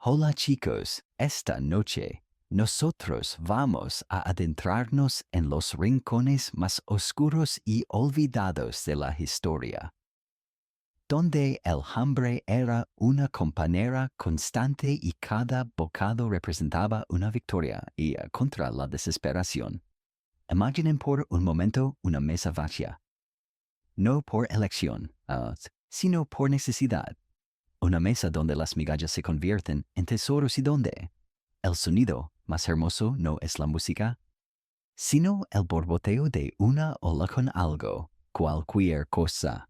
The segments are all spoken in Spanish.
Hola chicos, esta noche nosotros vamos a adentrarnos en los rincones más oscuros y olvidados de la historia, donde el hambre era una compañera constante y cada bocado representaba una victoria contra la desesperación. Imaginen por un momento una mesa vacía, no por elección, sino por necesidad. Una mesa donde las migajas se convierten en tesoros y donde el sonido más hermoso no es la música, sino el borboteo de una ola con algo, cualquier cosa,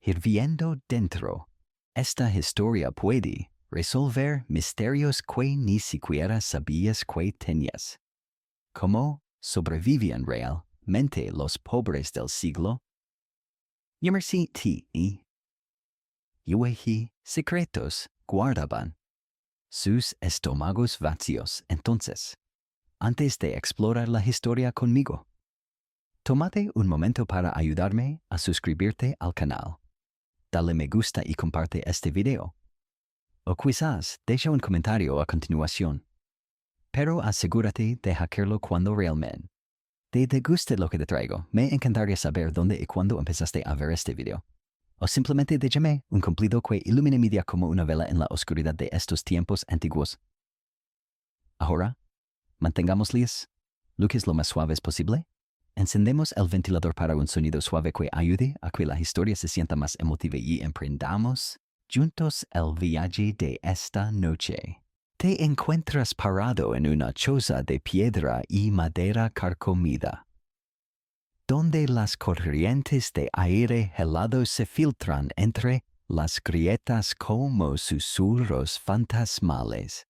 hirviendo dentro. Esta historia puede resolver misterios que ni siquiera sabías que tenías. ¿Cómo sobrevivían realmente los pobres del siglo? ¿Qué secretos guardaban sus estómagos vacíos? Entonces, antes de explorar la historia conmigo, tómate un momento para ayudarme a suscribirte al canal. Dale me gusta y comparte este video. O quizás deja un comentario a continuación. Pero asegúrate de hackearlo cuando realmente te guste lo que te traigo. Me encantaría saber dónde y cuándo empezaste a ver este video. O simplemente déjame un cumplido que ilumine mi día como una vela en la oscuridad de estos tiempos antiguos. Ahora, mantengámosles luces lo más suaves posible. Encendemos el ventilador para un sonido suave que ayude a que la historia se sienta más emotiva y emprendamos juntos el viaje de esta noche. Te encuentras parado en una choza de piedra y madera carcomida, donde las corrientes de aire helado se filtran entre las grietas como susurros fantasmales.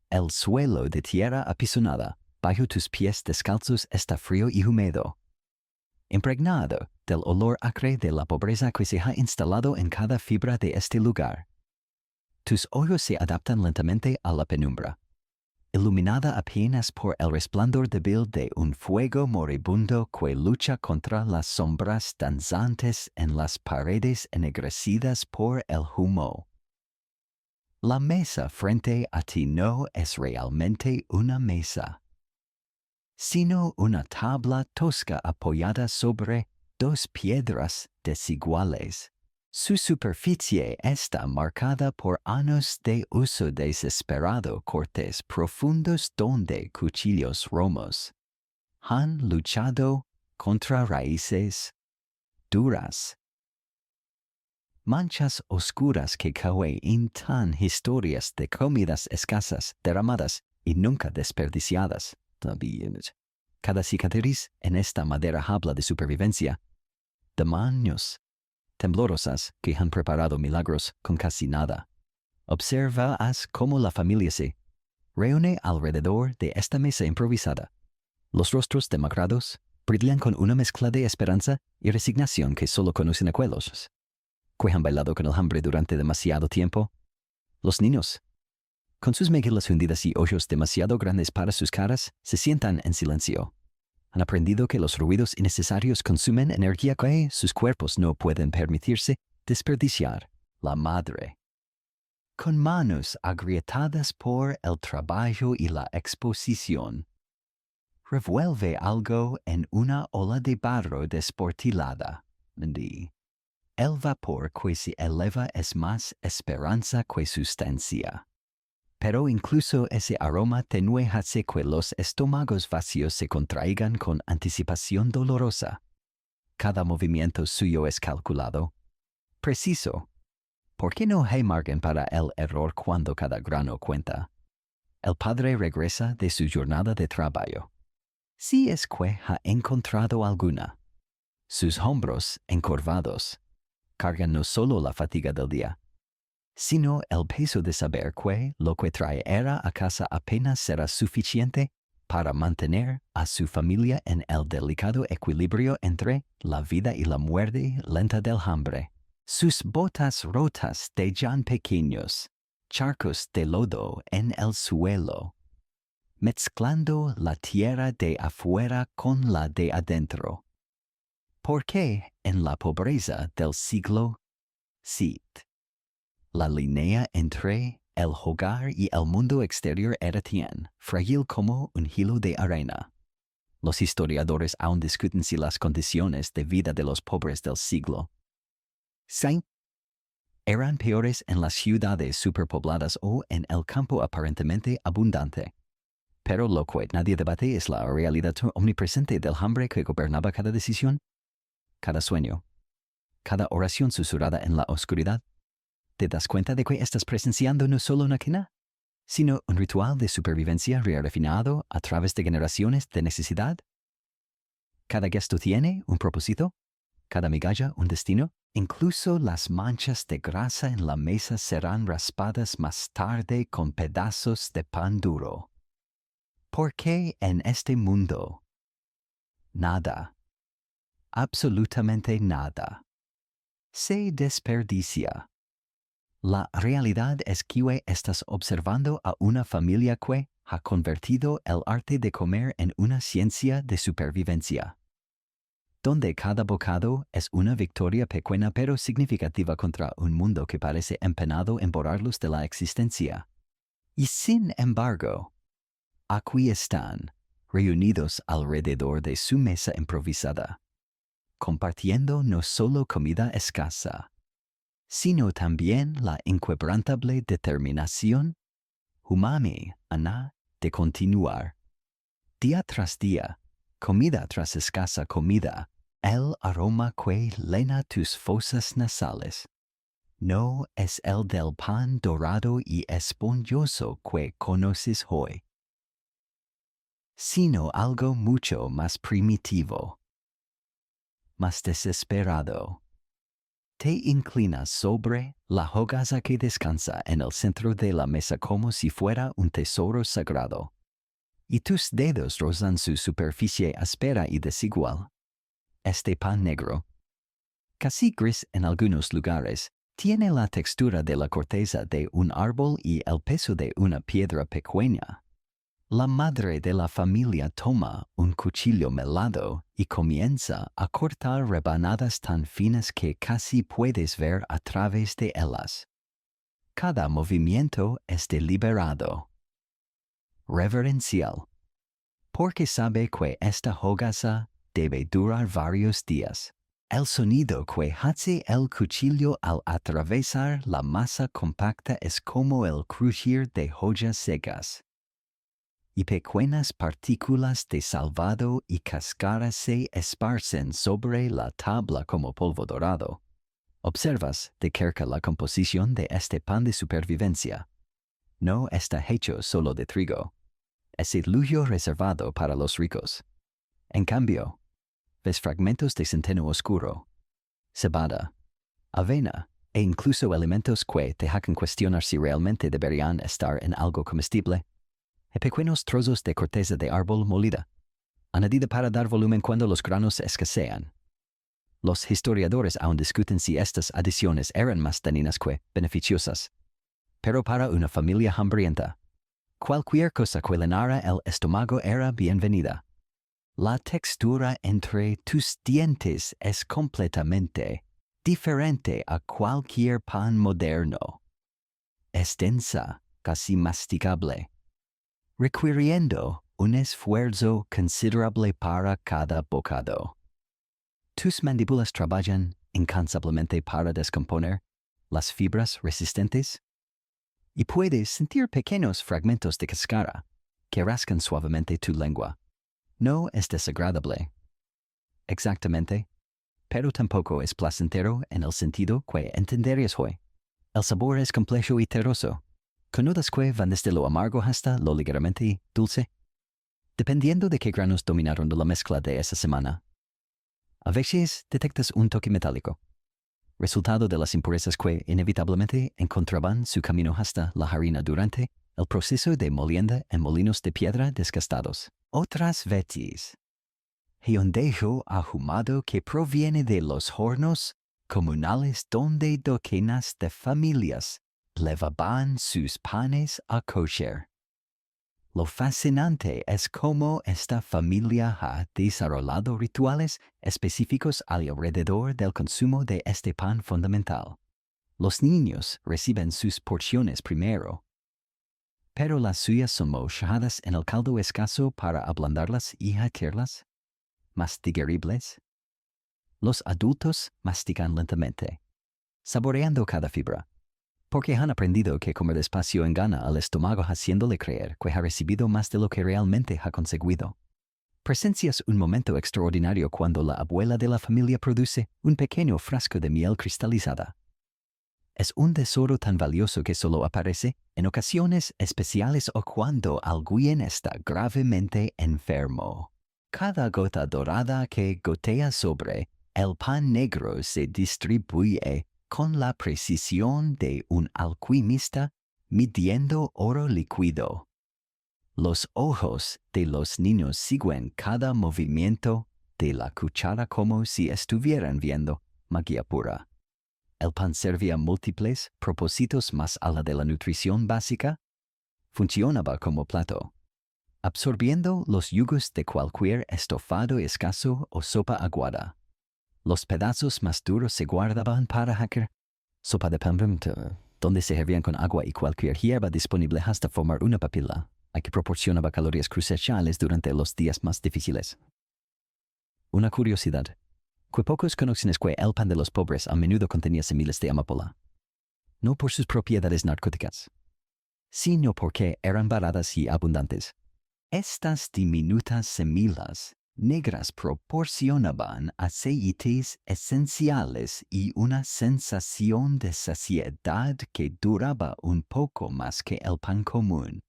El suelo de tierra apisonada bajo tus pies descalzos está frío y húmedo, impregnado del olor acre de la pobreza que se ha instalado en cada fibra de este lugar. Tus ojos se adaptan lentamente a la penumbra, iluminada apenas por el resplandor débil de un fuego moribundo que lucha contra las sombras danzantes en las paredes ennegrecidas por el humo. La mesa frente a ti no es realmente una mesa, sino una tabla tosca apoyada sobre dos piedras desiguales. Su superficie está marcada por años de uso desesperado, cortes profundos donde cuchillos romos han luchado contra raíces duras. Manchas oscuras que cuentan historias de comidas escasas, derramadas y nunca desperdiciadas. Cada cicatriz en esta madera habla de supervivencia, de manos temblorosas que han preparado milagros con casi nada. Observas cómo la familia se reúne alrededor de esta mesa improvisada. Los rostros demacrados brillan con una mezcla de esperanza y resignación que solo conocen abuelos, que han bailado con el hambre durante demasiado tiempo. Los niños, con sus mejillas hundidas y ojos demasiado grandes para sus caras, se sientan en silencio. Han aprendido que los ruidos innecesarios consumen energía que sus cuerpos no pueden permitirse desperdiciar. La madre, con manos agrietadas por el trabajo y la exposición, revuelve algo en una ola de barro desportilada. El vapor que se eleva es más esperanza que sustancia. Pero incluso ese aroma tenue hace que los estómagos vacíos se contraigan con anticipación dolorosa. Cada movimiento suyo es calculado, preciso. ¿Por qué no hay margen para el error cuando cada grano cuenta? El padre regresa de su jornada de trabajo. Si es que ha encontrado alguna. Sus hombros encorvados cargan no solo la fatiga del día, sino el peso de saber que lo que traerá a casa apenas será suficiente para mantener a su familia en el delicado equilibrio entre la vida y la muerte lenta del hambre. Sus botas rotas dejan pequeños charcos de lodo en el suelo, mezclando la tierra de afuera con la de adentro. ¿Por qué en la pobreza del siglo XVII La línea entre el hogar y el mundo exterior era tan frágil como un hilo de arena. Los historiadores aún discuten si las condiciones de vida de los pobres del siglo XVII eran peores en las ciudades superpobladas o en el campo aparentemente abundante. Pero lo que nadie debate es la realidad omnipresente del hambre que gobernaba cada decisión, cada sueño, cada oración susurrada en la oscuridad. ¿Te das cuenta de que estás presenciando no solo una quena, sino un ritual de supervivencia refinado a través de generaciones de necesidad? Cada gesto tiene un propósito, cada migalla un destino. Incluso las manchas de grasa en la mesa serán raspadas más tarde con pedazos de pan duro. ¿Por qué en este mundo nada, absolutamente nada, se desperdicia? La realidad es que estás observando a una familia que ha convertido el arte de comer en una ciencia de supervivencia, donde cada bocado es una victoria pequeña pero significativa contra un mundo que parece empeñado en borrarlos de la existencia. Y sin embargo, aquí están, reunidos alrededor de su mesa improvisada, compartiendo no solo comida escasa, sino también la inquebrantable determinación humana de continuar. Día tras día, comida tras escasa comida, el aroma que llena tus fosas nasales no es el del pan dorado y esponjoso que conoces hoy, sino algo mucho más primitivo, más desesperado. Te inclinas sobre la hogaza que descansa en el centro de la mesa como si fuera un tesoro sagrado, y tus dedos rozan su superficie áspera y desigual. Este pan negro, casi gris en algunos lugares, tiene la textura de la corteza de un árbol y el peso de una piedra pequeña. La madre de la familia toma un cuchillo melado y comienza a cortar rebanadas tan finas que casi puedes ver a través de ellas. Cada movimiento es deliberado, reverencial, porque sabe que esta hogaza debe durar varios días. El sonido que hace el cuchillo al atravesar la masa compacta es como el crujir de hojas secas, y pequeñas partículas de salvado y cáscara se esparcen sobre la tabla como polvo dorado. Observas de cerca la composición de este pan de supervivencia. No está hecho solo de trigo. Es el lujo reservado para los ricos. En cambio, ves fragmentos de centeno oscuro, cebada, avena e incluso elementos que te hagan cuestionar si realmente deberían estar en algo comestible. Pequeños trozos de corteza de árbol molida, añadida para dar volumen cuando los granos escasean. Los historiadores aún discuten si estas adiciones eran más dañinas que beneficiosas. Pero para una familia hambrienta, cualquier cosa que llenara el estómago era bienvenida. La textura entre tus dientes es completamente diferente a cualquier pan moderno. Es densa, casi masticable, requiriendo un esfuerzo considerable para cada bocado. Tus mandíbulas trabajan incansablemente para descomponer las fibras resistentes y puedes sentir pequeños fragmentos de cáscara que rascan suavemente tu lengua. No es desagradable, exactamente, pero tampoco es placentero en el sentido que entenderías hoy. El sabor es complejo y terroso, con notas que van desde lo amargo hasta lo ligeramente dulce, dependiendo de qué granos dominaron la mezcla de esa semana. A veces detectas un toque metálico, resultado de las impurezas que inevitablemente encontraban su camino hasta la harina durante el proceso de molienda en molinos de piedra desgastados. Otras veces, ondejo ahumado que proviene de los hornos comunales donde docenas de familias levaban sus panes a kosher. Lo fascinante es cómo esta familia ha desarrollado rituales específicos alrededor del consumo de este pan fundamental. Los niños reciben sus porciones primero, pero las suyas son mojadas en el caldo escaso para ablandarlas y hacerlas más digeribles. Los adultos mastican lentamente, saboreando cada fibra, porque han aprendido que comer despacio engana al estómago haciéndole creer que ha recibido más de lo que realmente ha conseguido. Presencias un momento extraordinario cuando la abuela de la familia produce un pequeño frasco de miel cristalizada. Es un tesoro tan valioso que solo aparece en ocasiones especiales o cuando alguien está gravemente enfermo. Cada gota dorada que gotea sobre el pan negro se distribuye con la precisión de un alquimista midiendo oro líquido. Los ojos de los niños siguen cada movimiento de la cuchara como si estuvieran viendo magia pura. El pan servía múltiples propósitos más allá de la nutrición básica. Funcionaba como plato, absorbiendo los yugos de cualquier estofado escaso o sopa aguada. Los pedazos más duros se guardaban para hacer sopa de pan, donde se hervían con agua y cualquier hierba disponible hasta formar una papila, que proporcionaba calorías cruciales durante los días más difíciles. Una curiosidad, que pocos conocen es que el pan de los pobres a menudo contenía semillas de amapola, no por sus propiedades narcóticas, sino porque eran baratas y abundantes. Estas diminutas semillas negras proporcionaban aceites esenciales y una sensación de saciedad que duraba un poco más que el pan común.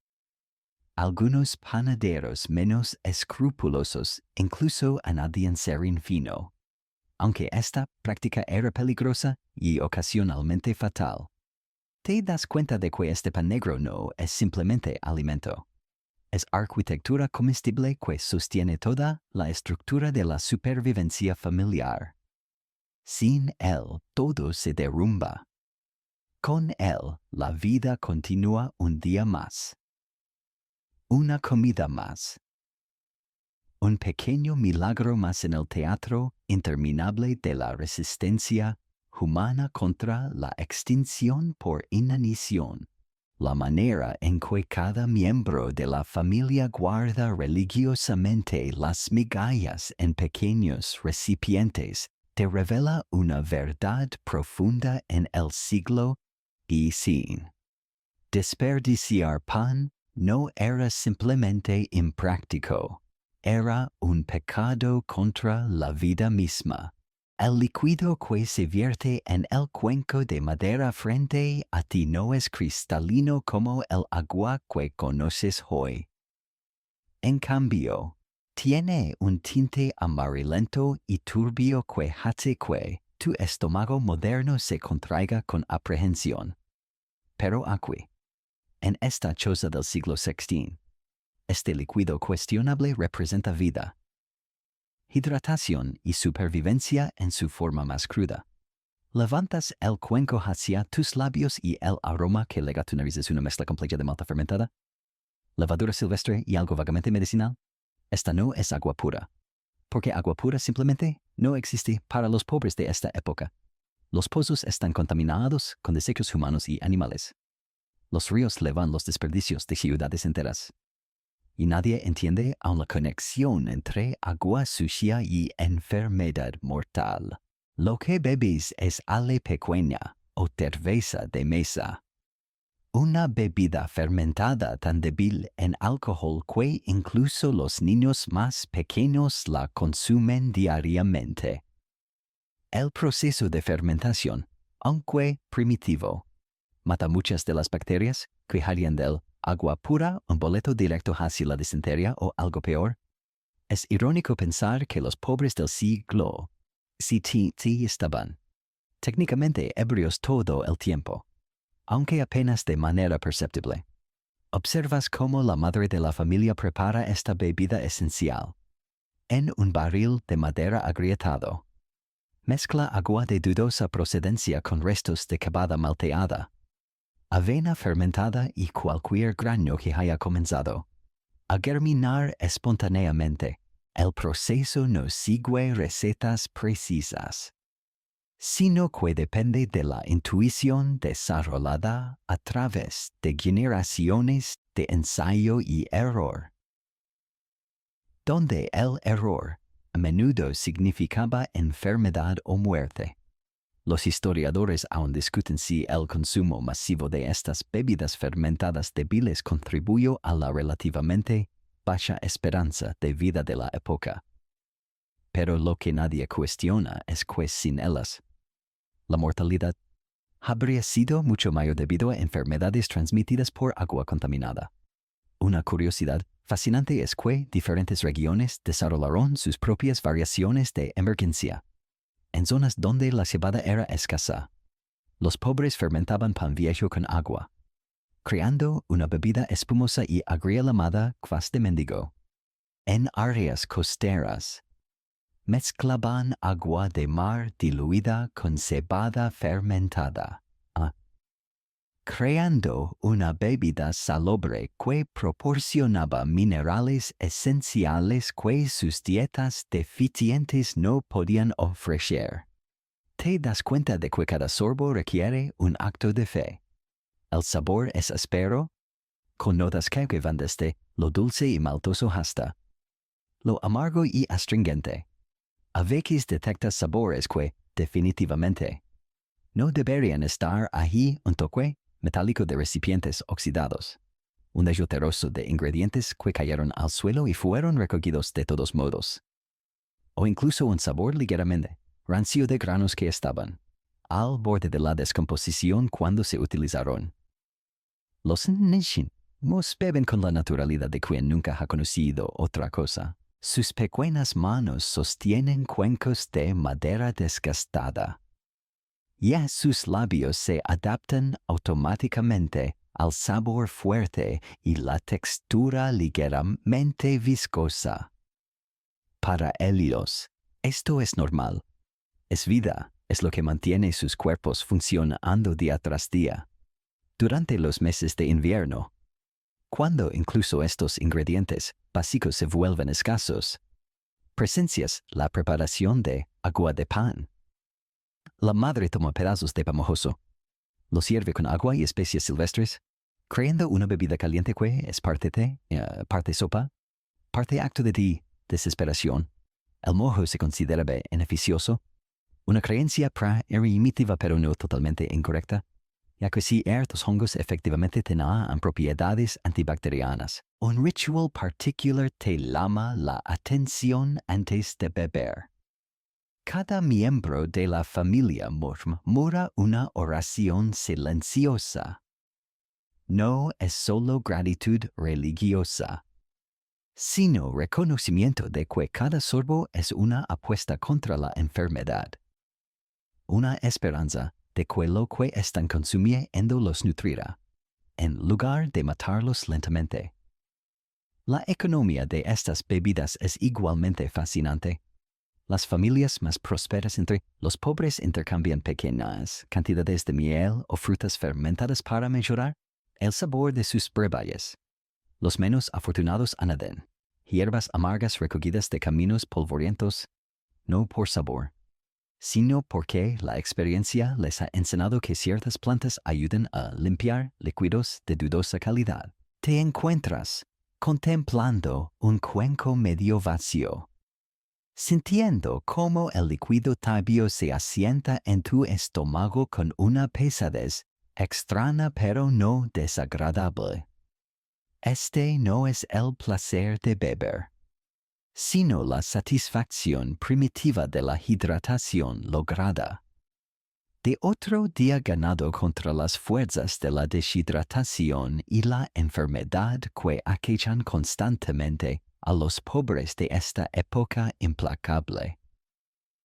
Algunos panaderos menos escrupulosos incluso añadían serín fino, aunque esta práctica era peligrosa y ocasionalmente fatal. Te das cuenta de que este pan negro no es simplemente alimento. Es arquitectura comestible que sostiene toda la estructura de la supervivencia familiar. Sin él, todo se derrumba. Con él, la vida continúa un día más. Una comida más. Un pequeño milagro más en el teatro interminable de la resistencia humana contra la extinción por inanición. La manera en que cada miembro de la familia guarda religiosamente las migajas en pequeños recipientes te revela una verdad profunda en el siglo XVII. Desperdiciar pan no era simplemente impráctico, era un pecado contra la vida misma. El líquido que se vierte en el cuenco de madera frente a ti no es cristalino como el agua que conoces hoy. En cambio, tiene un tinte amarillento y turbio que hace que tu estómago moderno se contraiga con aprehensión. Pero aquí, en esta choza del siglo XVI, este líquido cuestionable representa vida, hidratación y supervivencia en su forma más cruda. Levantas el cuenco hacia tus labios y el aroma que llega a tu nariz es una mezcla completa de malta fermentada, levadura silvestre y algo vagamente medicinal. Esta no es agua pura, porque agua pura simplemente no existe para los pobres de esta época. Los pozos están contaminados con desechos humanos y animales. Los ríos levan los desperdicios de ciudades enteras. Y nadie entiende aún la conexión entre agua sucia y enfermedad mortal. Lo que bebes es ale pequeña o cerveza de mesa. Una bebida fermentada tan débil en alcohol que incluso los niños más pequeños la consumen diariamente. El proceso de fermentación, aunque primitivo, mata muchas de las bacterias que harían del agua pura un boleto directo hacia la disentería o algo peor. Es irónico pensar que los pobres del siglo XVII estaban técnicamente ebrios todo el tiempo, aunque apenas de manera perceptible. Observas cómo la madre de la familia prepara esta bebida esencial. En un barril de madera agrietado, mezcla agua de dudosa procedencia con restos de cebada malteada, avena fermentada y cualquier grano que haya comenzado a germinar espontáneamente. El proceso no sigue recetas precisas. sino que depende de la intuición desarrollada a través de generaciones de ensayo y error, donde el error a menudo significaba enfermedad o muerte. Los historiadores aún discuten si el consumo masivo de estas bebidas fermentadas débiles contribuyó a la relativamente baja esperanza de vida de la época. Pero lo que nadie cuestiona es que sin ellas, la mortalidad habría sido mucho mayor debido a enfermedades transmitidas por agua contaminada. Una curiosidad fascinante es que diferentes regiones desarrollaron sus propias variaciones de emergencia. En zonas donde la cebada era escasa, los pobres fermentaban pan viejo con agua, creando una bebida espumosa y agria llamada kvass de mendigo. En áreas costeras, mezclaban agua de mar diluida con cebada fermentada, creando una bebida salobre que proporcionaba minerales esenciales que sus dietas deficientes no podían ofrecer. Te das cuenta de que cada sorbo requiere un acto de fe. El sabor es áspero, con notas que van desde lo dulce y maltoso hasta lo amargo y astringente. A veces detectas sabores que, definitivamente, no deberían estar allí. Un toque metálico de recipientes oxidados. Un derroteroso de ingredientes que cayeron al suelo y fueron recogidos de todos modos. O incluso un sabor ligeramente rancio de granos que estaban al borde de la descomposición cuando se utilizaron. Los niños beben con la naturalidad de quien nunca ha conocido otra cosa. Sus pequeñas manos sostienen cuencos de madera desgastada. Ya sus labios se adaptan automáticamente al sabor fuerte y la textura ligeramente viscosa. Para ellos, esto es normal. Es vida, es lo que mantiene sus cuerpos funcionando día tras día. Durante los meses de invierno, cuando incluso estos ingredientes básicos se vuelven escasos, presencias la preparación de agua de pan. La madre toma pedazos de pan mojoso, los hierve con agua y especias silvestres, creando una bebida caliente que es parte té, parte sopa, parte acto de desesperación. El moho se considera beneficioso, una creencia primitiva pero no totalmente incorrecta, ya que si estos hongos efectivamente tienen propiedades antibacterianas. Un ritual particular te llama la atención antes de beber. Cada miembro de la familia murmura una oración silenciosa. No es solo gratitud religiosa, sino reconocimiento de que cada sorbo es una apuesta contra la enfermedad. Una esperanza de que lo que están consumiendo los nutrirá, en lugar de matarlos lentamente. La economía de estas bebidas es igualmente fascinante. Las familias más prósperas entre los pobres intercambian pequeñas cantidades de miel o frutas fermentadas para mejorar el sabor de sus brebajes. Los menos afortunados añaden hierbas amargas recogidas de caminos polvorientos, no por sabor, sino porque la experiencia les ha enseñado que ciertas plantas ayudan a limpiar líquidos de dudosa calidad. Te encuentras contemplando un cuenco medio vacío, sintiendo cómo el líquido tibio se asienta en tu estómago con una pesadez extraña pero no desagradable. Este no es el placer de beber, sino la satisfacción primitiva de la hidratación lograda. De otro día ganado contra las fuerzas de la deshidratación y la enfermedad que aquejan constantemente a los pobres de esta época implacable.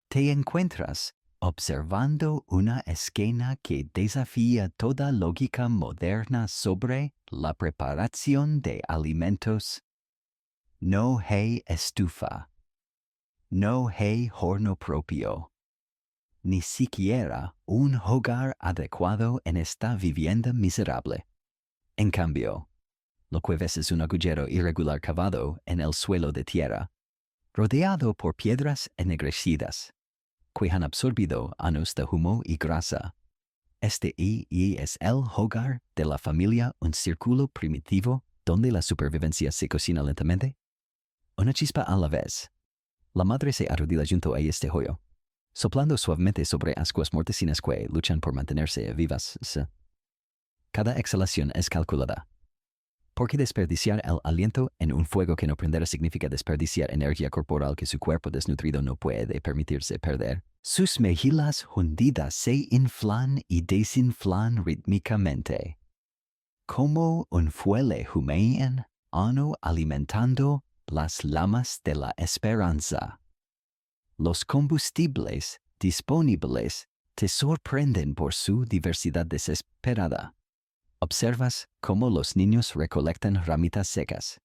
Te encuentras observando una escena que desafía toda lógica moderna sobre la preparación de alimentos. No hay estufa, no hay horno propio, ni siquiera un hogar adecuado en esta vivienda miserable. En cambio, lo que ves es un agujero irregular cavado en el suelo de tierra, rodeado por piedras ennegrecidas, que han absorbido años de humo y grasa. Y es el hogar de la familia, un círculo primitivo donde la supervivencia se cocina lentamente. Una chispa a la vez. La madre se arrodilla junto a este hoyo, soplando suavemente sobre ascuas mortecinas que luchan por mantenerse vivas. Cada exhalación es calculada. Porque desperdiciar el aliento en un fuego que no prenderá significa desperdiciar energía corporal que su cuerpo desnutrido no puede permitirse perder. Sus mejillas hundidas se inflan y desinflan rítmicamente. Como un fuelle humean, alimentando las llamas de la esperanza. Los combustibles disponibles te sorprenden por su diversidad desesperada. Observas cómo los niños recolectan ramitas secas,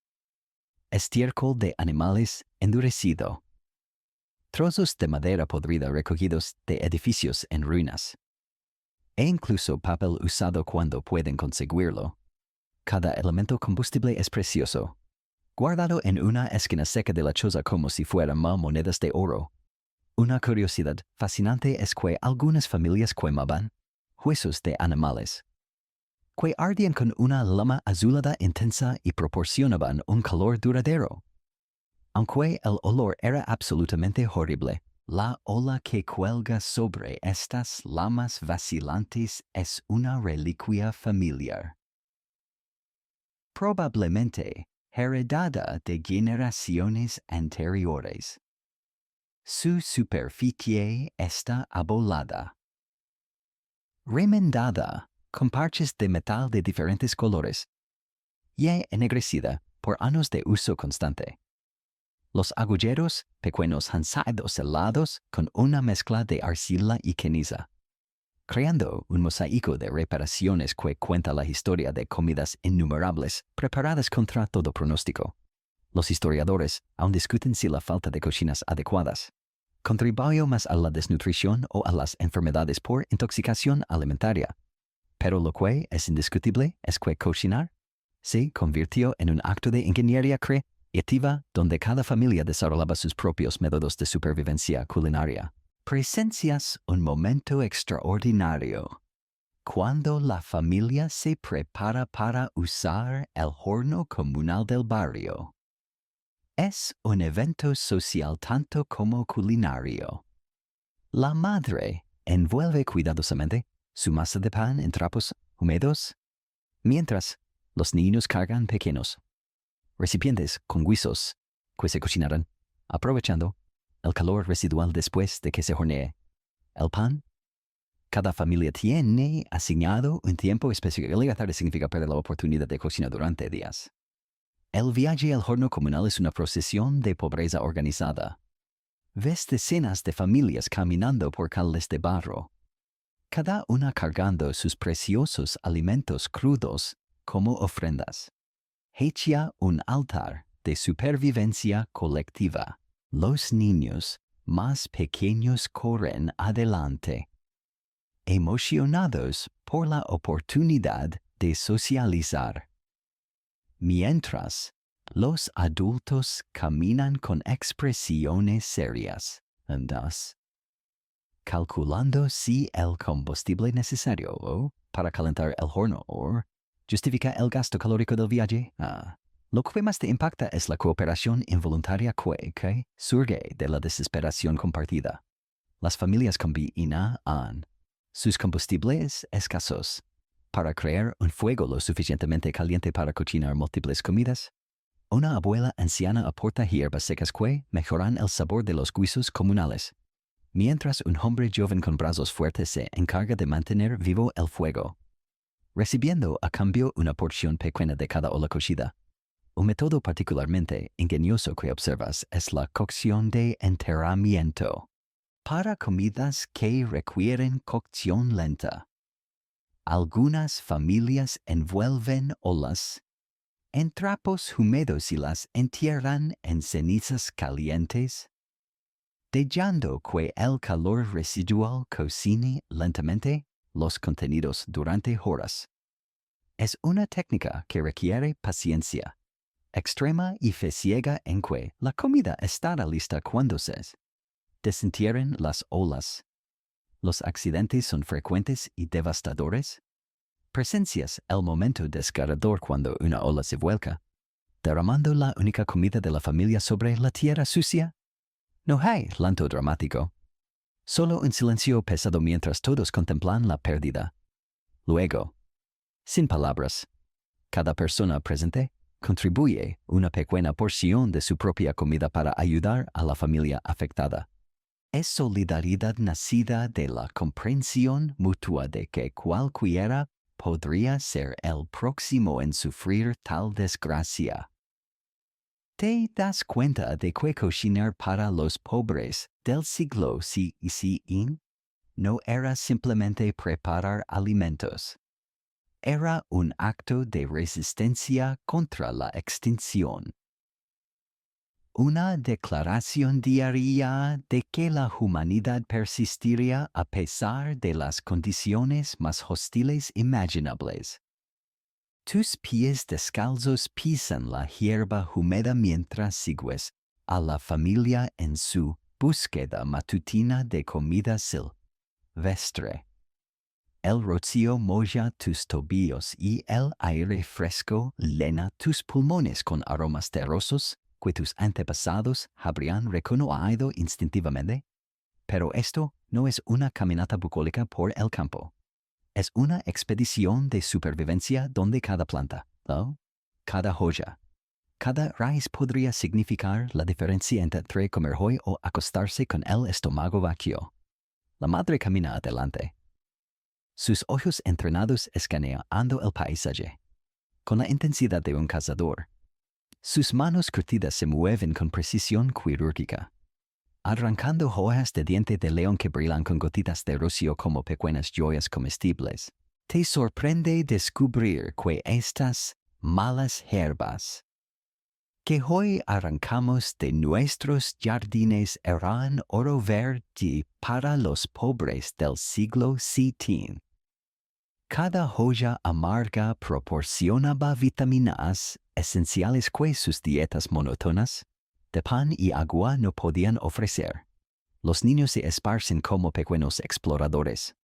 estiércol de animales endurecido, trozos de madera podrida recogidos de edificios en ruinas, e incluso papel usado cuando pueden conseguirlo. Cada elemento combustible es precioso, guardado en una esquina seca de la choza como si fueran monedas de oro. Una curiosidad fascinante es que algunas familias quemaban huesos de animales, que ardían con una llama azulada intensa y proporcionaban un calor duradero. Aunque el olor era absolutamente horrible, la ola que cuelga sobre estas llamas vacilantes es una reliquia familiar. Probablemente heredada de generaciones anteriores. Su superficie está abolada, remendada con parches de metal de diferentes colores, y ennegrecida por años de uso constante. Los agujeros pequeños han sido helados con una mezcla de arcilla y ceniza, creando un mosaico de reparaciones que cuenta la historia de comidas innumerables preparadas contra todo pronóstico. Los historiadores aún discuten si la falta de cocinas adecuadas contribuyó más a la desnutrición o a las enfermedades por intoxicación alimentaria. Pero lo que es indiscutible es que cocinar se convirtió en un acto de ingeniería creativa donde cada familia desarrollaba sus propios métodos de supervivencia culinaria. Presencias un momento extraordinario. Cuando la familia se prepara para usar el horno comunal del barrio. Es un evento social tanto como culinario. La madre envuelve cuidadosamente su masa de pan en trapos húmedos, mientras los niños cargan pequeños recipientes con guisos que se cocinarán, aprovechando el calor residual después de que se hornee el pan. Cada familia tiene asignado un tiempo específico. Llegar tarde significa perder la oportunidad de cocinar durante días. El viaje al horno comunal es una procesión de pobreza organizada. Ves decenas de familias caminando por calles de barro, cada una cargando sus preciosos alimentos crudos como ofrendas. Hecha un altar de supervivencia colectiva. Los niños más pequeños corren adelante, emocionados por la oportunidad de socializar. Mientras, los adultos caminan con expresiones serias, calculando si el combustible necesario para calentar el horno justifica el gasto calórico del viaje. Lo que más te impacta es la cooperación involuntaria que surge de la desesperación compartida. Las familias combinan sus combustibles escasos para crear un fuego lo suficientemente caliente para cocinar múltiples comidas. Una abuela anciana aporta hierbas secas que mejoran el sabor de los guisos comunales, mientras un hombre joven con brazos fuertes se encarga de mantener vivo el fuego, recibiendo a cambio una porción pequeña de cada ola cocida. Un método particularmente ingenioso que observas es la cocción de enterramiento. Para comidas que requieren cocción lenta, algunas familias envuelven olas en trapos húmedos y las entierran en cenizas calientes, dejando que el calor residual cocine lentamente los contenidos durante horas. Es una técnica que requiere paciencia extrema y fe ciega en que la comida estará lista cuando se Desentienden las olas. Los accidentes son frecuentes y devastadores. Presencias el momento desgarrador cuando una ola se vuelca, derramando la única comida de la familia sobre la tierra sucia. No hay llanto dramático, solo un silencio pesado mientras todos contemplan la pérdida. Luego, sin palabras, cada persona presente contribuye una pequeña porción de su propia comida para ayudar a la familia afectada. Es solidaridad nacida de la comprensión mutua de que cualquiera podría ser el próximo en sufrir tal desgracia. ¿Te das cuenta de que cocinar para los pobres del siglo XVII no era simplemente preparar alimentos? Era un acto de resistencia contra la extinción. Una declaración diaria de que la humanidad persistiría a pesar de las condiciones más hostiles imaginables. Tus pies descalzos pisan la hierba húmeda mientras sigues a la familia en su búsqueda matutina de comida silvestre. El rocío moja tus tobillos y el aire fresco llena tus pulmones con aromas terrosos que tus antepasados habrían reconocido instintivamente. Pero esto no es una caminata bucólica por el campo. Es una expedición de supervivencia donde cada planta, cada hoja, cada raíz podría significar la diferencia entre comer hoy o acostarse con el estómago vacío. La madre camina adelante. Sus ojos entrenados escaneando el paisaje, con la intensidad de un cazador. Sus manos curtidas se mueven con precisión quirúrgica, arrancando hojas de diente de león que brillan con gotitas de rocío como pequeñas joyas comestibles. Te sorprende descubrir que estas malas hierbas que hoy arrancamos de nuestros jardines eran oro verde para los pobres del siglo XVII. Cada hoja amarga proporcionaba vitaminas esenciales que sus dietas monótonas de pan y agua no podían ofrecer. Los niños se esparcen como pequeños exploradores.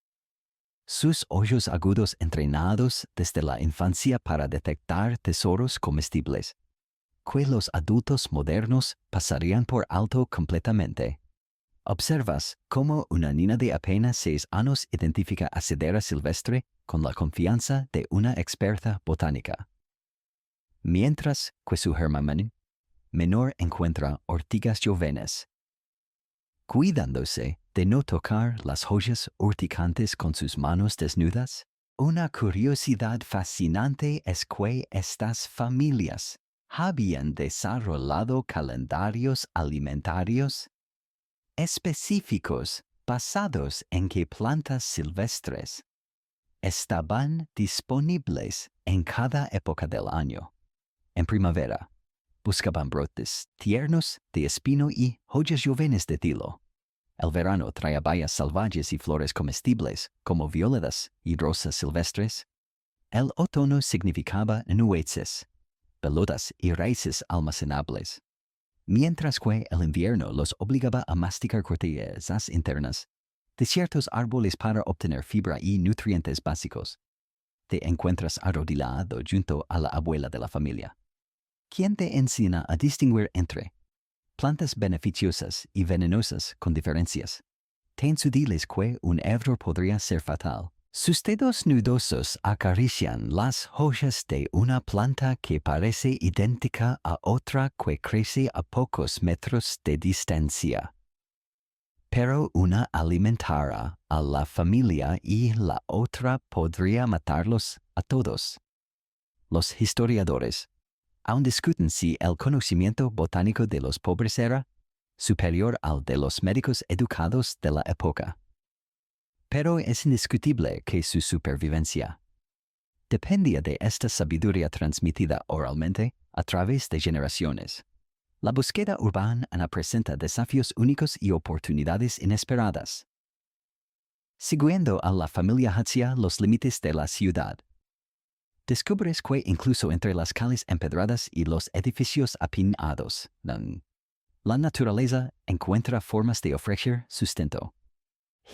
Sus ojos agudos entrenados desde la infancia para detectar tesoros comestibles, que los adultos modernos pasarían por alto completamente. Observas cómo una niña de apenas 6 años identifica acedera silvestre con la confianza de una experta botánica, mientras que su hermano menor encuentra ortigas jóvenes, cuidándose de no tocar las joyas urticantes con sus manos desnudas. Una curiosidad fascinante es que estas familias habían desarrollado calendarios alimentarios específicos basados en que plantas silvestres estaban disponibles en cada época del año. En primavera, buscaban brotes tiernos de espino y joyas jóvenes de tilo. El verano traía bayas salvajes y flores comestibles, como violetas y rosas silvestres. El otoño significaba nueces, pelotas y raíces almacenables, mientras que el invierno los obligaba a masticar cortezas internas de ciertos árboles para obtener fibra y nutrientes básicos. Te encuentras arrodillado junto a la abuela de la familia, quien te enseña a distinguir entre plantas beneficiosas y venenosas con diferencias. Tan sutiles que un error podría ser fatal. Sus dedos nudosos acarician las hojas de una planta que parece idéntica a otra que crece a pocos metros de distancia. Pero una alimentará a la familia y la otra podría matarlos a todos. Los historiadores aún discuten si el conocimiento botánico de los pobres era superior al de los médicos educados de la época. Pero es indiscutible que su supervivencia dependía de esta sabiduría transmitida oralmente a través de generaciones. La búsqueda urbana presenta desafíos únicos y oportunidades inesperadas, siguiendo a la familia hacia los límites de la ciudad. Descubres que incluso entre las calles empedradas y los edificios apinados, La naturaleza encuentra formas de ofrecer sustento.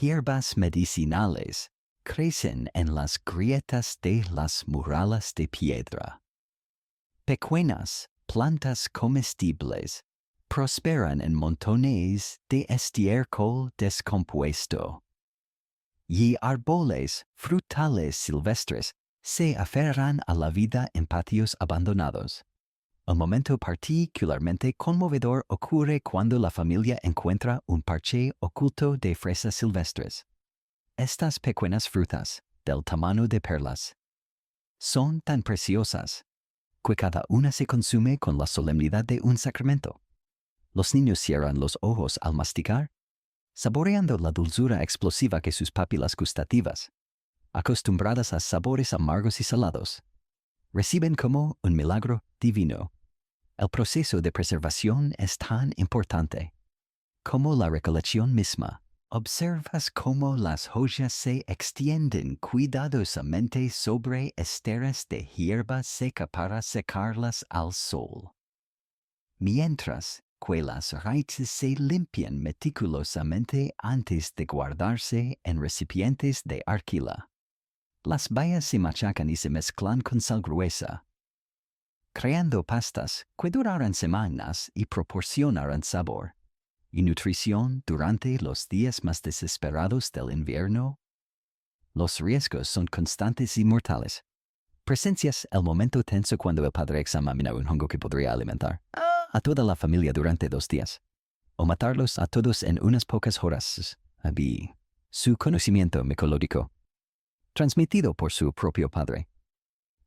Hierbas medicinales crecen en las grietas de las murallas de piedra. Pequeñas plantas comestibles prosperan en montones de estiércol descompuesto. Y árboles frutales silvestres se aferran a la vida en patios abandonados. Un momento particularmente conmovedor ocurre cuando la familia encuentra un parche oculto de fresas silvestres. Estas pequeñas frutas, del tamaño de perlas, son tan preciosas que cada una se consume con la solemnidad de un sacramento. Los niños cierran los ojos al masticar, saboreando la dulzura explosiva que sus papilas gustativas, acostumbradas a sabores amargos y salados, reciben como un milagro divino. El proceso de preservación es tan importante como la recolección misma. Observas cómo las joyas se extienden cuidadosamente sobre esteras de hierba seca para secarlas al sol, mientras que las raíces se limpian meticulosamente antes de guardarse en recipientes de arcilla. Las bayas se machacan y se mezclan con sal gruesa, creando pastas que durarán semanas y proporcionarán sabor y nutrición durante los días más desesperados del invierno. Los riesgos son constantes y mortales. Presencias el momento tenso cuando el padre examina un hongo que podría alimentar a toda la familia durante 2 días, o matarlos a todos en unas pocas horas. Su conocimiento micológico, transmitido por su propio padre,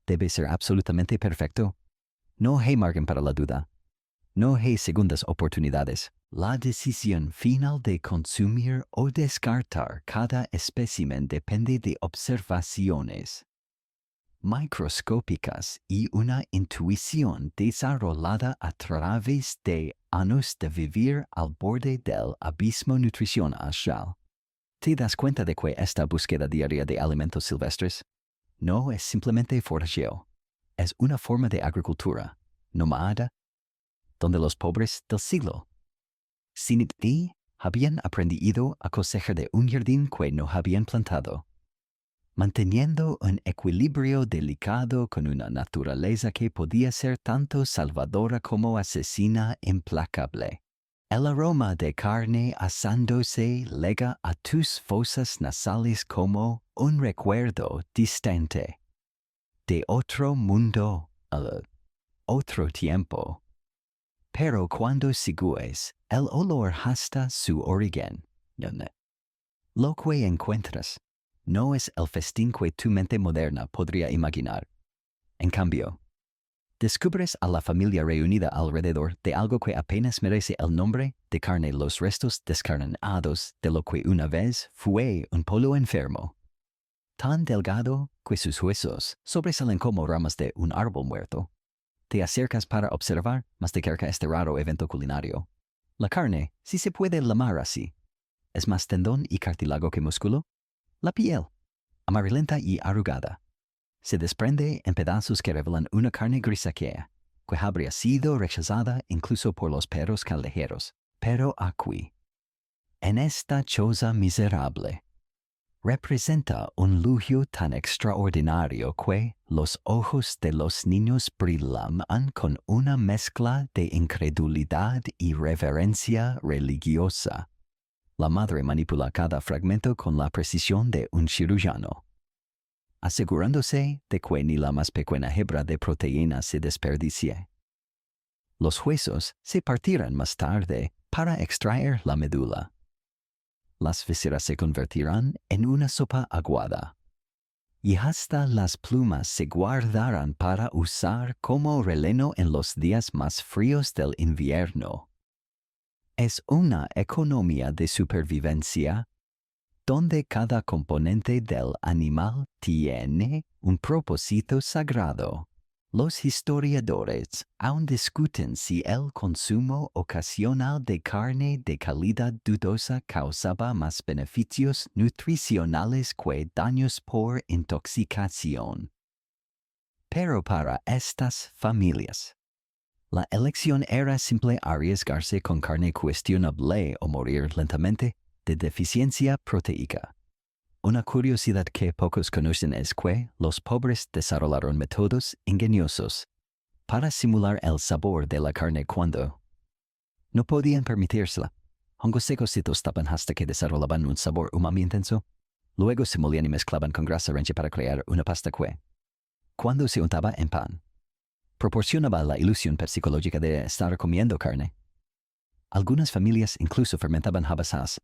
debe ser absolutamente perfecto. No hay margen para la duda. No hay segundas oportunidades. La decisión final de consumir o descartar cada espécimen depende de observaciones microscópicas y una intuición desarrollada a través de años de vivir al borde del abismo nutricional. ¿Te das cuenta de que esta búsqueda diaria de alimentos silvestres no es simplemente forajeo? Es una forma de agricultura nómada donde los pobres del siglo XVII habían aprendido a cosechar de un jardín que no habían plantado, manteniendo un equilibrio delicado con una naturaleza que podía ser tanto salvadora como asesina implacable. El aroma de carne asándose llega a tus fosas nasales como un recuerdo distante de otro mundo, otro tiempo. Pero cuando sigues el olor hasta su origen, lo que encuentras no es el festín que tu mente moderna podría imaginar. En cambio, descubres a la familia reunida alrededor de algo que apenas merece el nombre de carne, los restos descarnados de lo que una vez fue un pollo enfermo, tan delgado que sus huesos sobresalen como ramas de un árbol muerto. Te acercas para observar más de cerca este raro evento culinario. La carne, si se puede llamar así, es más tendón y cartílago que músculo. La piel, amarillenta y arrugada, se desprende en pedazos que revelan una carne grisácea, que habría sido rechazada incluso por los perros callejeros. Pero aquí, en esta choza miserable, representa un lujo tan extraordinario que los ojos de los niños brillan con una mezcla de incredulidad y reverencia religiosa. La madre manipula cada fragmento con la precisión de un cirujano, asegurándose de que ni la más pequeña hebra de proteína se desperdicie. Los huesos se partirán más tarde para extraer la médula. Las vísceras se convertirán en una sopa aguada, y hasta las plumas se guardarán para usar como relleno en los días más fríos del invierno. Es una economía de supervivencia donde cada componente del animal tiene un propósito sagrado. Los historiadores aún discuten si el consumo ocasional de carne de calidad dudosa causaba más beneficios nutricionales que daños por intoxicación. Pero para estas familias, La elección era simple: arriesgarse con carne cuestionable o morir lentamente de deficiencia proteica. Una curiosidad que pocos conocen es que los pobres desarrollaron métodos ingeniosos para simular el sabor de la carne cuando no podían permitírsela. Hongos secos se tostaban hasta que desarrollaban un sabor umami intenso. Luego se molían y mezclaban con grasa rencha para crear una pasta que, cuando se untaba en pan, proporcionaba la ilusión psicológica de estar comiendo carne. Algunas familias incluso fermentaban habasas,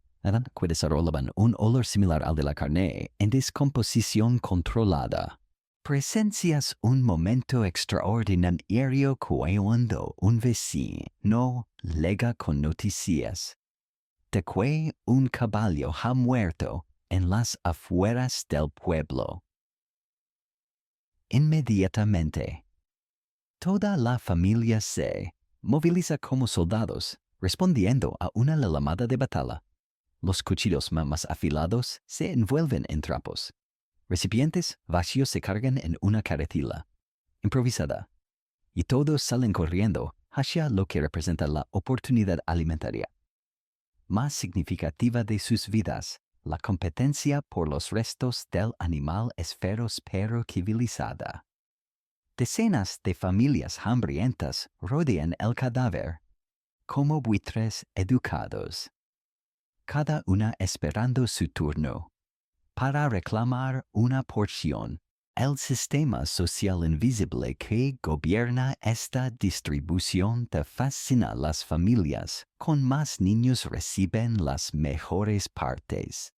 que desarrollaban un olor similar al de la carne en descomposición controlada. Presencias un momento extraordinario cuando un vecino llega con noticias de que un caballo ha muerto en las afueras del pueblo. Inmediatamente, toda la familia se moviliza como soldados, respondiendo a una llamada de batalla. Los cuchillos más afilados se envuelven en trapos. Recipientes vacíos se cargan en una carretilla improvisada, y todos salen corriendo hacia lo que representa la oportunidad alimentaria más significativa de sus vidas. La competencia por los restos del animal es feroz pero civilizada. Decenas de familias hambrientas rodean el cadáver, como buitres educados, cada una esperando su turno para reclamar una porción. El sistema social invisible que gobierna esta distribución te fascina. Las familias con más niños reciben las mejores partes.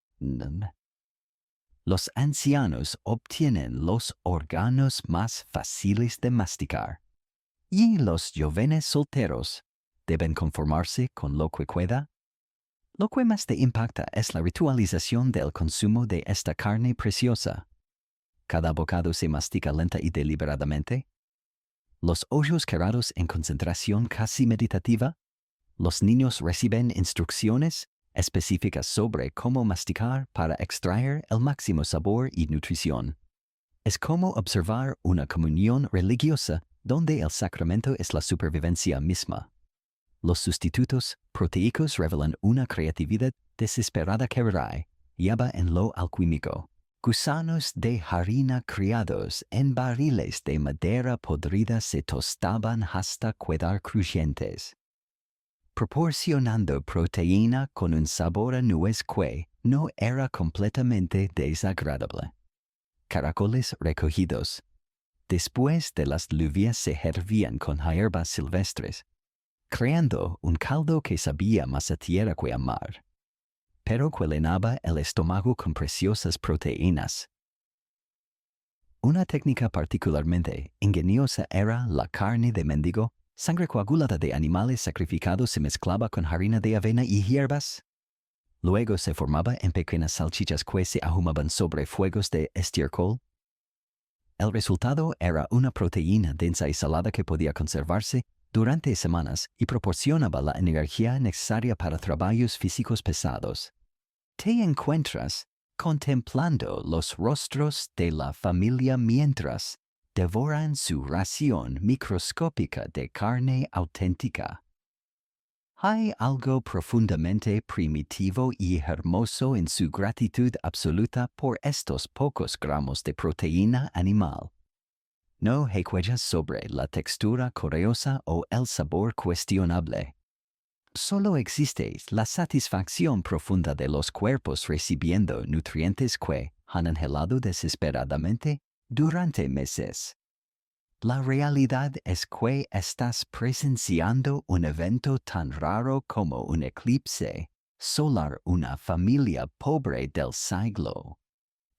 Los ancianos obtienen los órganos más fáciles de masticar, y los jóvenes solteros deben conformarse con lo que queda. Lo que más te impacta es la ritualización del consumo de esta carne preciosa. Cada bocado se mastica lenta y deliberadamente. Los ojos cerrados en concentración casi meditativa. Los niños reciben instrucciones específicas sobre cómo masticar para extraer el máximo sabor y nutrición. Es como observar una comunión religiosa donde el sacramento es la supervivencia misma. Los sustitutos proteicos revelan una creatividad desesperada que rayaba en lo alquímico. Gusanos de harina criados en barriles de madera podrida se tostaban hasta quedar crujientes, proporcionando proteína con un sabor a nuez que no era completamente desagradable. Caracoles recogidos después de las lluvias se hervían con hierbas silvestres, creando un caldo que sabía más a tierra que a mar, pero que llenaba el estómago con preciosas proteínas. Una técnica particularmente ingeniosa era la carne de mendigo. Sangre coagulada de animales sacrificados se mezclaba con harina de avena y hierbas. Luego se formaba en pequeñas salchichas que se ahumaban sobre fuegos de estiércol. El resultado era una proteína densa y salada que podía conservarse durante semanas y proporcionaba la energía necesaria para trabajos físicos pesados. Te encuentras contemplando los rostros de la familia mientras devoran su ración microscópica de carne auténtica. Hay algo profundamente primitivo y hermoso en su gratitud absoluta por estos pocos gramos de proteína animal. No recuellas sobre la textura curiosa o el sabor cuestionable. Solo existe la satisfacción profunda de los cuerpos recibiendo nutrientes que han anhelado desesperadamente durante meses. La realidad es que estás presenciando un evento tan raro como un eclipse solar. Una familia pobre del siglo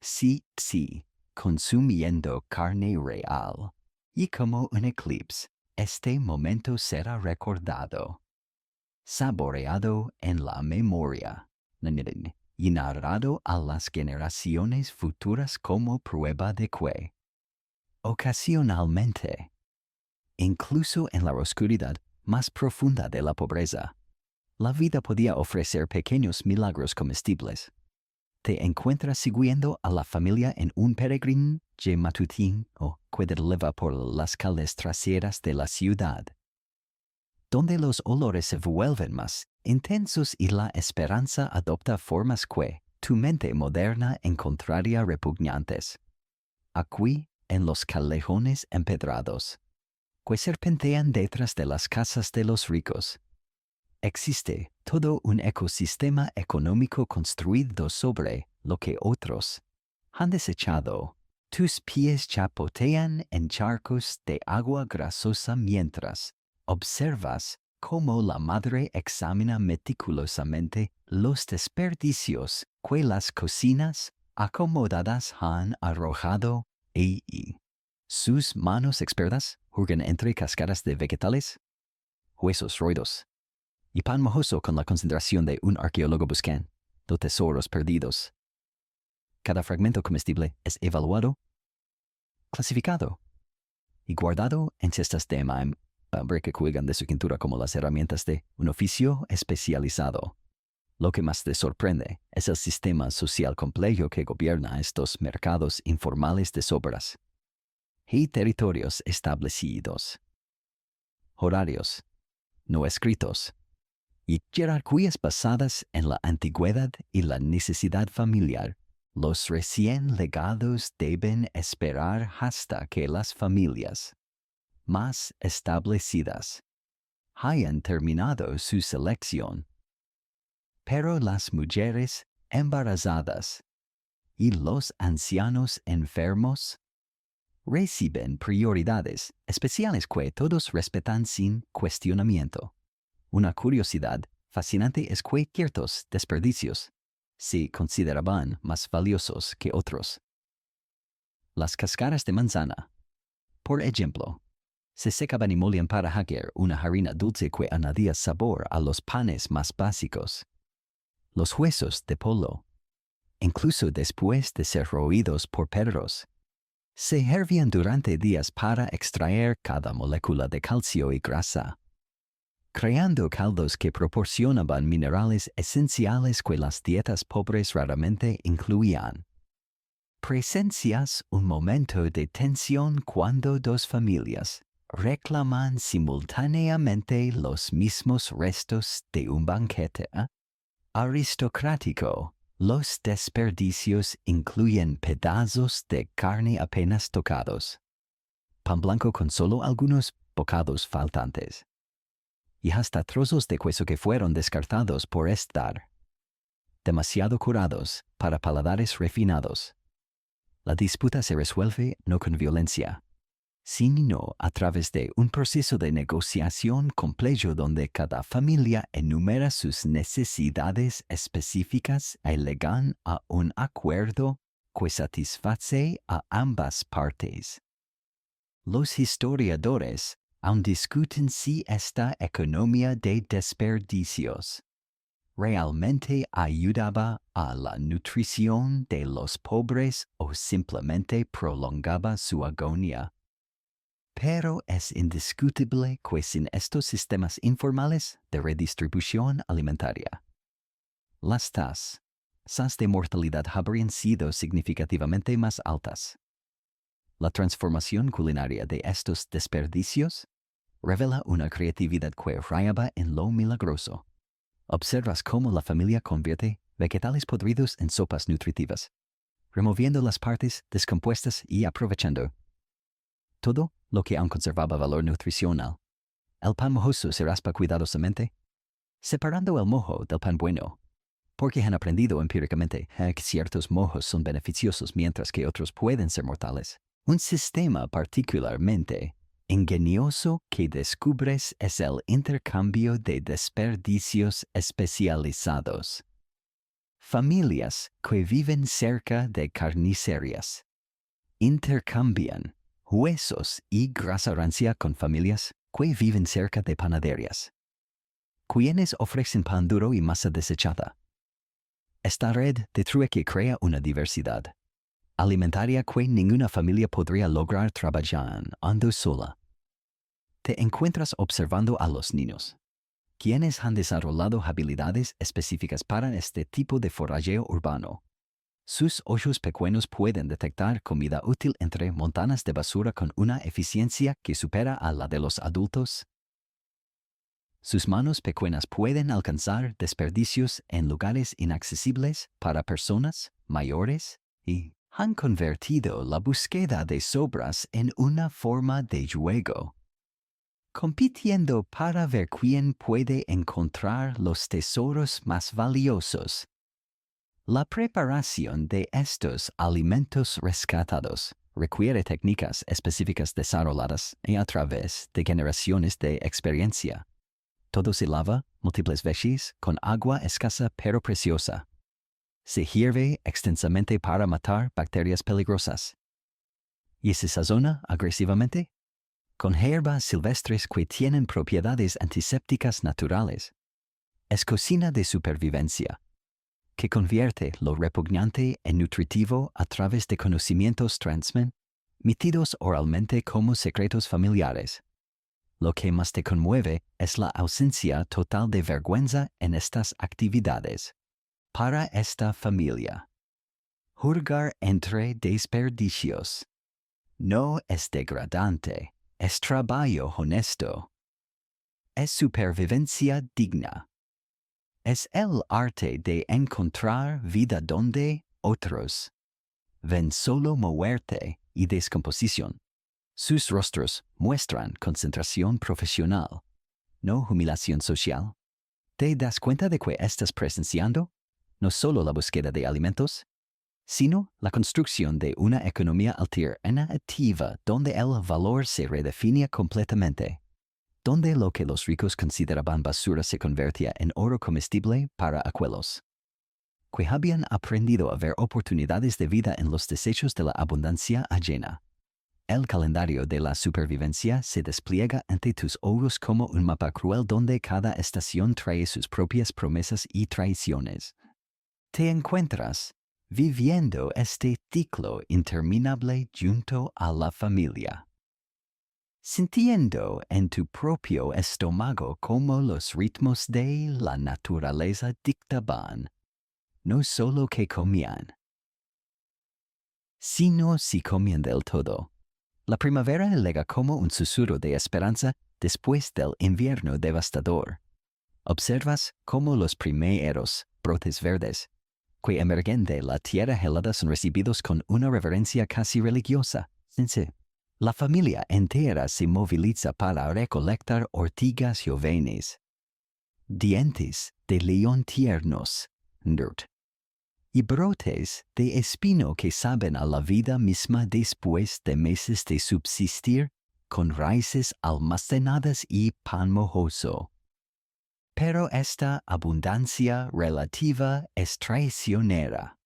XVII consumiendo carne real. Y como un eclipse, este momento será recordado, saboreado en la memoria, y narrado a las generaciones futuras como prueba de que, ocasionalmente, incluso en la oscuridad más profunda de la pobreza, la vida podía ofrecer pequeños milagros comestibles. Te encuentras siguiendo a la familia en un peregrinaje matutín que leva por las calles traseras de la ciudad. donde los olores se vuelven más intensos y la esperanza adopta formas que tu mente moderna encontraría repugnantes. Aquí, en los callejones empedrados, que serpentean detrás de las casas de los ricos, existe todo un ecosistema económico construido sobre lo que otros han desechado. Tus pies chapotean en charcos de agua grasosa mientras observas cómo la madre examina meticulosamente los desperdicios que las cocinas acomodadas han arrojado y sus manos expertas hurgan entre cascadas de vegetales, huesos roídos y pan mojoso con la concentración de un arqueólogo buscando tesoros perdidos. Cada fragmento comestible es evaluado, clasificado y guardado en cestas de maimbre que cuelgan de su cintura como las herramientas de un oficio especializado. Lo que más te sorprende es el sistema social complejo que gobierna estos mercados informales de sobras y territorios establecidos, horarios no escritos y jerarquías basadas en la antigüedad y la necesidad familiar. Los recién legados deben esperar hasta que las familias más establecidas hayan terminado su selección. Pero las mujeres embarazadas y los ancianos enfermos reciben prioridades especiales que todos respetan sin cuestionamiento. Una curiosidad fascinante es que ciertos desperdicios se consideraban más valiosos que otros. Las cáscaras de manzana, por ejemplo, se secaban y molían para hacer una harina dulce que añadía sabor a los panes más básicos. Los huesos de pollo, incluso después de ser roídos por perros, se hervían durante días para extraer cada molécula de calcio y grasa, creando caldos que proporcionaban minerales esenciales que las dietas pobres raramente incluían. Presencias un momento de tensión cuando dos familias reclaman simultáneamente los mismos restos de un banquete aristocrático. Los desperdicios incluyen pedazos de carne apenas tocados, pan blanco con solo algunos bocados faltantes, y hasta trozos de hueso que fueron descartados por estar demasiado curados para paladares refinados. La disputa se resuelve no con violencia, sino a través de un proceso de negociación complejo donde cada familia enumera sus necesidades específicas y llegan a un acuerdo que satisface a ambas partes. Los historiadores aún discuten si esta economía de desperdicios realmente ayudaba a la nutrición de los pobres o simplemente prolongaba su agonía. Pero es indiscutible que sin estos sistemas informales de redistribución alimentaria, las tasas de mortalidad habrían sido significativamente más altas. La transformación culinaria de estos desperdicios revela una creatividad que rayaba en lo milagroso. Observas cómo la familia convierte vegetales podridos en sopas nutritivas, removiendo las partes descompuestas y aprovechando todo lo que aún conservaba valor nutricional. El pan mojoso se raspa cuidadosamente, separando el moho del pan bueno, porque han aprendido empíricamente que ciertos mojos son beneficiosos mientras que otros pueden ser mortales. Un sistema particularmente ingenioso que descubres es el intercambio de desperdicios especializados. Familias que viven cerca de carnicerías intercambian huesos y grasa rancia con familias que viven cerca de panaderías, quienes ofrecen pan duro y masa desechada. Esta red de trueque crea una diversidad alimentaria que ninguna familia podría lograr trabajando sola. Te encuentras observando a los niños, quienes han desarrollado habilidades específicas para este tipo de forajeo urbano. Sus ojos pequeños pueden detectar comida útil entre montañas de basura con una eficiencia que supera a la de los adultos. Sus manos pequeñas pueden alcanzar desperdicios en lugares inaccesibles para personas mayores y han convertido la búsqueda de sobras en una forma de juego, compitiendo para ver quién puede encontrar los tesoros más valiosos. La preparación de estos alimentos rescatados requiere técnicas específicas desarrolladas a través de generaciones de experiencia. Todo se lava múltiples veces con agua escasa pero preciosa. Se hierve extensamente para matar bacterias peligrosas. Y se sazona agresivamente con hierbas silvestres que tienen propiedades antisépticas naturales. Es cocina de supervivencia, que convierte lo repugnante en nutritivo a través de conocimientos transmitidos oralmente como secretos familiares. Lo que más te conmueve es la ausencia total de vergüenza en estas actividades. Para esta familia, hurgar entre desperdicios no es degradante, es trabajo honesto. Es supervivencia digna. Es el arte de encontrar vida donde otros ven solo muerte y descomposición. Sus rostros muestran concentración profesional, no humillación social. ¿Te das cuenta de que estás presenciando no solo la búsqueda de alimentos, sino la construcción de una economía alternativa donde el valor se redefine completamente? Donde lo que los ricos consideraban basura se convertía en oro comestible para aquellos que habían aprendido a ver oportunidades de vida en los desechos de la abundancia ajena. El calendario de la supervivencia se despliega ante tus ojos como un mapa cruel donde cada estación trae sus propias promesas y traiciones. Te encuentras viviendo este ciclo interminable junto a la familia, sintiendo en tu propio estómago cómo los ritmos de la naturaleza dictaban no solo que comían, sino si comían del todo. La primavera llega como un susurro de esperanza después del invierno devastador. Observas cómo los primeros brotes verdes que emergen de la tierra helada son recibidos con una reverencia casi religiosa. La familia entera se moviliza para recolectar ortigas jóvenes, dientes de león tiernos, y brotes de espino que saben a la vida misma después de meses de subsistir con raíces almacenadas y pan mohoso. Pero esta abundancia relativa es traicionera,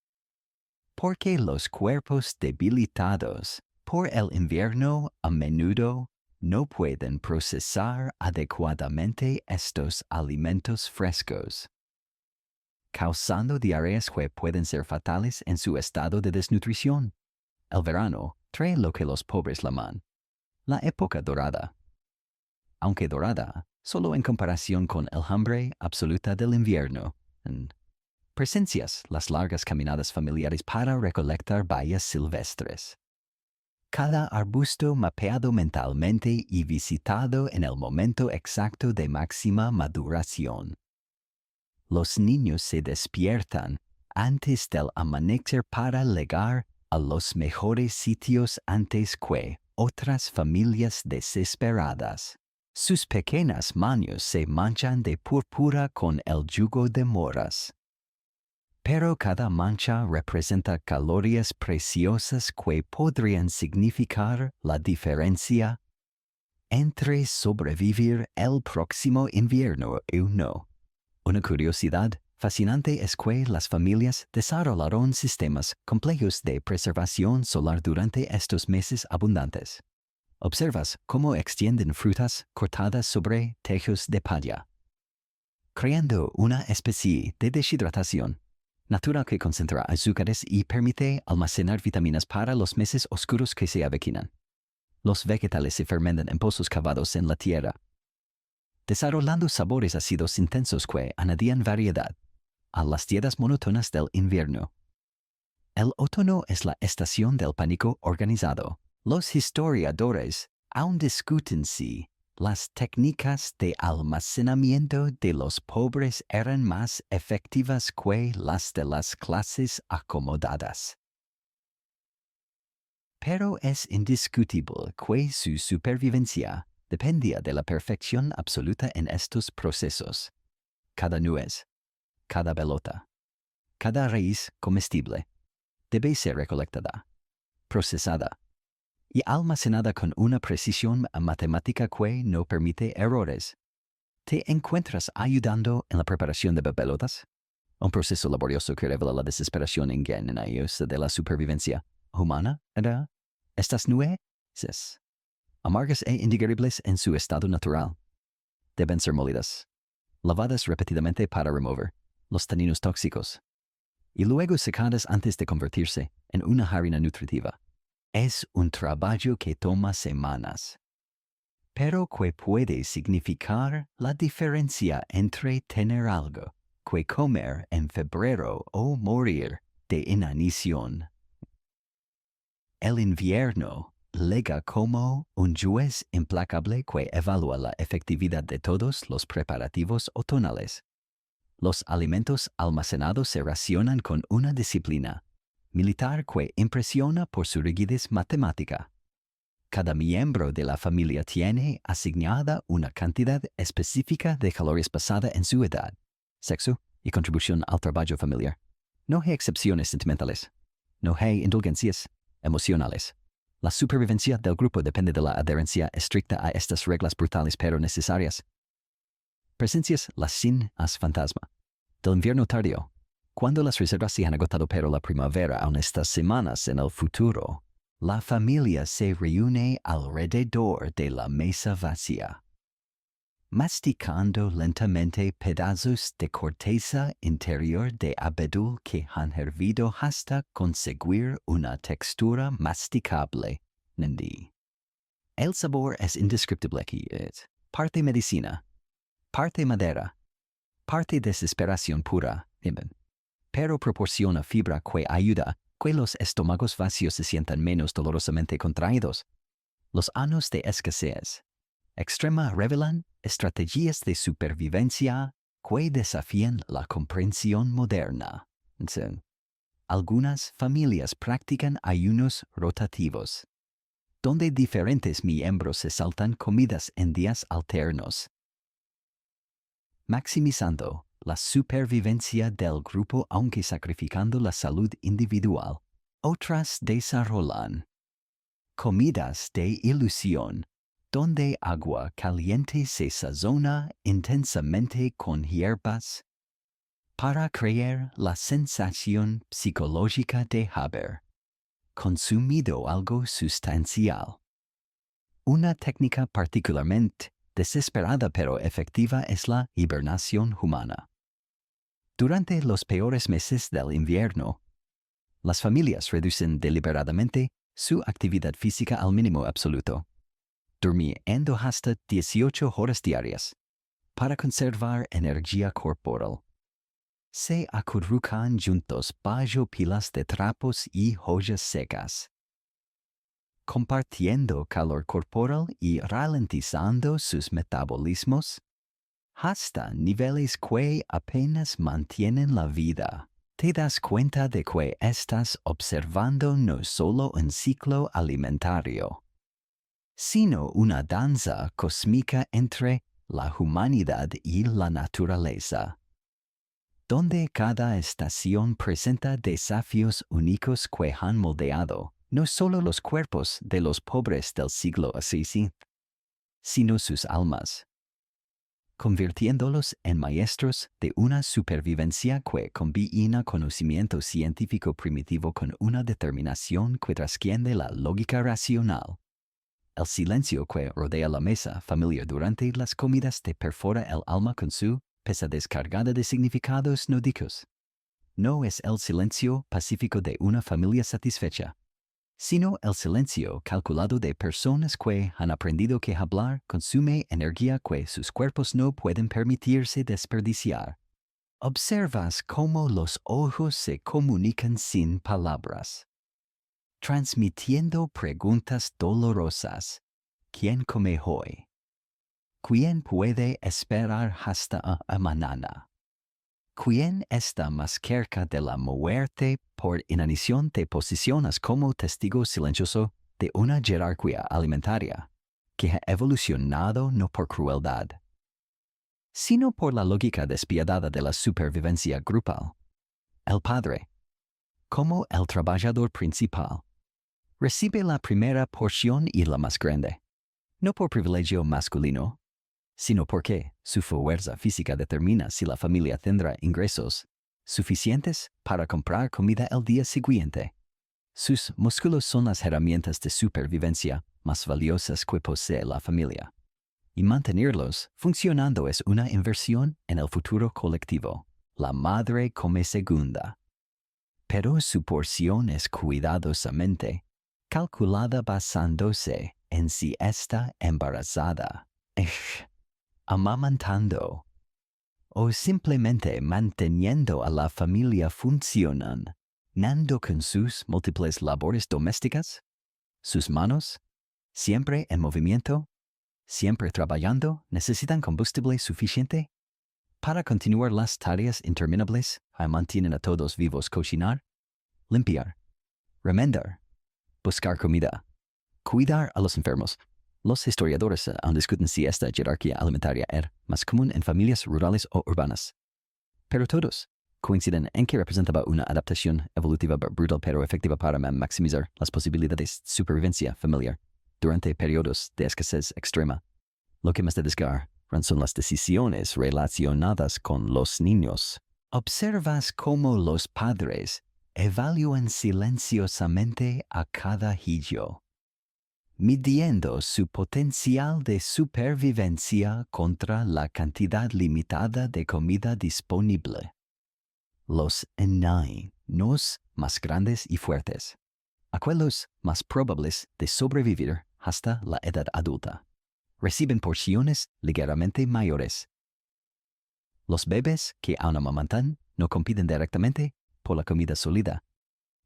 porque los cuerpos debilitados por el invierno a menudo no pueden procesar adecuadamente estos alimentos frescos, causando diarreas que pueden ser fatales en su estado de desnutrición. El verano trae lo que los pobres llaman la época dorada. Aunque dorada, solo en comparación con el hambre absoluta del invierno. Presencias las largas caminadas familiares para recolectar bayas silvestres. Cada arbusto mapeado mentalmente y visitado en el momento exacto de máxima maduración. Los niños se despiertan antes del amanecer para llegar a los mejores sitios antes que otras familias desesperadas. Sus pequeñas manos se manchan de púrpura con el yugo de moras. Pero cada mancha representa calorías preciosas que podrían significar la diferencia entre sobrevivir el próximo invierno y no. Una curiosidad fascinante es que las familias desarrollaron sistemas complejos de preservación solar durante estos meses abundantes. Observas cómo extienden frutas cortadas sobre tejos de palla, creando una especie de deshidratación natural que concentra azúcares y permite almacenar vitaminas para los meses oscuros que se avecinan. Los vegetales se fermentan en pozos cavados en la tierra, desarrollando sabores ácidos intensos que añadían variedad a las dietas monótonas del invierno. El otoño es la estación del pánico organizado. Los historiadores aún discuten si las técnicas de almacenamiento de los pobres eran más efectivas que las de las clases acomodadas. Pero es indiscutible que su supervivencia dependía de la perfección absoluta en estos procesos. Cada nuez, cada pelota, cada raíz comestible debe ser recolectada, procesada y almacenada con una precisión matemática que no permite errores. ¿Te encuentras ayudando en la preparación de pelotas? Un proceso laborioso que revela la desesperación ingeniosa de la supervivencia humana, ¿verdad? Estas nueces, amargas e indigeribles en su estado natural, deben ser molidas, lavadas repetidamente para remover los taninos tóxicos y luego secadas antes de convertirse en una harina nutritiva. Es un trabajo que toma semanas, pero que puede significar la diferencia entre tener algo que comer en febrero o morir de inanición. El invierno llega como un juez implacable que evalúa la efectividad de todos los preparativos otoñales. Los alimentos almacenados se racionan con una disciplina militar que impresiona por su rigidez matemática. Cada miembro de la familia tiene asignada una cantidad específica de calorías basada en su edad, sexo y contribución al trabajo familiar. No hay excepciones sentimentales. No hay indulgencias emocionales. La supervivencia del grupo depende de la adherencia estricta a estas reglas brutales pero necesarias. Presencias las sin as fantasma. Del invierno tardío, cuando las reservas se han agotado pero la primavera aún estas semanas en el futuro, la familia se reúne alrededor de la mesa vacía, masticando lentamente pedazos de corteza interior de abedul que han hervido hasta conseguir una textura masticable. El sabor es indescriptible aquí, es parte medicina, parte madera, parte desesperación pura, pero proporciona fibra que ayuda que los estómagos vacíos se sientan menos dolorosamente contraídos. Los años de escasez extrema revelan estrategias de supervivencia que desafían la comprensión moderna. Algunas familias practican ayunos rotativos, donde diferentes miembros se saltan comidas en días alternos, maximizando la supervivencia del grupo aunque sacrificando la salud individual. Otras desarrollan comidas de ilusión, donde agua caliente se sazona intensamente con hierbas para crear la sensación psicológica de haber consumido algo sustancial. Una técnica particularmente desesperada pero efectiva es la hibernación humana. Durante los peores meses del invierno, las familias reducen deliberadamente su actividad física al mínimo absoluto, durmiendo hasta 18 horas diarias para conservar energía corporal. Se acurrucan juntos bajo pilas de trapos y joyas secas, compartiendo calor corporal y ralentizando sus metabolismos hasta niveles que apenas mantienen la vida. Te das cuenta de que estás observando no solo un ciclo alimentario, sino una danza cósmica entre la humanidad y la naturaleza, donde cada estación presenta desafíos únicos que han moldeado no solo los cuerpos de los pobres del siglo XVII, sino sus almas, convirtiéndolos en maestros de una supervivencia que combina conocimiento científico primitivo con una determinación que trasciende la lógica racional. El silencio que rodea la mesa familiar durante las comidas te perfora el alma con su pesadez cargada de significados no dichos. No es el silencio pacífico de una familia satisfecha, sino el silencio calculado de personas que han aprendido que hablar consume energía que sus cuerpos no pueden permitirse desperdiciar. Observas cómo los ojos se comunican sin palabras, transmitiendo preguntas dolorosas. ¿Quién come hoy? ¿Quién puede esperar hasta mañana? ¿Quién está más cerca de la muerte por inanición te posicionas como testigo silencioso de una jerarquía alimentaria que ha evolucionado no por crueldad, sino por la lógica despiadada de la supervivencia grupal? El padre, como el trabajador principal, recibe la primera porción y la más grande, no por privilegio masculino, sino porque su fuerza física determina si la familia tendrá ingresos suficientes para comprar comida el día siguiente. Sus músculos son las herramientas de supervivencia más valiosas que posee la familia, y mantenerlos funcionando es una inversión en el futuro colectivo. La madre come segunda, pero su porción es cuidadosamente calculada basándose en si está embarazada, amamantando o simplemente manteniendo a la familia funcionando con sus múltiples labores domésticas. Sus manos, siempre en movimiento, siempre trabajando, necesitan combustible suficiente para continuar las tareas interminables que mantienen a todos vivos: cocinar, limpiar, remendar, buscar comida, cuidar a los enfermos. Los historiadores aún discuten si esta jerarquía alimentaria era más común en familias rurales o urbanas, pero todos coinciden en que representaba una adaptación evolutiva brutal pero efectiva para maximizar las posibilidades de supervivencia familiar durante periodos de escasez extrema. Lo que más de desgarran son las decisiones relacionadas con los niños. Observas cómo los padres evalúan silenciosamente a cada hijo, midiendo su potencial de supervivencia contra la cantidad limitada de comida disponible. Los niños más grandes y fuertes, aquellos más probables de sobrevivir hasta la edad adulta, reciben porciones ligeramente mayores. Los bebés que aún amamantan no compiten directamente por la comida sólida,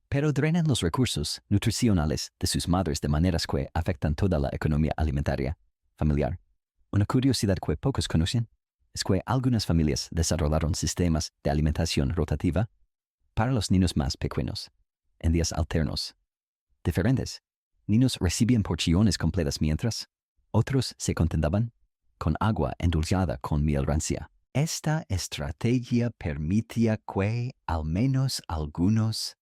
pero drenan los recursos nutricionales de sus madres de maneras que afectan toda la economía alimentaria familiar. Una curiosidad que pocos conocen es que algunas familias desarrollaron sistemas de alimentación rotativa para los niños más pequeños, en días alternos diferentes. Niños recibían porciones completas mientras otros se contentaban con agua endulzada con miel rancia. Esta estrategia permitía que al menos algunos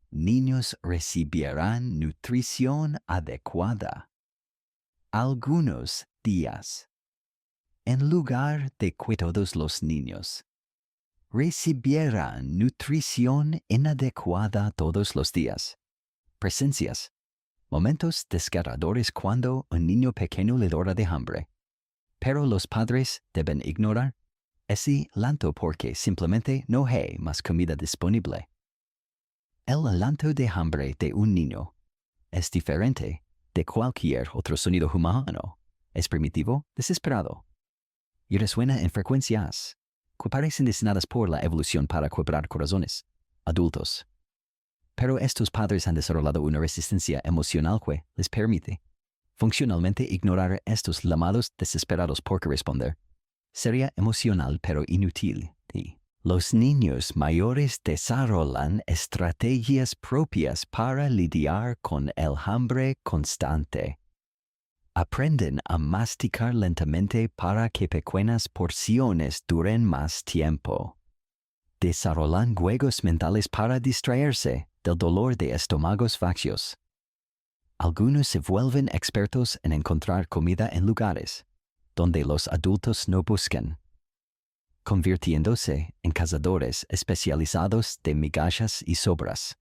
niños recibirán nutrición adecuada algunos días, en lugar de que todos los niños recibieran nutrición inadecuada todos los días. Presencias, momentos desgarradores cuando un niño pequeño le llora de hambre, pero los padres deben ignorar ese llanto porque simplemente no hay más comida disponible. El llanto de hambre de un niño es diferente de cualquier otro sonido humano. Es primitivo, desesperado, y resuena en frecuencias que parecen diseñadas por la evolución para quebrar corazones adultos. Pero estos padres han desarrollado una resistencia emocional que les permite funcionalmente ignorar estos llamados desesperados porque responder sería emocional pero inútil. Y los niños mayores desarrollan estrategias propias para lidiar con el hambre constante. Aprenden a masticar lentamente para que pequeñas porciones duren más tiempo. Desarrollan juegos mentales para distraerse del dolor de estómagos vacíos. Algunos se vuelven expertos en encontrar comida en lugares donde los adultos no buscan, convirtiéndose en cazadores especializados de migajas y sobras.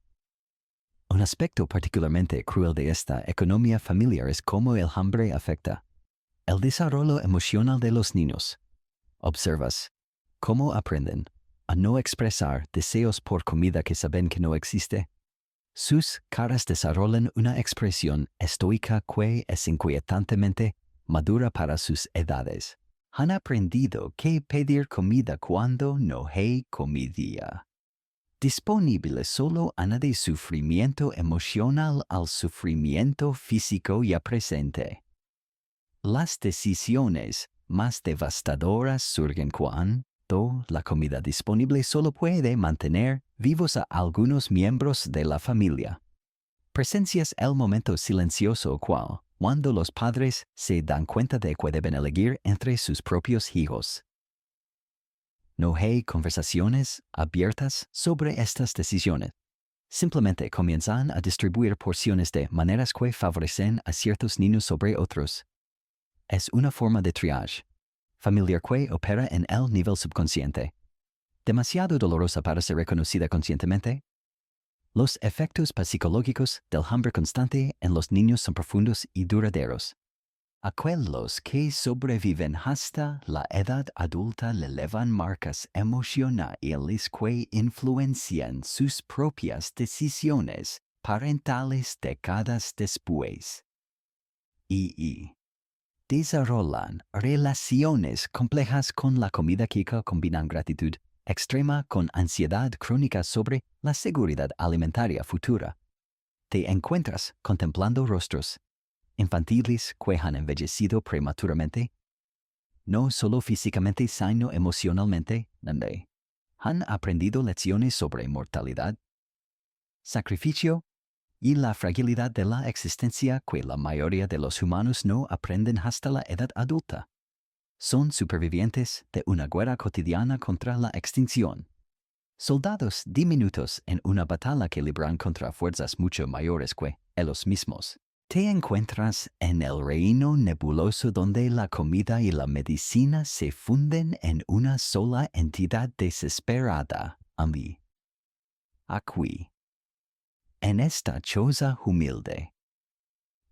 Un aspecto particularmente cruel de esta economía familiar es cómo el hambre afecta el desarrollo emocional de los niños. Observas cómo aprenden a no expresar deseos por comida que saben que no existe. Sus caras desarrollan una expresión estoica que es inquietantemente madura para sus edades. Han aprendido que pedir comida cuando no hay comida disponible solo añade sufrimiento emocional al sufrimiento físico ya presente. Las decisiones más devastadoras surgen cuando la comida disponible solo puede mantener vivos a algunos miembros de la familia. Presencias el momento silencioso cuando los padres se dan cuenta de que deben elegir entre sus propios hijos. No hay conversaciones abiertas sobre estas decisiones. Simplemente comienzan a distribuir porciones de maneras que favorecen a ciertos niños sobre otros. Es una forma de triage familiar que opera en el nivel subconsciente. Demasiado dolorosa para ser reconocida conscientemente. Los efectos psicológicos del hambre constante en los niños son profundos y duraderos. Aquellos que sobreviven hasta la edad adulta le levan marcas emocionales que influencian sus propias decisiones parentales décadas después. Y desarrollan relaciones complejas con la comida que combinan gratitud extrema con ansiedad crónica sobre la seguridad alimentaria futura. Te encuentras contemplando rostros infantiles que han envejecido prematuramente, no solo físicamente sino emocionalmente, donde han aprendido lecciones sobre mortalidad, sacrificio y la fragilidad de la existencia que la mayoría de los humanos no aprenden hasta la edad adulta. Son supervivientes de una guerra cotidiana contra la extinción. Soldados diminutos en una batalla que libran contra fuerzas mucho mayores que ellos mismos. Te encuentras en el reino nebuloso donde la comida y la medicina se funden en una sola entidad desesperada. Aquí, en esta choza humilde,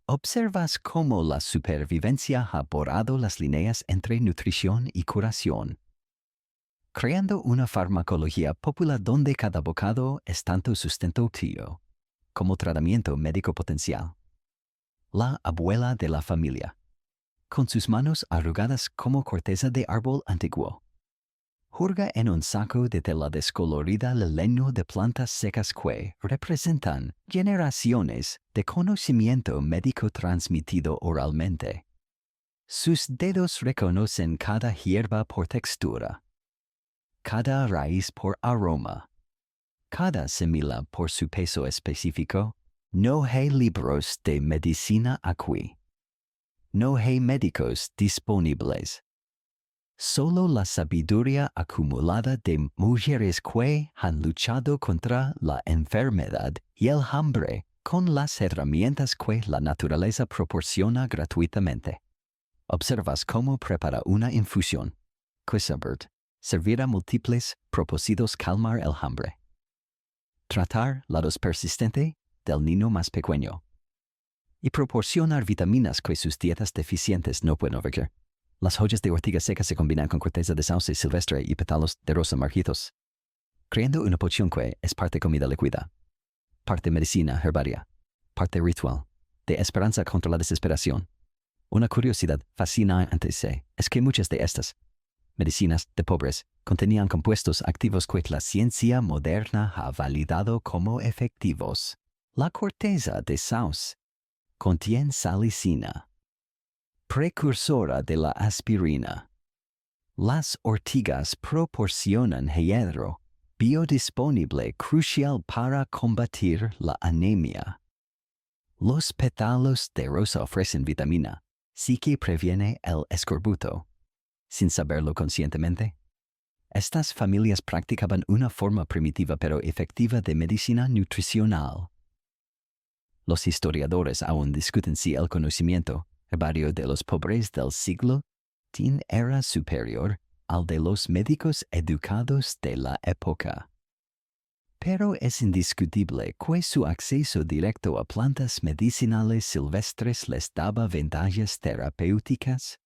observas cómo la supervivencia ha borrado las líneas entre nutrición y curación, creando una farmacología popular donde cada bocado es tanto sustento tuyo como tratamiento médico potencial. La abuela de la familia, con sus manos arrugadas como corteza de árbol antiguo, hurga en un saco de tela descolorida el leño de plantas secas que representan generaciones de conocimiento médico transmitido oralmente. Sus dedos reconocen cada hierba por textura, cada raíz por aroma, cada semilla por su peso específico. No hay libros de medicina aquí. No hay médicos disponibles. Solo la sabiduría acumulada de mujeres que han luchado contra la enfermedad y el hambre con las herramientas que la naturaleza proporciona gratuitamente. Observas cómo prepara una infusión. Servir a múltiples propósitos calmar el hambre. Tratar la tos persistente del niño más pequeño. Y proporcionar vitaminas que sus dietas deficientes no pueden ofrecer. Las hojas de ortiga seca se combinan con corteza de sauce silvestre y pétalos de rosa marchitos, creando una poción que es parte comida líquida, parte medicina herbaria, parte ritual, de esperanza contra la desesperación. Una curiosidad fascinante es que muchas de estas medicinas de pobres contenían compuestos activos que la ciencia moderna ha validado como efectivos. La corteza de sauce contiene salicina, precursora de la aspirina. Las ortigas proporcionan hierro, biodisponible crucial para combatir la anemia. Los pétalos de rosa ofrecen vitamina C que previene el escorbuto. Sin saberlo conscientemente, estas familias practicaban una forma primitiva pero efectiva de medicina nutricional. Los historiadores aún discuten si el conocimiento herbario de los pobres del siglo XVII era superior al de los médicos educados de la época. Pero es indiscutible que su acceso directo a plantas medicinales silvestres les daba ventajas terapéuticas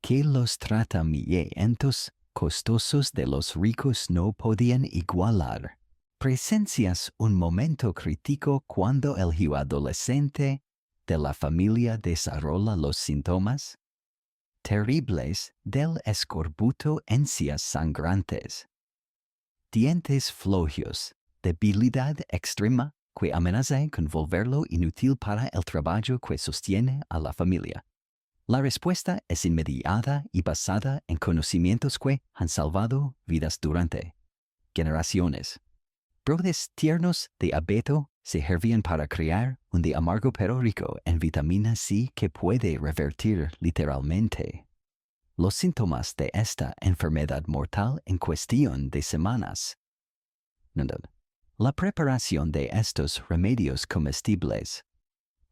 que los tratamientos costosos de los ricos no podían igualar. Presencias un momento crítico cuando el hijo adolescente de la familia desarrolla los síntomas terribles del escorbuto, encías sangrantes, dientes flojos, debilidad extrema que amenaza con volverlo inútil para el trabajo que sostiene a la familia. La respuesta es inmediata y basada en conocimientos que han salvado vidas durante generaciones. Brotes tiernos de abeto se hervían para crear un té amargo pero rico en vitamina C que puede revertir literalmente los síntomas de esta enfermedad mortal en cuestión de semanas. La preparación de estos remedios comestibles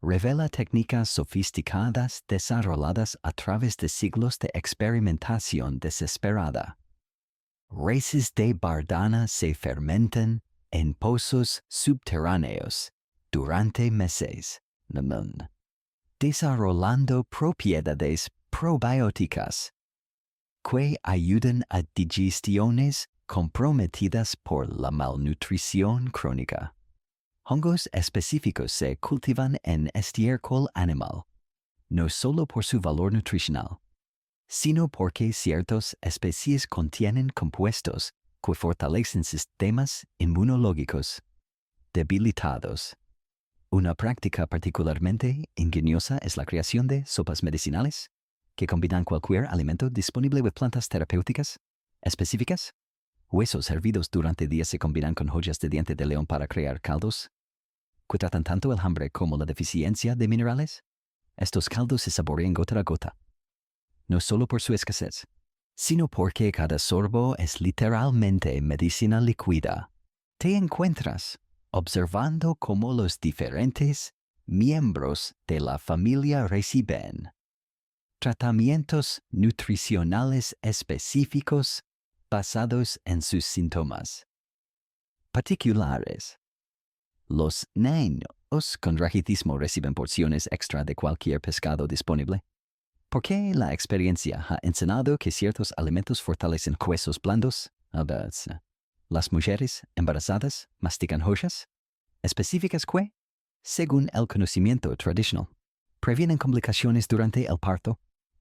revela técnicas sofisticadas desarrolladas a través de siglos de experimentación desesperada. Raíces de bardana se fermentan en pozos subterráneos durante meses, desarrollando propiedades probióticas que ayudan a digestiones comprometidas por la malnutrición crónica. Hongos específicos se cultivan en estiércol animal, no solo por su valor nutricional, sino porque ciertas especies contienen compuestos que fortalecen sistemas inmunológicos debilitados. Una práctica particularmente ingeniosa es la creación de sopas medicinales que combinan cualquier alimento disponible with plantas terapéuticas específicas. Huesos hervidos durante días se combinan con joyas de diente de león para crear caldos que tratan tanto el hambre como la deficiencia de minerales. Estos caldos se saborean gota a gota, no solo por su escasez, sino porque cada sorbo es literalmente medicina líquida. Te encuentras observando cómo los diferentes miembros de la familia reciben tratamientos nutricionales específicos basados en sus síntomas particulares. Los niños con raquitismo reciben porciones extra de cualquier pescado disponible, porque la experiencia ha enseñado que ciertos alimentos fortalecen huesos blandos. Las mujeres embarazadas mastican joyas específicas que, según el conocimiento tradicional, previenen complicaciones durante el parto.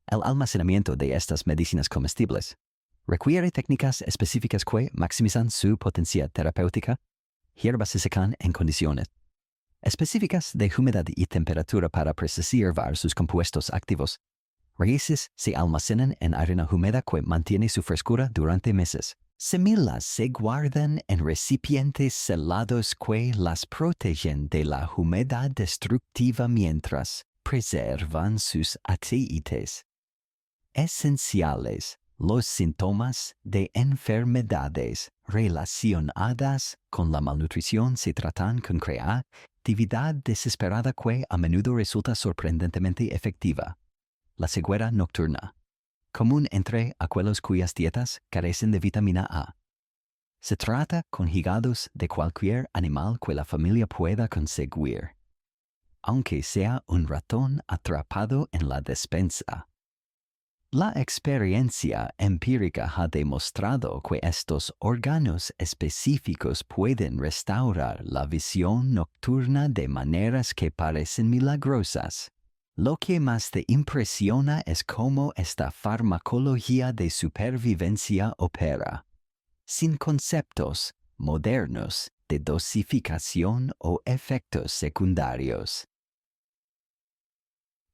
El almacenamiento de estas medicinas comestibles requiere técnicas específicas que maximizan su potencia terapéutica. Hierbas se secan en condiciones específicas de humedad y temperatura para preservar sus compuestos activos. Raíces se almacenan en arena húmeda que mantiene su frescura durante meses. Semillas se guardan en recipientes selados que las protegen de la humedad destructiva mientras preservan sus aceites esenciales. Los síntomas de enfermedades relacionadas con la malnutrición se tratan con creatividad desesperada que a menudo resulta sorprendentemente efectiva. La ceguera nocturna, común entre aquellos cuyas dietas carecen de vitamina A. Se trata con higados de cualquier animal que la familia pueda conseguir, aunque sea un ratón atrapado en la despensa. La experiencia empírica ha demostrado que estos órganos específicos pueden restaurar la visión nocturna de maneras que parecen milagrosas. Lo que más te impresiona es cómo esta farmacología de supervivencia opera, sin conceptos modernos de dosificación o efectos secundarios,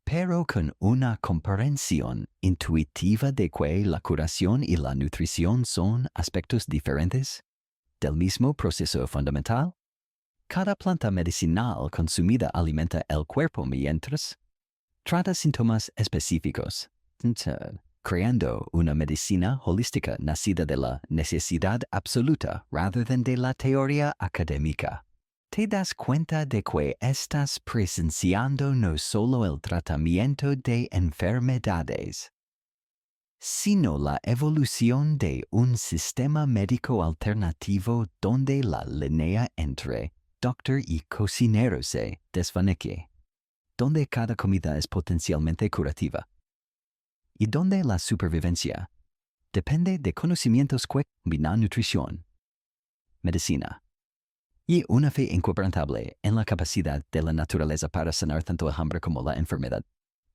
pero con una comprensión intuitiva de que la curación y la nutrición son aspectos diferentes del mismo proceso fundamental. Cada planta medicinal consumida alimenta el cuerpo mientras trata síntomas específicos, creando una medicina holística nacida de la necesidad absoluta rather than de la teoría académica. Te das cuenta de que estás presenciando no solo el tratamiento de enfermedades, sino la evolución de un sistema médico alternativo donde la línea entre doctor y cocinero se desvanece, donde cada comida es potencialmente curativa, y donde la supervivencia depende de conocimientos que combinan nutrición, medicina y una fe inquebrantable en la capacidad de la naturaleza para sanar tanto el hambre como la enfermedad.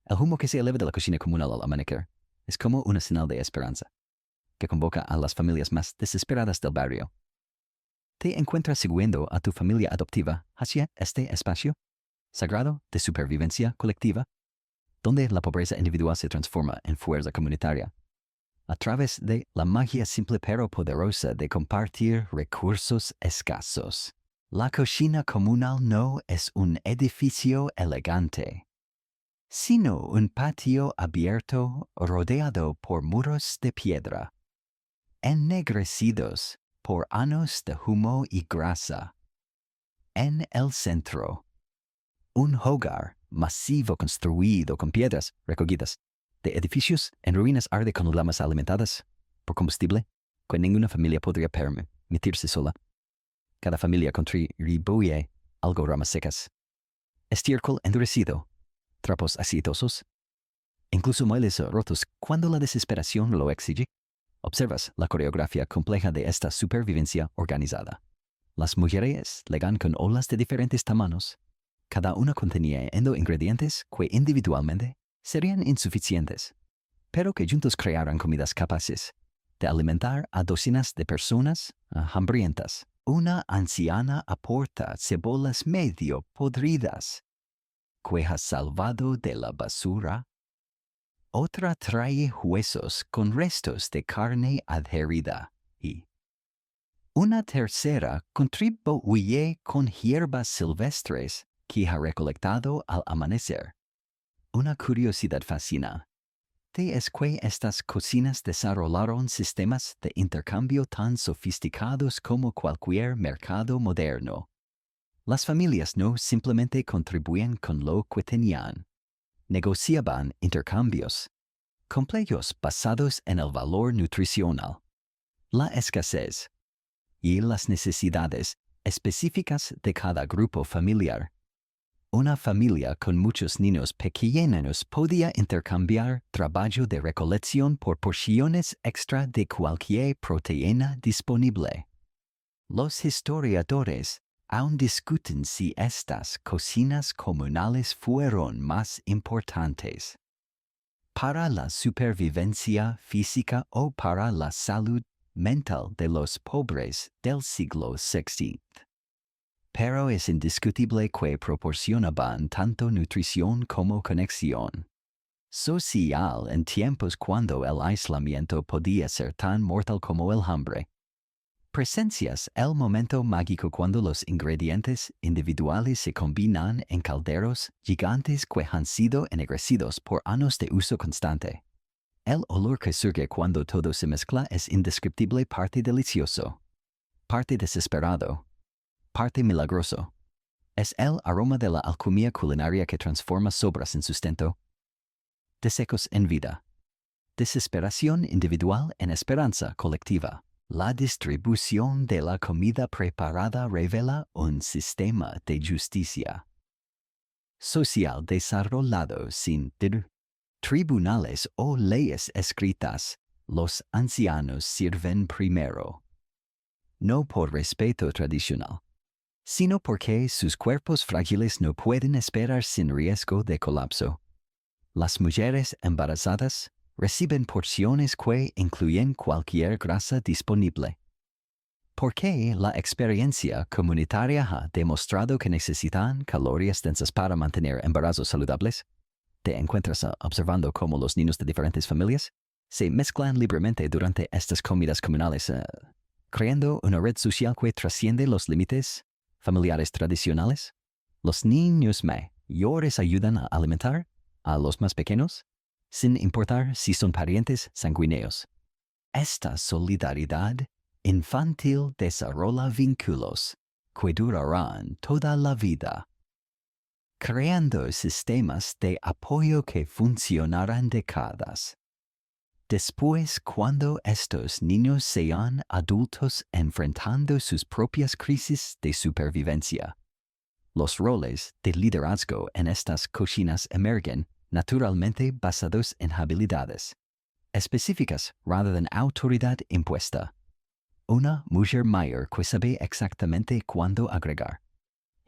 El humo que se eleva de la cocina comunal al amanecer es como una señal de esperanza, que convoca a las familias más desesperadas del barrio. ¿Te encuentras siguiendo a tu familia adoptiva hacia este espacio sagrado de supervivencia colectiva? donde la pobreza individual se transforma en fuerza comunitaria, a través de la magia simple pero poderosa de compartir recursos escasos. La cocina comunal no es un edificio elegante, sino un patio abierto rodeado por muros de piedra, ennegrecidos por años de humo y grasa. En el centro, un hogar masivo construido con piedras recogidas de edificios en ruinas arde con llamas alimentadas por combustible que ninguna familia podría permitirse sola. Cada familia contribuye algo, ramas secas, estiércol endurecido, trapos aceitosos, incluso muebles rotos cuando la desesperación lo exige. Observas la coreografía compleja de esta supervivencia organizada. Las mujeres legan con olas de diferentes tamaños, cada una conteniendo ingredientes que individualmente serían insuficientes, pero que juntos crearán comidas capaces de alimentar a docenas de personas hambrientas. Una anciana aporta cebolas medio podridas que ha salvado de la basura. Otra trae huesos con restos de carne adherida y una tercera contribuye con hierbas silvestres que ha recolectado al amanecer. Una curiosidad fascina es que estas cocinas desarrollaron sistemas de intercambio tan sofisticados como cualquier mercado moderno. Las familias no simplemente contribuían con lo que tenían, negociaban intercambios complejos basados en el valor nutricional, la escasez y las necesidades específicas de cada grupo familiar. Una familia con muchos niños pequeños podía intercambiar trabajo de recolección por porciones extra de cualquier proteína disponible. Los historiadores aún discuten si estas cocinas comunales fueron más importantes para la supervivencia física o para la salud mental de los pobres del siglo XVII. Pero es indiscutible que proporcionaban tanto nutrición como conexión social en tiempos cuando el aislamiento podía ser tan mortal como el hambre. Presencias el momento mágico cuando los ingredientes individuales se combinan en calderos gigantes que han sido ennegrecidos por años de uso constante. El olor que surge cuando todo se mezcla es indescriptible, parte delicioso, parte desesperado, parte milagroso. Es el aroma de la alquimia culinaria que transforma sobras en sustento, desecos en vida, desesperación individual en esperanza colectiva. La distribución de la comida preparada revela un sistema de justicia social desarrollado sin tribunales o leyes escritas. Los ancianos sirven primero, no por respeto tradicional, sino porque sus cuerpos frágiles no pueden esperar sin riesgo de colapso. Las mujeres embarazadas reciben porciones que incluyen cualquier grasa disponible. Porque la experiencia comunitaria ha demostrado que necesitan calorías densas para mantener embarazos saludables. Te encuentras observando cómo los niños de diferentes familias se mezclan libremente durante estas comidas comunales, creando una red social que trasciende los límites familiares tradicionales. Los niños mayores ayudan a alimentar a los más pequeños, sin importar si son parientes sanguíneos. Esta solidaridad infantil desarrolla vínculos que durarán toda la vida, creando sistemas de apoyo que funcionarán décadas. Después, cuando estos niños sean adultos enfrentando sus propias crisis de supervivencia, los roles de liderazgo en estas cocinas emergen naturalmente basados en habilidades específicas rather than autoridad impuesta. Una mujer mayor que sabe exactamente cuándo agregar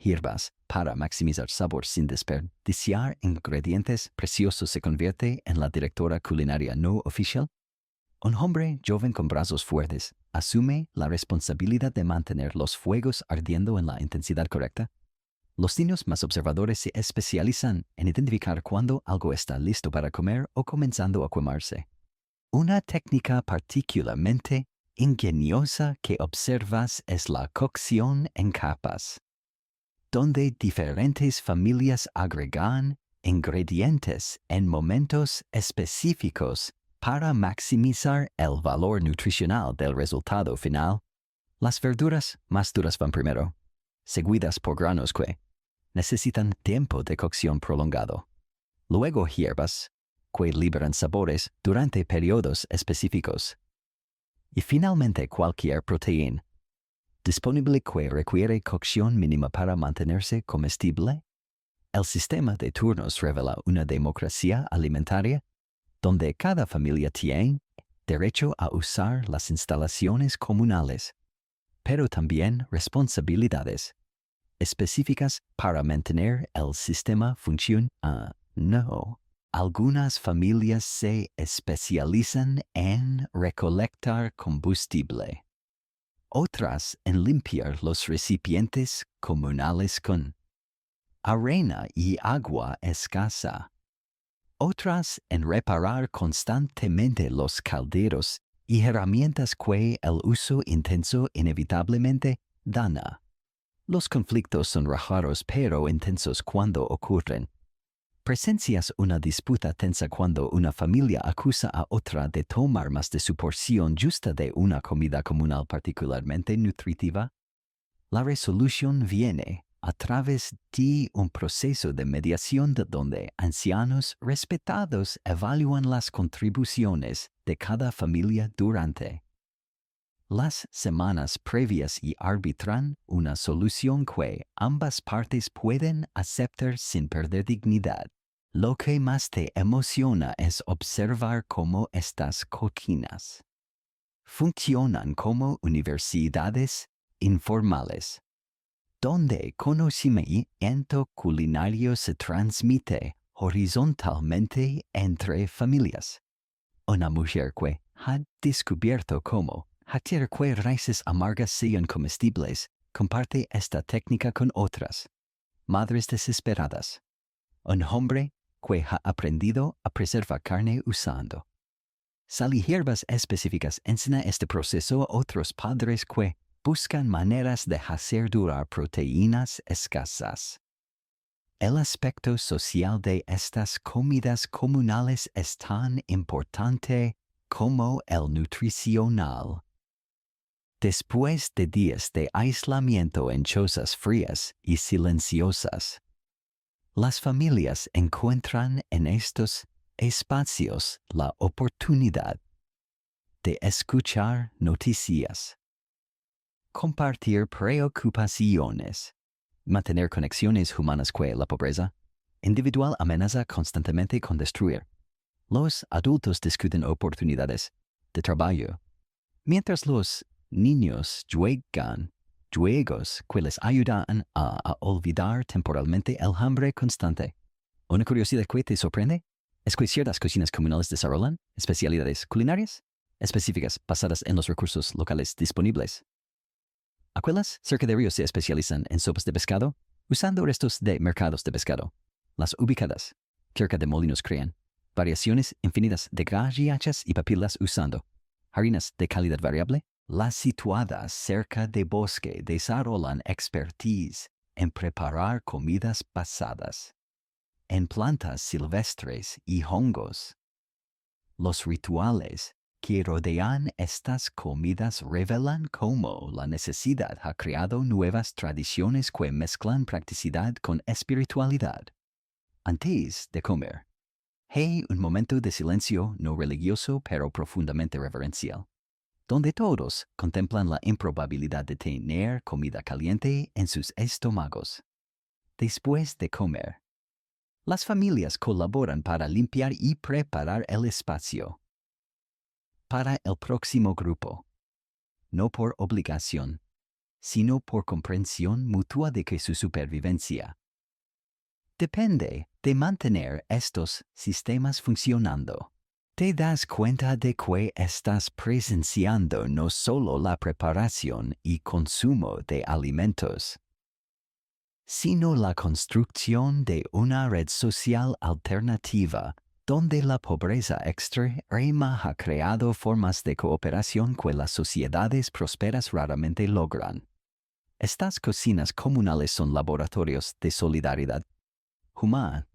hierbas para maximizar sabor sin desperdiciar ingredientes preciosos se convierte en la directora culinaria no oficial. Un hombre joven con brazos fuertes asume la responsabilidad de mantener los fuegos ardiendo en la intensidad correcta. Los niños más observadores se especializan en identificar cuándo algo está listo para comer o comenzando a quemarse. Una técnica particularmente ingeniosa que observas es la cocción en capas, donde diferentes familias agregan ingredientes en momentos específicos para maximizar el valor nutricional del resultado final. Las verduras más duras van primero, seguidas por granos que necesitan tiempo de cocción prolongado. Luego hierbas, que liberan sabores durante periodos específicos. Y finalmente cualquier proteína disponible que requiere cocción mínima para mantenerse comestible. El sistema de turnos revela una democracia alimentaria donde cada familia tiene derecho a usar las instalaciones comunales, pero también responsabilidades específicas para mantener el sistema funcionando. Algunas familias se especializan en recolectar combustible, otras en limpiar los recipientes comunales con arena y agua escasa, otras en reparar constantemente los calderos y herramientas que el uso intenso inevitablemente daña. Los conflictos son raros pero intensos cuando ocurren. Presencias una disputa tensa cuando una familia acusa a otra de tomar más de su porción justa de una comida comunal particularmente nutritiva. La resolución viene a través de un proceso de mediación donde ancianos respetados evalúan las contribuciones de cada familia durante las semanas previas y arbitran una solución que ambas partes pueden aceptar sin perder dignidad. Lo que más te emociona es observar cómo estas cocinas funcionan como universidades informales, donde conocimiento culinario se transmite horizontalmente entre familias. Una mujer que ha descubierto cómo hacer que raíces amargas sean comestibles comparte esta técnica con otras madres desesperadas. Un hombre que ha aprendido a preservar carne usando sal y hierbas específicas enseña este proceso a otros padres que buscan maneras de hacer durar proteínas escasas. El aspecto social de estas comidas comunales es tan importante como el nutricional. Después de días de aislamiento en chozas frías y silenciosas, las familias encuentran en estos espacios la oportunidad de escuchar noticias, compartir preocupaciones, mantener conexiones humanas que la pobreza individual amenaza constantemente con destruir. Los adultos discuten oportunidades de trabajo, mientras los niños juegan juegos que les ayudan a olvidar temporalmente el hambre constante. Una curiosidad que te sorprende es que ciertas cocinas comunales desarrollan especialidades culinarias específicas basadas en los recursos locales disponibles. Aquellas cerca de ríos se especializan en sopas de pescado usando restos de mercados de pescado. Las ubicadas cerca de molinos crean variaciones infinitas de gachas y papilas usando harinas de calidad variable. Las situadas cerca de bosque desarrollan expertise en preparar comidas basadas en plantas silvestres y hongos. Los rituales que rodean estas comidas revelan cómo la necesidad ha creado nuevas tradiciones que mezclan practicidad con espiritualidad. Antes de comer, hay un momento de silencio no religioso pero profundamente reverencial, donde todos contemplan la improbabilidad de tener comida caliente en sus estómagos. Después de comer, las familias colaboran para limpiar y preparar el espacio para el próximo grupo, no por obligación, sino por comprensión mutua de que su supervivencia depende de mantener estos sistemas funcionando. Te das cuenta de que estás presenciando no solo la preparación y consumo de alimentos, sino la construcción de una red social alternativa donde la pobreza extrema ha creado formas de cooperación que las sociedades prósperas raramente logran. Estas cocinas comunales son laboratorios de solidaridad humana,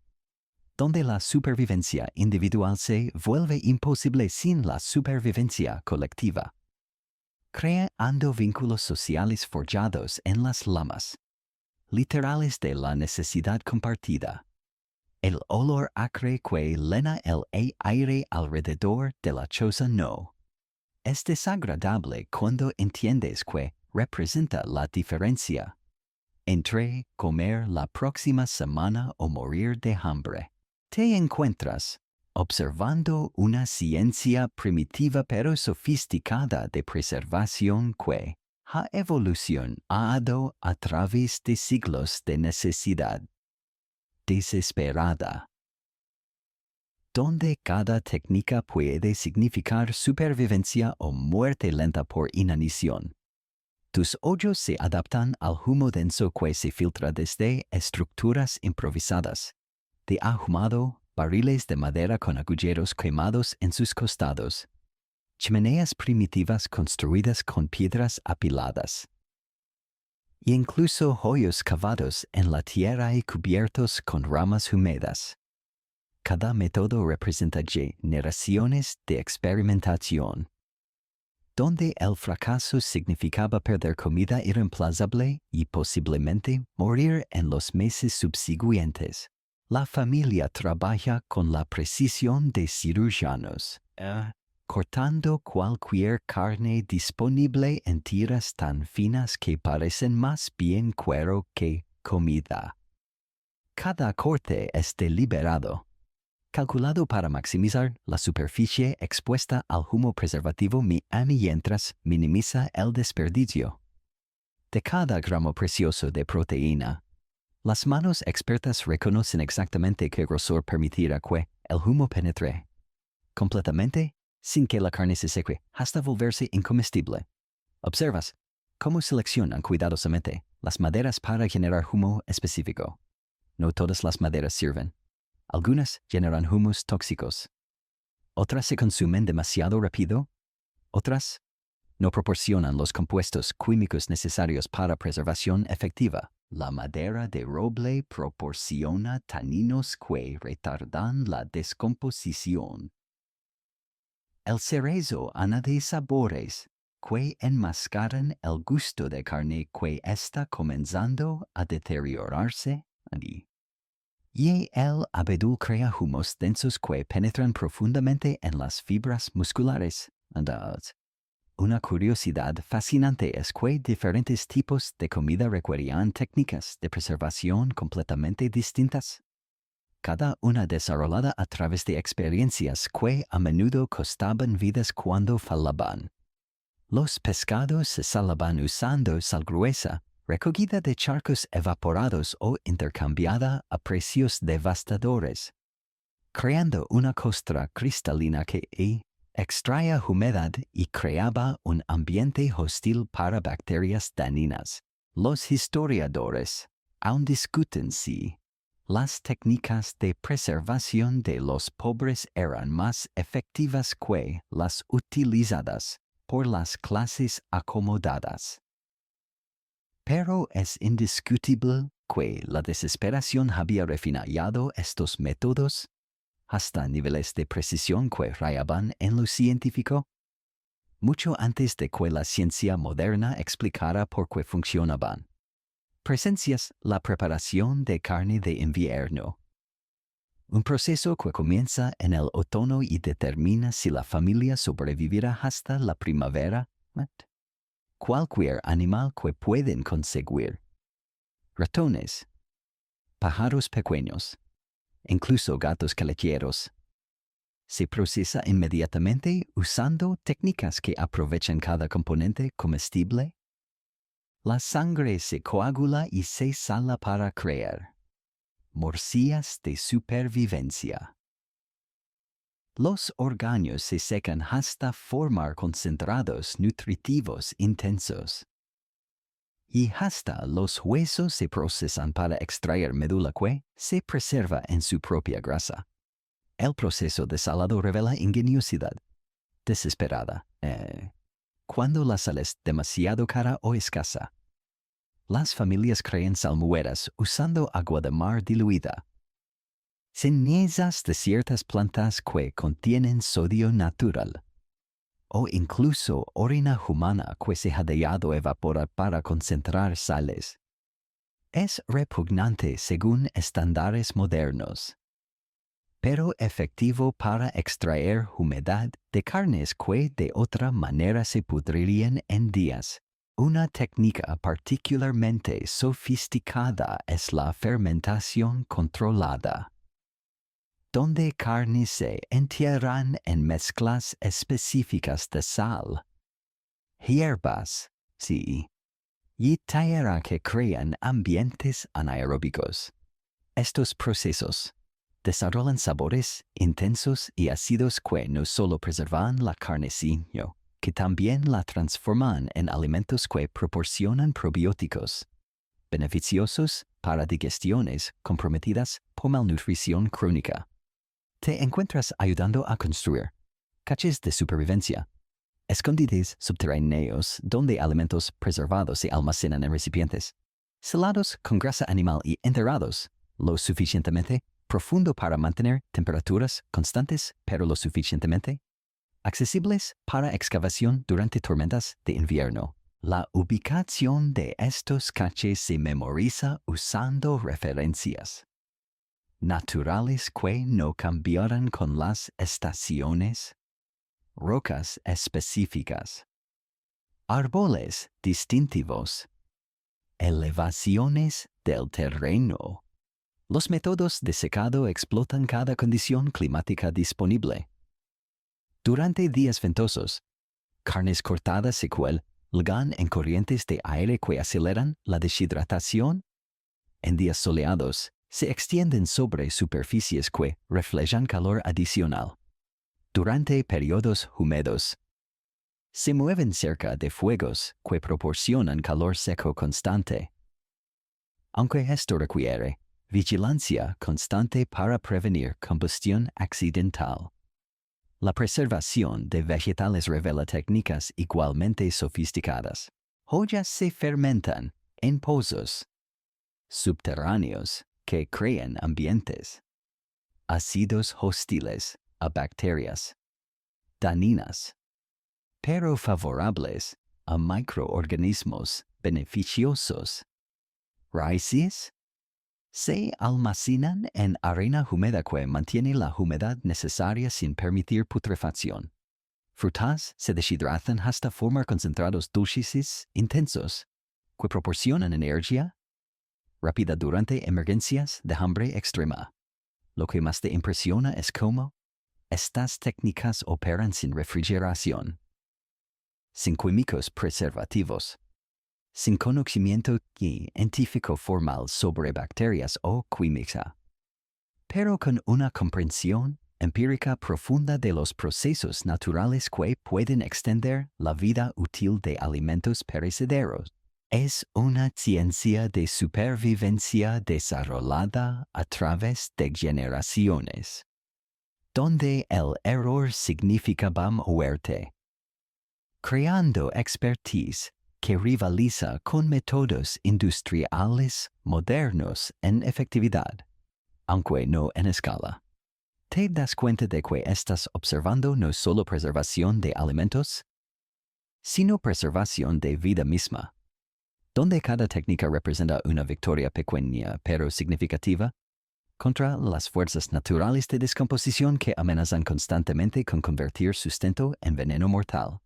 donde la supervivencia individual se vuelve imposible sin la supervivencia colectiva, creando vínculos sociales forjados en las lamas literales de la necesidad compartida. El olor acre que llena el aire alrededor de la choza no es desagradable cuando entiendes que representa la diferencia entre comer la próxima semana o morir de hambre. Te encuentras observando una ciencia primitiva pero sofisticada de preservación que ha evolucionado a través de siglos de necesidad desesperada, donde cada técnica puede significar supervivencia o muerte lenta por inanición. Tus hoyos se adaptan al humo denso que se filtra desde estructuras improvisadas, de ahumado, barriles de madera con agujeros quemados en sus costados, chimeneas primitivas construidas con piedras apiladas, e incluso hoyos cavados en la tierra y cubiertos con ramas húmedas. Cada método representa generaciones de experimentación, donde el fracaso significaba perder comida irreemplazable y posiblemente morir en los meses subsiguientes. La familia trabaja con la precisión de cirujanos, cortando cualquier carne disponible en tiras tan finas que parecen más bien cuero que comida. Cada corte es deliberado, calculado para maximizar la superficie expuesta al humo preservativo mientras minimiza el desperdicio. De cada gramo precioso de proteína, las manos expertas reconocen exactamente qué grosor permitirá que el humo penetre completamente sin que la carne se seque hasta volverse incomestible. Observas cómo seleccionan cuidadosamente las maderas para generar humo específico. No todas las maderas sirven. Algunas generan humos tóxicos. Otras se consumen demasiado rápido. Otras no proporcionan los compuestos químicos necesarios para preservación efectiva. La madera de roble proporciona taninos que retardan la descomposición. El cerezo añade sabores que enmascaran el gusto de carne que está comenzando a deteriorarse. Y el abedul crea humos densos que penetran profundamente en las fibras musculares. Una curiosidad fascinante es que diferentes tipos de comida requerían técnicas de preservación completamente distintas, cada una desarrollada a través de experiencias que a menudo costaban vidas cuando fallaban. Los pescados se salaban usando sal gruesa, recogida de charcos evaporados o intercambiada a precios devastadores, creando una costra cristalina que extraía humedad y creaba un ambiente hostil para bacterias dañinas. Los historiadores aún discuten si las técnicas de preservación de los pobres eran más efectivas que las utilizadas por las clases acomodadas. Pero es indiscutible que la desesperación había refinado estos métodos hasta niveles de precisión que rayaban en lo científico, mucho antes de que la ciencia moderna explicara por qué funcionaban. Presencias la preparación de carne de invierno, un proceso que comienza en el otoño y determina si la familia sobrevivirá hasta la primavera. Cualquier animal que pueden conseguir, ratones, pájaros pequeños, incluso gatos callejeros, se procesa inmediatamente usando técnicas que aprovechan cada componente comestible. La sangre se coagula y se sala para crear morcillas de supervivencia. Los órganos se secan hasta formar concentrados nutritivos intensos. y hasta los huesos se procesan para extraer médula que se preserva en su propia grasa. El proceso desalado revela ingeniosidad desesperada cuando la sal es demasiado cara o escasa. Las familias crean salmueras usando agua de mar diluida. Cenizas de ciertas plantas que contienen sodio natural. O incluso orina humana que se ha dejado evaporar para concentrar sales. Es repugnante según estándares modernos, pero efectivo para extraer humedad de carnes que de otra manera se pudrirían en días. Una técnica particularmente sofisticada es la fermentación controlada, donde carnes se entierran en mezclas específicas de sal, hierbas, sí, y tierra que crean ambientes anaeróbicos. Estos procesos desarrollan sabores intensos y ácidos que no solo preservan la carne, sino que también la transforman en alimentos que proporcionan probióticos, beneficiosos para digestiones comprometidas por malnutrición crónica. Te encuentras ayudando a construir gachas de supervivencia, escondites subterráneos donde alimentos preservados se almacenan en recipientes, selados con grasa animal y enterrados lo suficientemente profundo para mantener temperaturas constantes, pero lo suficientemente accesibles para excavación durante tormentas de invierno. La ubicación de estos caches se memoriza usando referencias naturales que no cambiarán con las estaciones, rocas específicas, árboles distintivos, elevaciones del terreno. Los métodos de secado explotan cada condición climática disponible. Durante días ventosos, carnes cortadas se cuelgan en corrientes de aire que aceleran la deshidratación. En días soleados, se extienden sobre superficies que reflejan calor adicional. Durante periodos húmedos, se mueven cerca de fuegos que proporcionan calor seco constante. Aunque esto requiere vigilancia constante para prevenir combustión accidental. La preservación de vegetales revela técnicas igualmente sofisticadas. Joyas se fermentan en pozos subterráneos que crean ambientes ácidos hostiles a bacterias dañinas, pero favorables a microorganismos beneficiosos. Raíces se almacenan en arena húmeda que mantiene la humedad necesaria sin permitir putrefacción. Frutas se deshidratan hasta formar concentrados dulces intensos que proporcionan energía rápida durante emergencias de hambre extrema. Lo que más te impresiona es cómo estas técnicas operan sin refrigeración, sin químicos preservativos, sin conocimiento científico formal sobre bacterias o química, pero con una comprensión empírica profunda de los procesos naturales que pueden extender la vida útil de alimentos perecederos. Es una ciencia de supervivencia desarrollada a través de generaciones, donde el error significaba muerte, creando expertise que rivaliza con métodos industriales modernos en efectividad, aunque no en escala. ¿Te das cuenta de que estás observando no solo preservación de alimentos, sino preservación de vida misma, donde cada técnica representa una victoria pequeña pero significativa contra las fuerzas naturales de descomposición que amenazan constantemente con convertir sustento en veneno mortal?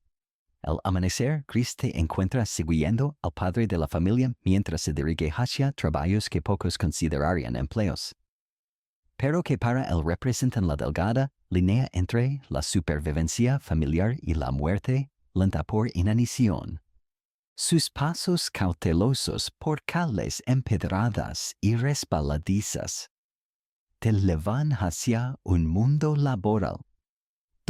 Al amanecer, Chris te encuentra siguiendo al padre de la familia mientras se dirige hacia trabajos que pocos considerarían empleos, pero que para él representan la delgada línea entre la supervivencia familiar y la muerte lenta por inanición. Sus pasos cautelosos por calles empedradas y resbaladizas te llevan hacia un mundo laboral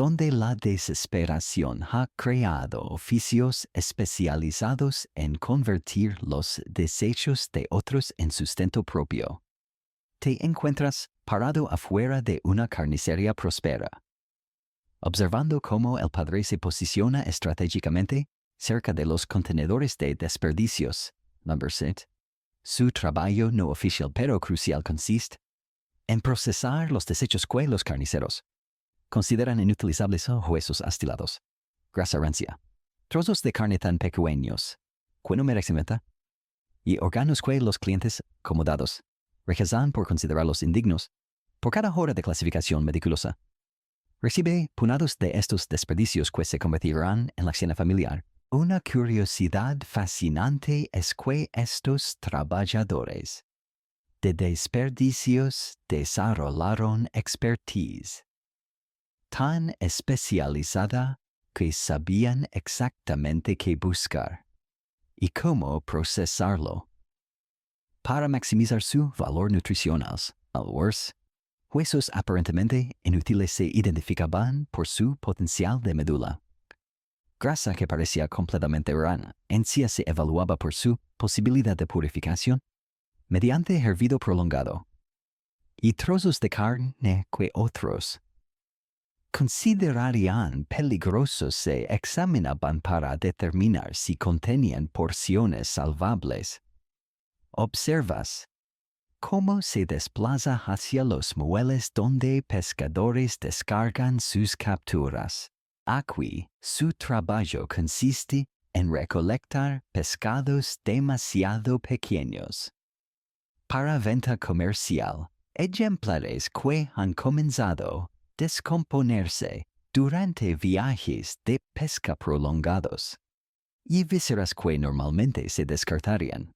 donde la desesperación ha creado oficios especializados en convertir los desechos de otros en sustento propio. Te encuentras parado afuera de una carnicería próspera, observando cómo el padre se posiciona estratégicamente cerca de los contenedores de desperdicios. Number 6. Su trabajo no oficial pero crucial consiste en procesar los desechos que los carniceros consideran inutilizables o huesos astilados, grasa rancia, trozos de carne tan pequeños que no merecen venta, y órganos que los clientes acomodados rechazan por considerarlos indignos. Por cada hora de clasificación meticulosa, recibe puñados de estos desperdicios que se convertirán en la cena familiar. Una curiosidad fascinante es que estos trabajadores de desperdicios desarrollaron expertise tan especializada que sabían exactamente qué buscar y cómo procesarlo para maximizar su valor nutricional. Algunos huesos aparentemente inútiles se identificaban por su potencial de médula. Grasa que parecía completamente rana en sí se evaluaba por su posibilidad de purificación mediante hervido prolongado, y trozos de carne que otros considerarían peligrosos se examinaban para determinar si contenían porciones salvables. Observas cómo se desplaza hacia los muelles donde pescadores descargan sus capturas. Aquí, su trabajo consiste en recolectar pescados demasiado pequeños para venta comercial, ejemplares que han comenzado a descomponerse durante viajes de pesca prolongados, y vísceras que normalmente se descartarían.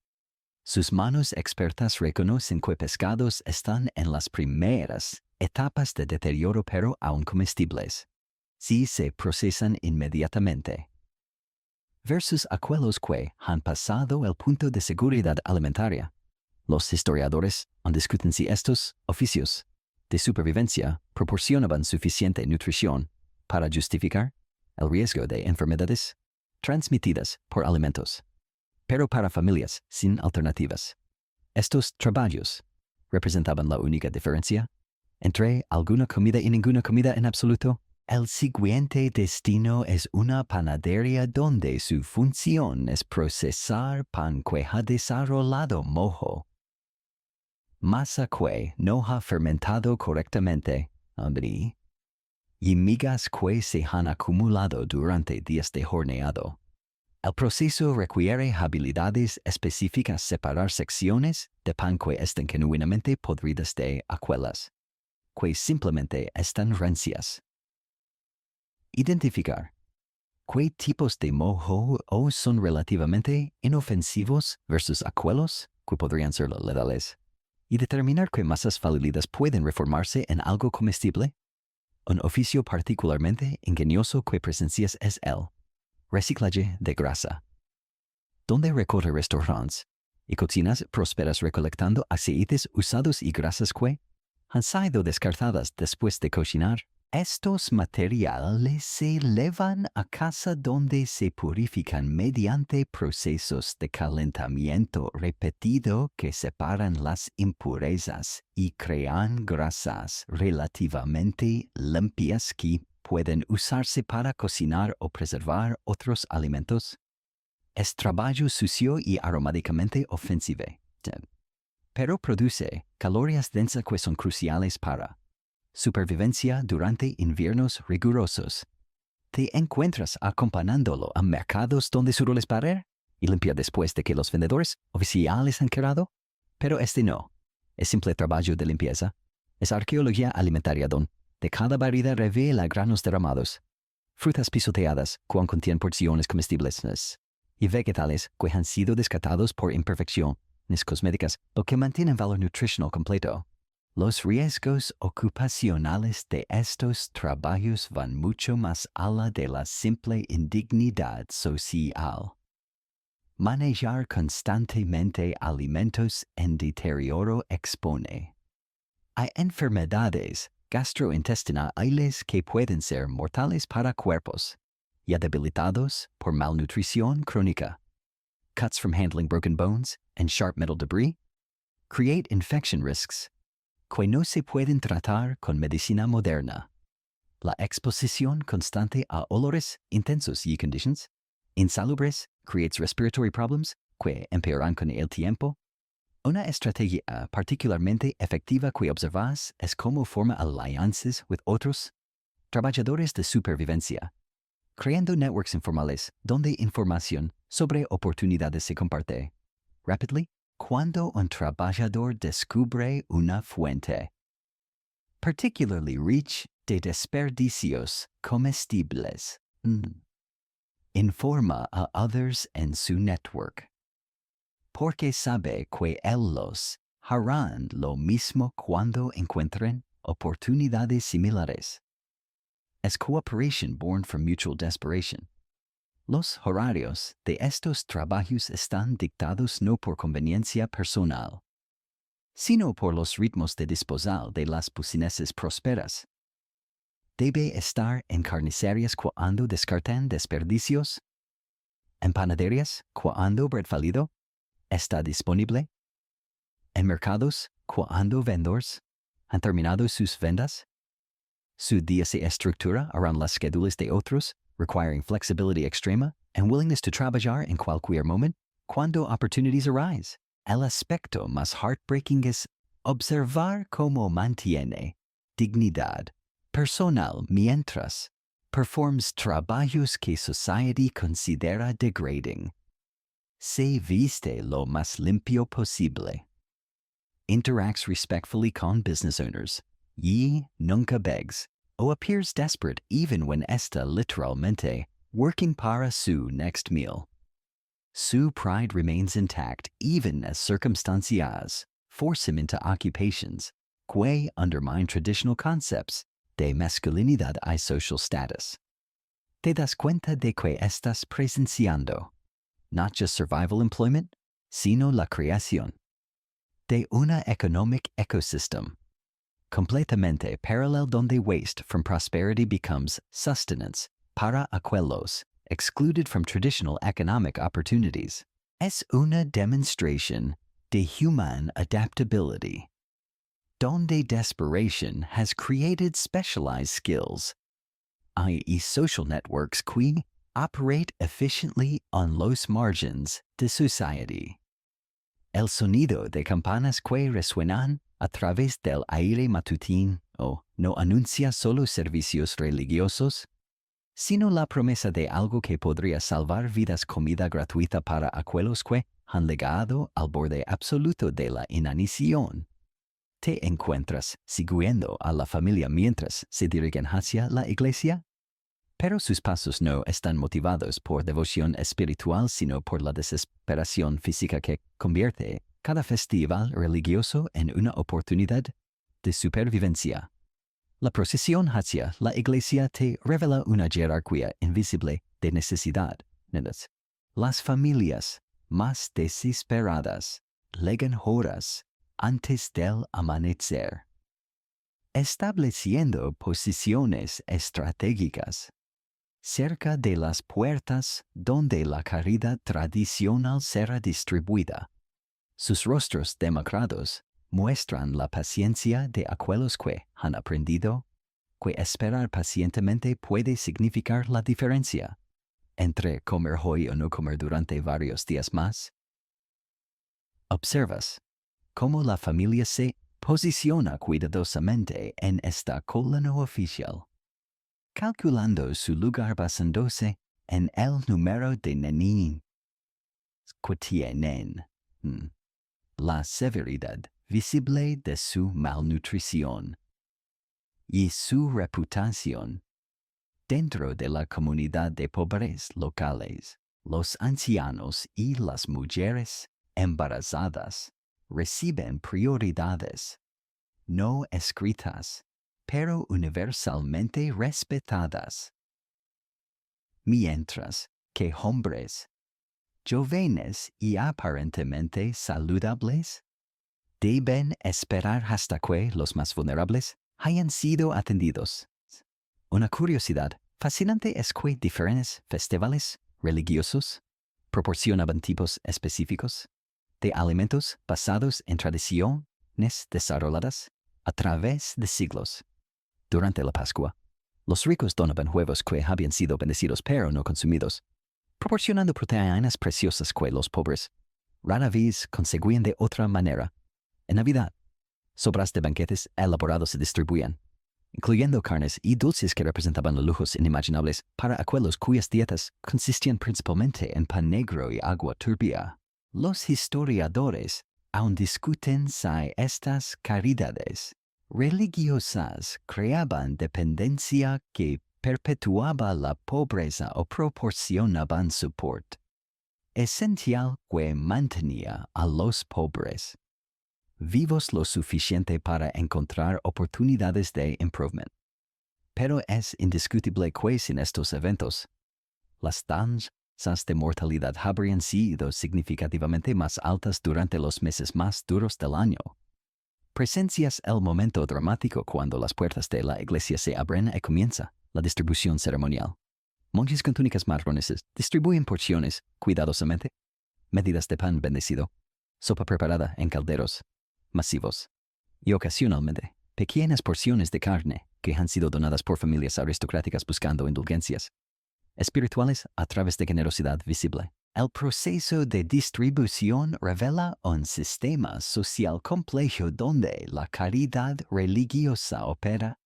Sus manos expertas reconocen que pescados están en las primeras etapas de deterioro pero aún comestibles, si se procesan inmediatamente, versus aquellos que han pasado el punto de seguridad alimentaria. Los historiadores discuten si estos oficios de supervivencia proporcionaban suficiente nutrición para justificar el riesgo de enfermedades transmitidas por alimentos. Pero para familias sin alternativas, estos trabajos representaban la única diferencia entre alguna comida y ninguna comida en absoluto. El siguiente destino es una panadería donde su función es procesar pan que ha desarrollado moho, masa que no ha fermentado correctamente, y migas que se han acumulado durante días de horneado. El proceso requiere habilidades específicas separar secciones de pan que están genuinamente podridas de aquellas que simplemente están rancias. Identificar qué tipos de moho son relativamente inofensivos versus aquellos que podrían ser letales, y determinar qué masas falidas pueden reformarse en algo comestible. Un oficio particularmente ingenioso que presencias es el reciclaje de grasa, donde recorre restaurantes y cocinas prósperas recolectando aceites usados y grasas que han sido descartadas después de cocinar. Estos materiales se llevan a casa donde se purifican mediante procesos de calentamiento repetido que separan las impurezas y crean grasas relativamente limpias que pueden usarse para cocinar o preservar otros alimentos. Es trabajo sucio y aromáticamente ofensivo, pero produce calorías densas que son cruciales para supervivencia durante inviernos rigurosos. Te encuentras acompañándolo a mercados donde su rol es barrer y limpiar después de que los vendedores oficiales han quedado, pero no es simple trabajo de limpieza. Es arqueología alimentaria donde cada barrida revela granos derramados, frutas pisoteadas que contienen porciones comestibles y vegetales que han sido descartados por imperfecciones cosméticas, lo que mantiene valor nutricional completo. Los riesgos ocupacionales de estos trabajos van mucho más allá de la simple indignidad social. Manejar constantemente alimentos en deterioro expone a enfermedades gastrointestinales que pueden ser mortales para cuerpos ya debilitados por malnutrición crónica. Cuts from handling broken bones and sharp metal debris create infection risks que no se pueden tratar con medicina moderna. La exposición constante a olores intensos y conditions insalubres creates respiratory problems que empeoran con el tiempo. Una estrategia particularmente efectiva que observas es cómo forma alianzas with otros trabajadores de supervivencia, creando networks informales donde información sobre oportunidades se comparte rapidly cuando un trabajador descubre una fuente particularly rich de desperdicios comestibles. Informa a others en su network, porque sabe que ellos harán lo mismo cuando encuentren oportunidades similares. Es cooperation born from mutual desperation. Los horarios de estos trabajos están dictados no por conveniencia personal, sino por los ritmos de disposal de las businesses prósperas. Debe estar en carnicerías cuando descartan desperdicios, en panaderías cuando bread fallido está disponible, en mercados cuando vendors han terminado sus vendas. Su día se estructura around las schedules de otros, requiring flexibility extrema and willingness to trabajar en cualquier moment cuando opportunities arise. El aspecto más heartbreaking es observar cómo mantiene dignidad personal mientras performs trabajos que society considera degrading. Se viste lo más limpio posible. Interacts respectfully con business owners. Y nunca begs, o appears desperate even when está literalmente working para su next meal. Su pride remains intact even as circumstancias force him into occupations que undermine traditional concepts de masculinidad y social status. Te das cuenta de que estás presenciando not just survival employment, sino la creación de una economic ecosystem completamente parallel donde waste from prosperity becomes sustenance para aquellos excluded from traditional economic opportunities. Es una demonstration de human adaptability, donde desperation has created specialized skills, i.e. social networks que operate efficiently on los margins de society. El sonido de campanas que resuenan a través del aire matutino no anuncia solo servicios religiosos, sino la promesa de algo que podría salvar vidas, comida gratuita para aquellos que han llegado al borde absoluto de la inanición. ¿Te encuentras siguiendo a la familia mientras se dirigen hacia la iglesia? Pero sus pasos no están motivados por devoción espiritual, sino por la desesperación física que convierte cada festival religioso en una oportunidad de supervivencia. La procesión hacia la iglesia te revela una jerarquía invisible de necesidad. Las familias más desesperadas llegan horas antes del amanecer, estableciendo posiciones estratégicas cerca de las puertas donde la caridad tradicional será distribuida. Sus rostros demacrados muestran la paciencia de aquellos que han aprendido que esperar pacientemente puede significar la diferencia entre comer hoy o no comer durante varios días más. Observas cómo la familia se posiciona cuidadosamente en esta columna oficial, calculando su lugar basándose en el número de niños que tienen, la severidad visible de su malnutrición y su reputación dentro de la comunidad de pobres locales. Los ancianos y las mujeres embarazadas reciben prioridades no escritas, pero universalmente respetadas, mientras que hombres jóvenes y aparentemente saludables deben esperar hasta que los más vulnerables hayan sido atendidos. Una curiosidad fascinante es que diferentes festivales religiosos proporcionaban tipos específicos de alimentos basados en tradiciones desarrolladas a través de siglos. Durante la Pascua, los ricos donaban huevos que habían sido bendecidos pero no consumidos, proporcionando proteínas preciosas que los pobres rara vez conseguían de otra manera. En Navidad, sobras de banquetes elaborados se distribuían, incluyendo carnes y dulces que representaban los lujos inimaginables para aquellos cuyas dietas consistían principalmente en pan negro y agua turbia. Los historiadores aún discuten si estas caridades religiosas creaban dependencia que perpetuaba la pobreza o proporcionaban soporte esencial que mantenía a los pobres vivos lo suficiente para encontrar oportunidades de improvement. Pero es indiscutible que sin estos eventos, las tasas de mortalidad habrían sido significativamente más altas durante los meses más duros del año. Presencias el momento dramático cuando las puertas de la iglesia se abren y comienza la distribución ceremonial. Monjes con túnicas marrones distribuyen porciones cuidadosamente, medidas de pan bendecido, sopa preparada en calderos masivos y ocasionalmente pequeñas porciones de carne que han sido donadas por familias aristocráticas buscando indulgencias espirituales a través de generosidad visible. El proceso de distribución revela un sistema social complejo donde la caridad religiosa opera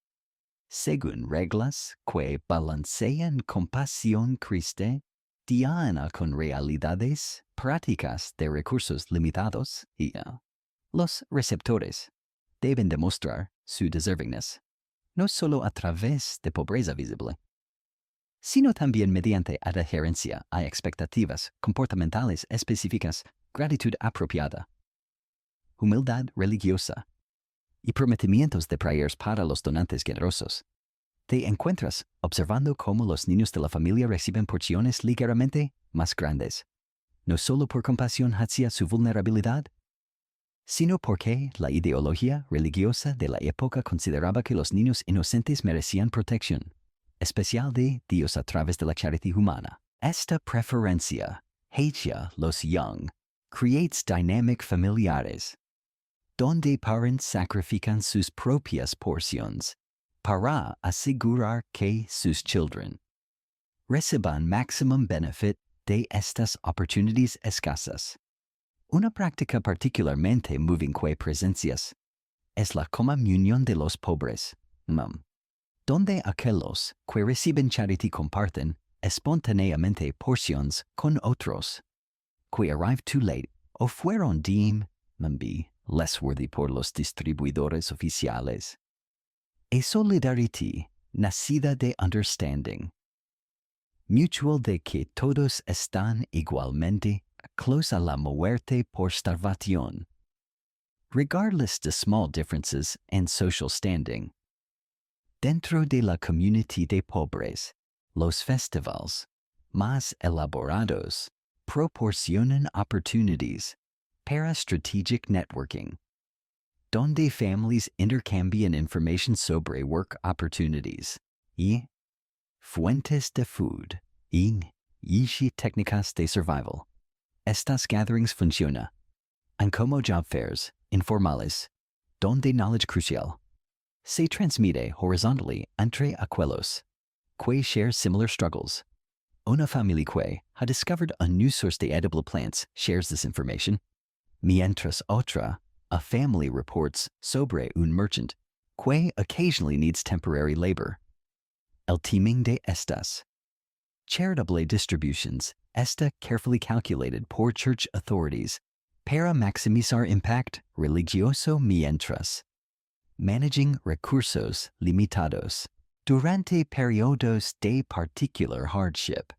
según reglas que balancean compasión cristiana con realidades prácticas de recursos limitados y los receptores deben demostrar su deservingness, no solo a través de pobreza visible, sino también mediante adherencia a expectativas comportamentales específicas, gratitud apropiada, humildad religiosa y prometimientos de prayeres para los donantes generosos. Te encuentras observando cómo los niños de la familia reciben porciones ligeramente más grandes, no solo por compasión hacia su vulnerabilidad, sino porque la ideología religiosa de la época consideraba que los niños inocentes merecían protección especial de Dios a través de la caridad humana. Esta preferencia hacia los young creates dynamic familiares, donde parents sacrifican sus propias porciones para asegurar que sus children reciban maximum benefit de estas oportunidades escasas. Una práctica particularmente moving que presencias es la comunión de los pobres, donde aquellos que reciben charity comparten espontáneamente porciones con otros que arrived too late o fueron deemed less worthy por los distribuidores oficiales. A solidarity nacida de understanding mutual de que todos están igualmente close a la muerte por starvación, regardless de small differences in social standing. Dentro de la community de pobres, los festivals más elaborados proporcionan opportunities para strategic networking, donde families intercambian information sobre work opportunities y fuentes de food y técnicas de survival. Estas gatherings funcionan como job fairs informales, donde knowledge crucial se transmite horizontally entre aquellos que share similar struggles. Una familia que ha discovered a new source de edible plants shares this information, mientras otra, a family reports sobre un merchant que occasionally needs temporary labor. El timing de estas charitable distributions está carefully calculated por church authorities para maximizar impact religioso mientras managing recursos limitados durante periodos de particular hardship,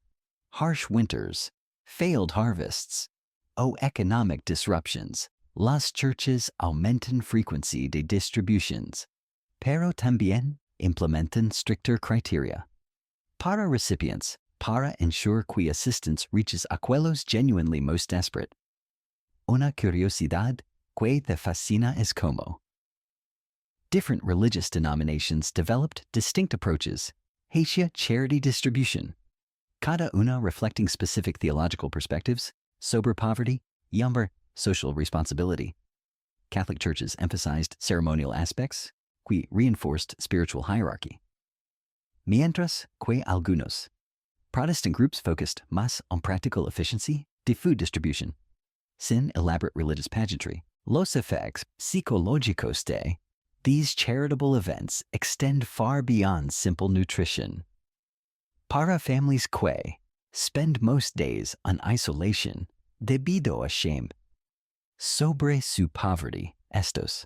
harsh winters, failed harvests, o economic disruptions. Las churches aumentan frequency de distributions, pero también implementan stricter criteria para recipients para ensure que assistance reaches aquellos genuinely most desperate. Una curiosidad que te fascina es como Different religious denominations developed distinct approaches. Hacia charity distribution. Cada una reflecting specific theological perspectives. Sober poverty. Yamber social responsibility. Catholic churches emphasized ceremonial aspects, que reinforced spiritual hierarchy. Mientras que algunos. Protestant groups focused más on practical efficiency de food distribution. Sin elaborate religious pageantry. Los effects psicológicos de these charitable events extend far beyond simple nutrition. Para families que spend most days on isolation debido a shame. Sobre su poverty, estos.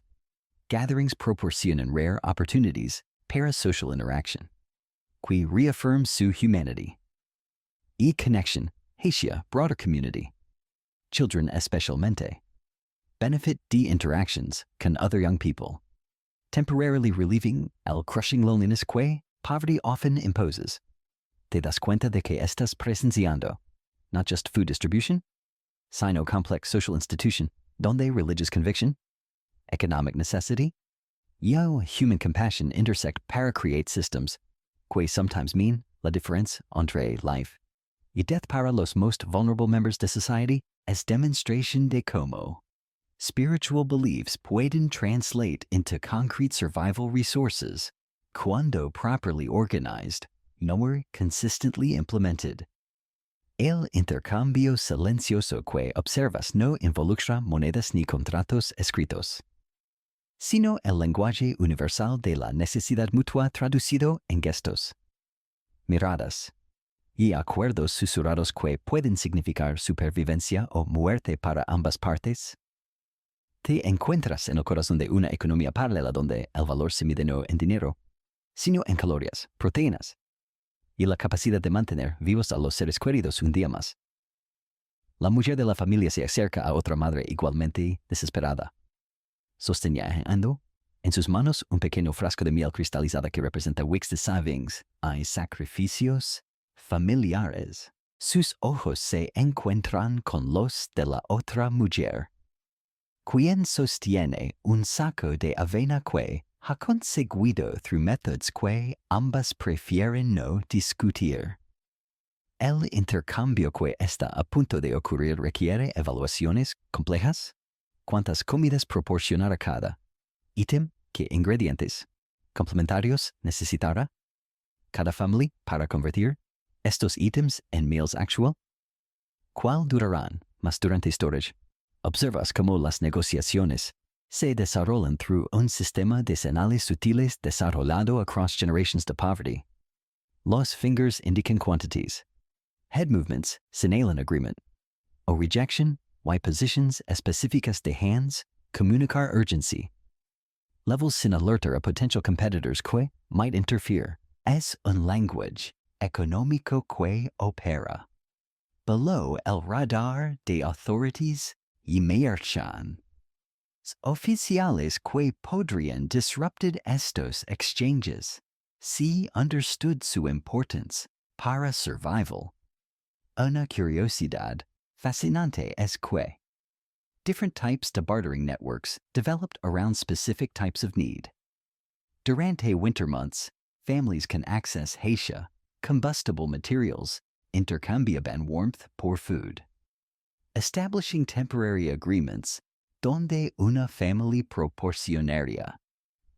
Gatherings proporcionan rare opportunities para social interaction, que reaffirm su humanity. E connection, hacia broader community. Children especialmente. Benefit de interactions con other young people. Temporarily relieving el crushing loneliness que poverty often imposes. Te das cuenta de que estás presenciando not just food distribution, sino complex social institution donde religious conviction, economic necessity, y human compassion intersect para create systems que sometimes mean la diferencia entre life y death para los most vulnerable members de society as demonstration de cómo spiritual beliefs pueden translate into concrete survival resources cuando properly organized, nor consistently implemented. El intercambio silencioso que observas no involucra monedas ni contratos escritos, sino el lenguaje universal de la necesidad mutua traducido en gestos, miradas y acuerdos susurrados que pueden significar supervivencia o muerte para ambas partes. Te encuentras en el corazón de una economía paralela donde el valor se mide no en dinero, sino en calorías, proteínas, y la capacidad de mantener vivos a los seres queridos un día más. La mujer de la familia se acerca a otra madre igualmente desesperada, sosteniendo en sus manos un pequeño frasco de miel cristalizada que representa wicks de savings. Hay sacrificios familiares. Sus ojos se encuentran con los de la otra mujer, quien sostiene un saco de avena que ha conseguido through methods que ambas prefieren no discutir. El intercambio que está a punto de ocurrir requiere evaluaciones complejas. ¿Cuántas comidas proporcionar a cada ítem? ¿Qué ingredientes complementarios necesitará cada familia para convertir estos ítems en meals actual? ¿Cuál durarán más durante storage? Observas cómo las negociaciones se desarrollan through un sistema de señales sutiles desarrollado across generations de poverty. Los fingers indican quantities. Head movements señalan agreement. O rejection, y positions específicas de hands comunicar urgency. Levels sin alerta a potential competitors que might interfere. Es un language económico que opera below el radar de authorities y merchan. Oficiales que podrían disrupted estos exchanges si understood su importance para survival. Una curiosidad fascinante es que different types de bartering networks developed around specific types of need. Durante winter months, families can access hacia, combustible materials, intercambiaban warmth por food. Establishing temporary agreements donde una family proporcionaria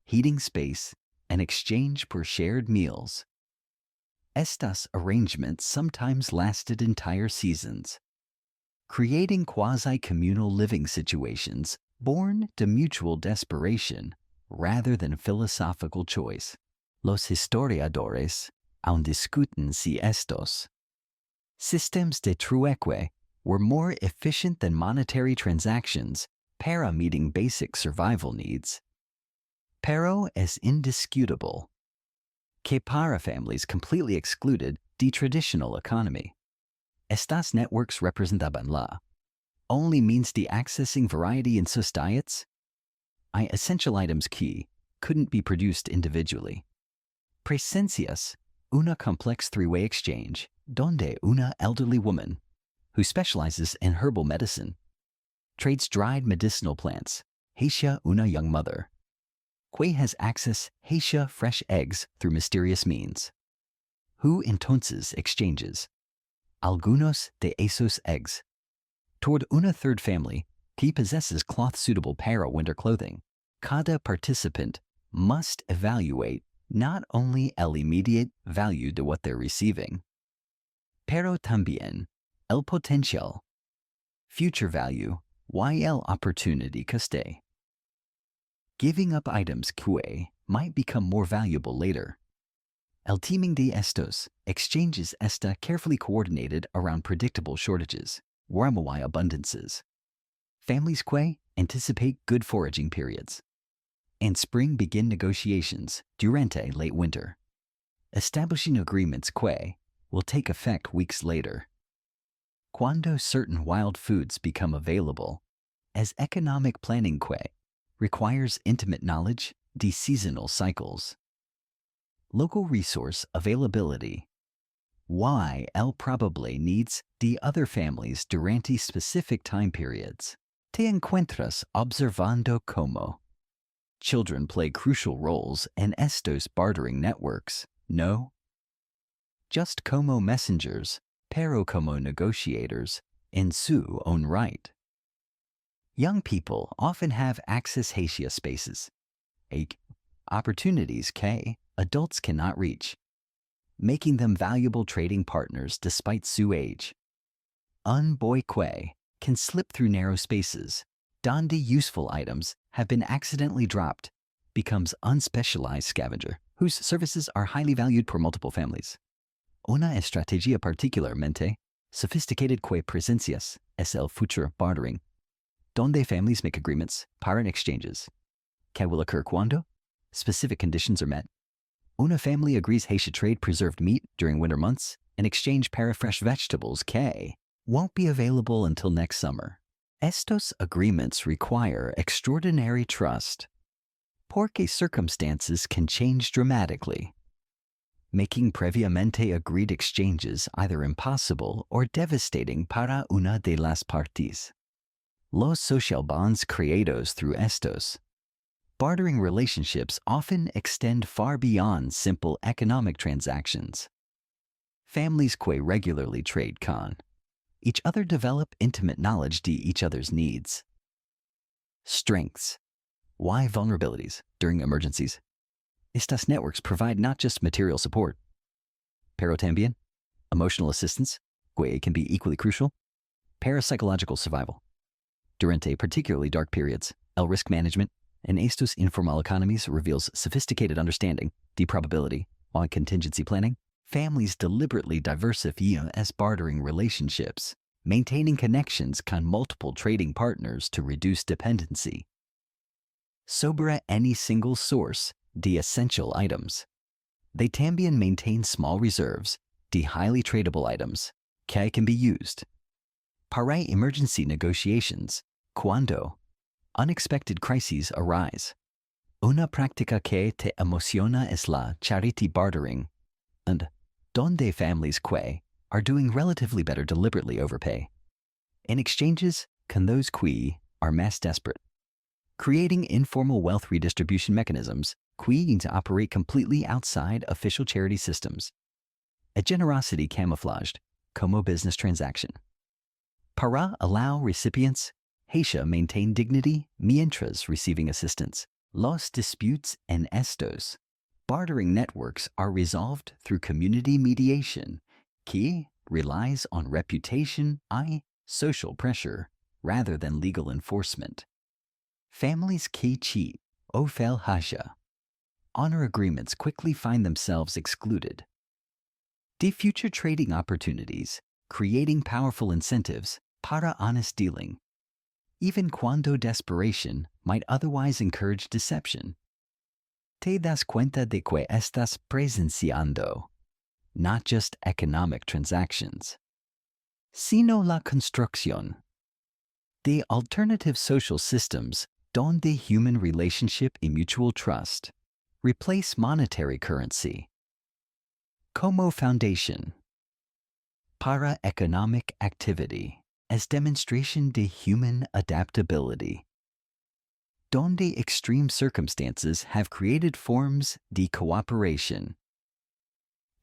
heating space and exchange por shared meals. Estas arrangements sometimes lasted entire seasons, creating quasi-communal living situations born to mutual desperation rather than philosophical choice. Los historiadores aún discuten si estos systems de trueque were more efficient than monetary transactions para meeting basic survival needs. Pero es indisputable que para families completely excluded the traditional economy, estas networks representaban la only means de accessing variety in sus diets. I essential items que couldn't be produced individually. Presencias una complex three-way exchange donde una elderly woman who specializes in herbal medicine trades dried medicinal plants hacia una young mother que has access Haitian fresh eggs through mysterious means. Who entonces exchanges algunos de esos eggs toward una third family que possesses cloth suitable para winter clothing. Cada participant must evaluate not only el immediate value de what they're receiving, pero también el potencial, future value, y el opportunity coste. Giving up items que might become more valuable later. El timing de estos exchanges está carefully coordinated around predictable shortages, warmawai abundances. Families que anticipate good foraging periods. In spring begin negotiations durante late winter, establishing agreements que will take effect weeks later. Cuando certain wild foods become available, as economic planning que requires intimate knowledge de seasonal cycles. Local resource availability. Why el probable needs de other families durante specific time periods. Te encuentras observando cómo children play crucial roles in estos bartering networks, no? Just como messengers, pero como negotiators, in su own right. Young people often have access hacia spaces, opportunities que adults cannot reach, making them valuable trading partners despite su age. Un boy que can slip through narrow spaces, donde useful items have been accidentally dropped, becomes unspecialized scavenger, whose services are highly valued por multiple families. Una estrategia particularmente sophisticated que presencias es el future bartering, donde families make agreements para exchanges, que will occur cuando specific conditions are met. Una family agrees they should trade preserved meat during winter months and exchange para fresh vegetables que won't be available until next summer. Estos agreements require extraordinary trust, porque circumstances can change dramatically, making previamente agreed exchanges either impossible or devastating para una de las partes. Los social bonds creados through estos bartering relationships often extend far beyond simple economic transactions. Families que regularly trade con each other develop intimate knowledge de each other's needs. Strengths. Why vulnerabilities during emergencies? Estas networks provide not just material support, pero también emotional assistance, que can be equally crucial, parapsychological survival. Durante particularly dark periods, el risk management in estos informal economies reveals sophisticated understanding, de probability, while contingency planning, families deliberately diversify as bartering relationships, maintaining connections con multiple trading partners to reduce dependency. Sobre any single source de essential items. They también maintain small reserves de highly tradable items que can be used para emergency negotiations cuando unexpected crises arise. Una práctica que te emociona es la charity bartering, and donde families que are doing relatively better deliberately overpay in exchanges con those que are más desperate, creating informal wealth redistribution mechanisms que to operate completely outside official charity systems. A generosity camouflaged como business transaction. Para allow recipients Haitian maintain dignity mientras receiving assistance. Los disputes en estos bartering networks are resolved through community mediation, que relies on reputation and social pressure rather than legal enforcement. Families que cheat o fel haja honor agreements quickly find themselves excluded. De future trading opportunities, creating powerful incentives para honest dealing, even cuando desperation might otherwise encourage deception. Te das cuenta de que estás presenciando not just economic transactions, sino la construcción de alternative social systems donde human relationship y mutual trust replace monetary currency. Como foundation para economic activity as demonstration de human adaptability. donde extreme circumstances have created forms de cooperation.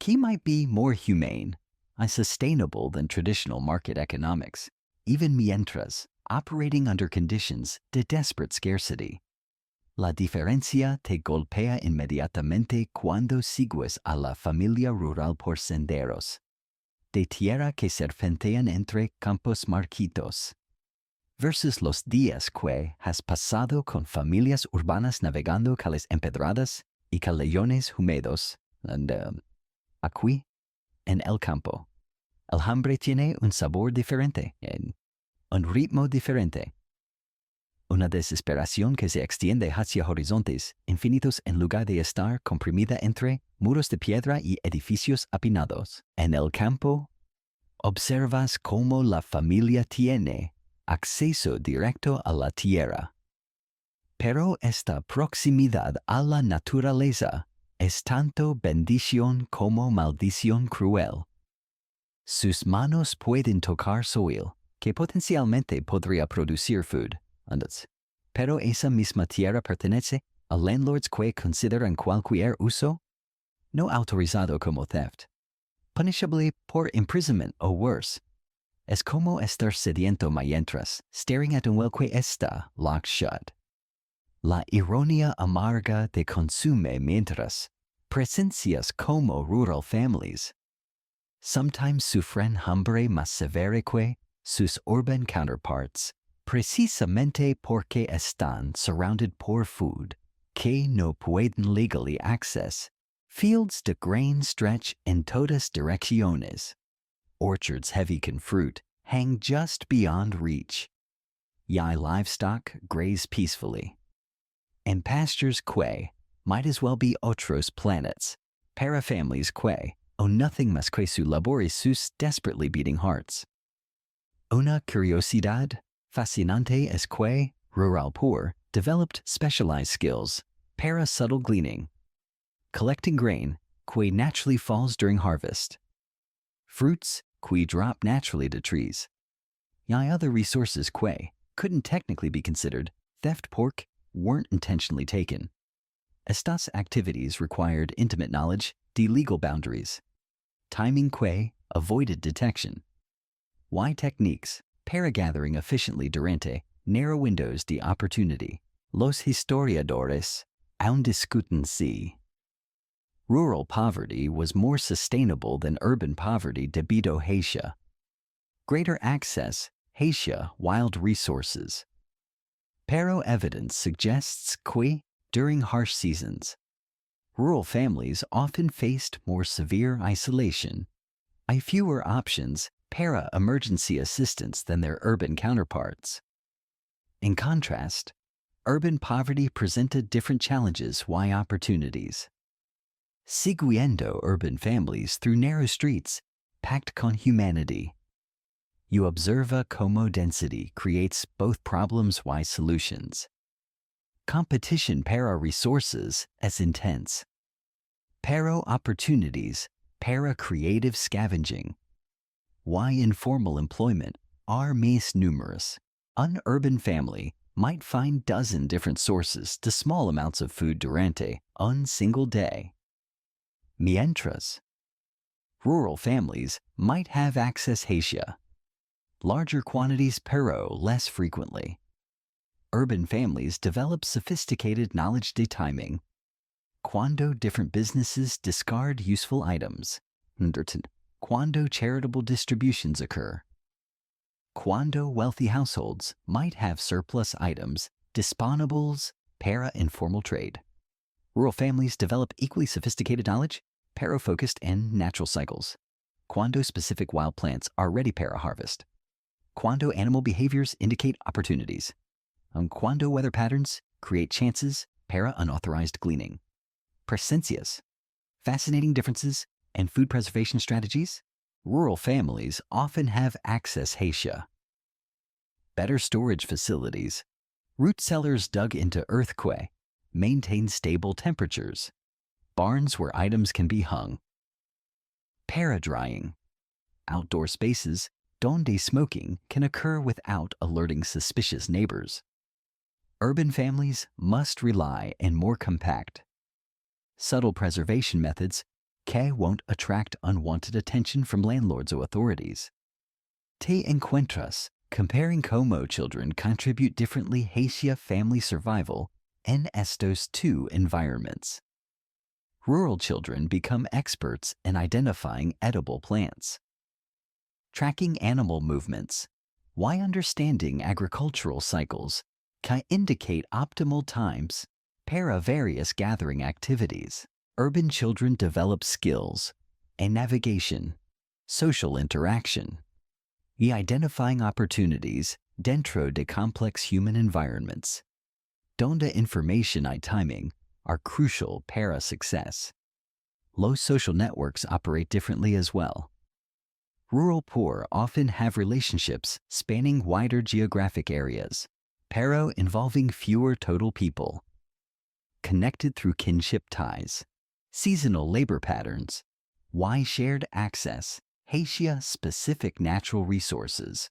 Key might be more humane and sustainable than traditional market economics, even mientras, operating under conditions de desperate scarcity. La diferencia te golpea inmediatamente cuando sigues a la familia rural por senderos de tierra que serpentean entre campos marchitos, versus los días que has pasado con familias urbanas navegando calles empedradas y callejones húmedos, aquí, en el campo. El hambre tiene un sabor diferente, un ritmo diferente. Una desesperación que se extiende hacia horizontes infinitos en lugar de estar comprimida entre muros de piedra y edificios apinados. En el campo, observas cómo la familia tiene acceso directo a la tierra. Pero esta proximidad a la naturaleza es tanto bendición como maldición cruel. Sus manos pueden tocar soil, que potencialmente podría producir food, pero esa misma tierra pertenece a landlords que consideran cualquier uso no autorizado como theft, punishable por imprisonment o worse. Es como estar sediento mientras staring at un well que está locked shut. La ironía amarga de consume mientras presencias como rural families sometimes sufren hambre más severa que sus urban counterparts, precisamente porque están surrounded por food que no pueden legally access. Fields de grain stretch in todas direcciones. Orchards heavy con fruit hang just beyond reach. Y livestock graze peacefully. And pastures que might as well be otros planets, para families que own nothing más que su labor y sus desperately beating hearts. Una curiosidad fascinante es que rural poor developed specialized skills para subtle gleaning, collecting grain que naturally falls during harvest, fruits que drop naturally to trees, y other resources que couldn't technically be considered theft pork weren't intentionally taken. Estas activities required intimate knowledge de legal boundaries, timing que avoided detection. Y techniques para gathering efficiently durante narrow windows de opportunity. Los historiadores aún discuten si rural poverty was more sustainable than urban poverty debido a greater access hacia wild resources. Pero evidence suggests que, during harsh seasons, rural families often faced more severe isolation, and fewer options para emergency assistance than their urban counterparts. In contrast, urban poverty presented different challenges y opportunities. Siguiendo urban families through narrow streets packed con humanity. You observa como density creates both problems y solutions. Competition para resources es intense. Pero opportunities para creative scavenging. Y informal employment are más numerous. An urban family might find dozen different sources to small amounts of food durante un single day. Mientras, rural families might have access hacia larger quantities pero less frequently. Urban families develop sophisticated knowledge de timing. Cuando different businesses discard useful items. Cuando charitable distributions occur. Cuando wealthy households might have surplus items disponibles para informal trade. Rural families develop equally sophisticated knowledge, para-focused and natural cycles. Cuando specific wild plants are ready para harvest. Cuando animal behaviors indicate opportunities. And cuando weather patterns create chances para unauthorized gleaning. Presencias, fascinating differences, and food preservation strategies. Rural families often have access hacia better storage facilities. Root cellars dug into earth que maintain stable temperatures. Barns where items can be hung. Para-drying, outdoor spaces donde smoking can occur without alerting suspicious neighbors. Urban families must rely on more compact, subtle preservation methods won't attract unwanted attention from landlords or authorities. Te encuentras, comparing como children contribute differently hacia family survival en estos two environments. Rural children become experts in identifying edible plants. Tracking animal movements. Why understanding agricultural cycles can indicate optimal times para various gathering activities. Urban children develop skills and navigation, social interaction, identifying opportunities dentro de complex human environments. Donde information y timing are crucial para success. Low social networks operate differently as well. Rural poor often have relationships spanning wider geographic areas, pero involving fewer total people. Connected through kinship ties. Seasonal labor patterns. Why shared access? Hacia specific natural resources.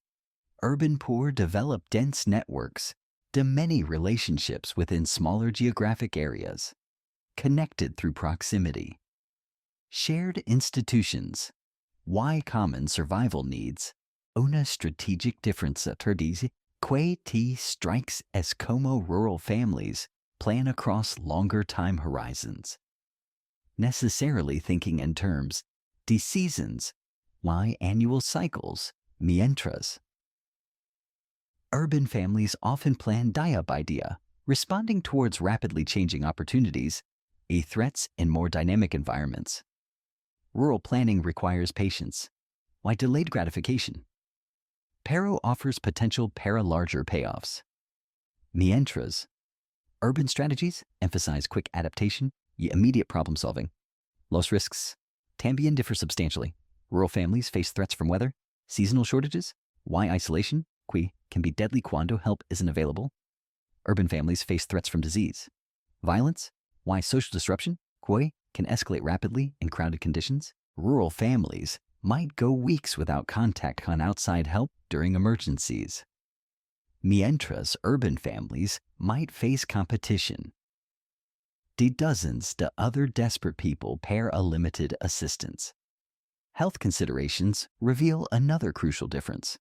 Urban poor develop dense networks to many relationships within smaller geographic areas. Connected through proximity. Shared institutions. Why common survival needs. Una strategic difference aturdis que te strikes as como rural families plan across longer time horizons. Necessarily thinking in terms de seasons, why annual cycles, mientras. Urban families often plan dia by dia, responding towards rapidly changing opportunities, threats in more dynamic environments. Rural planning requires patience, why delayed gratification. Pero offers potential para larger payoffs. Mientras. Urban strategies emphasize quick adaptation, immediate problem solving. Los risks. También differ substantially. Rural families face threats from weather, seasonal shortages, why isolation, can be deadly cuando help isn't available. Urban families face threats from disease. Violence, why social disruption, can escalate rapidly in crowded conditions. Rural families might go weeks without contact on outside help during emergencies. Mientras urban families might face competition. De dozens to other desperate people pair a limited assistance. Health considerations reveal another crucial difference.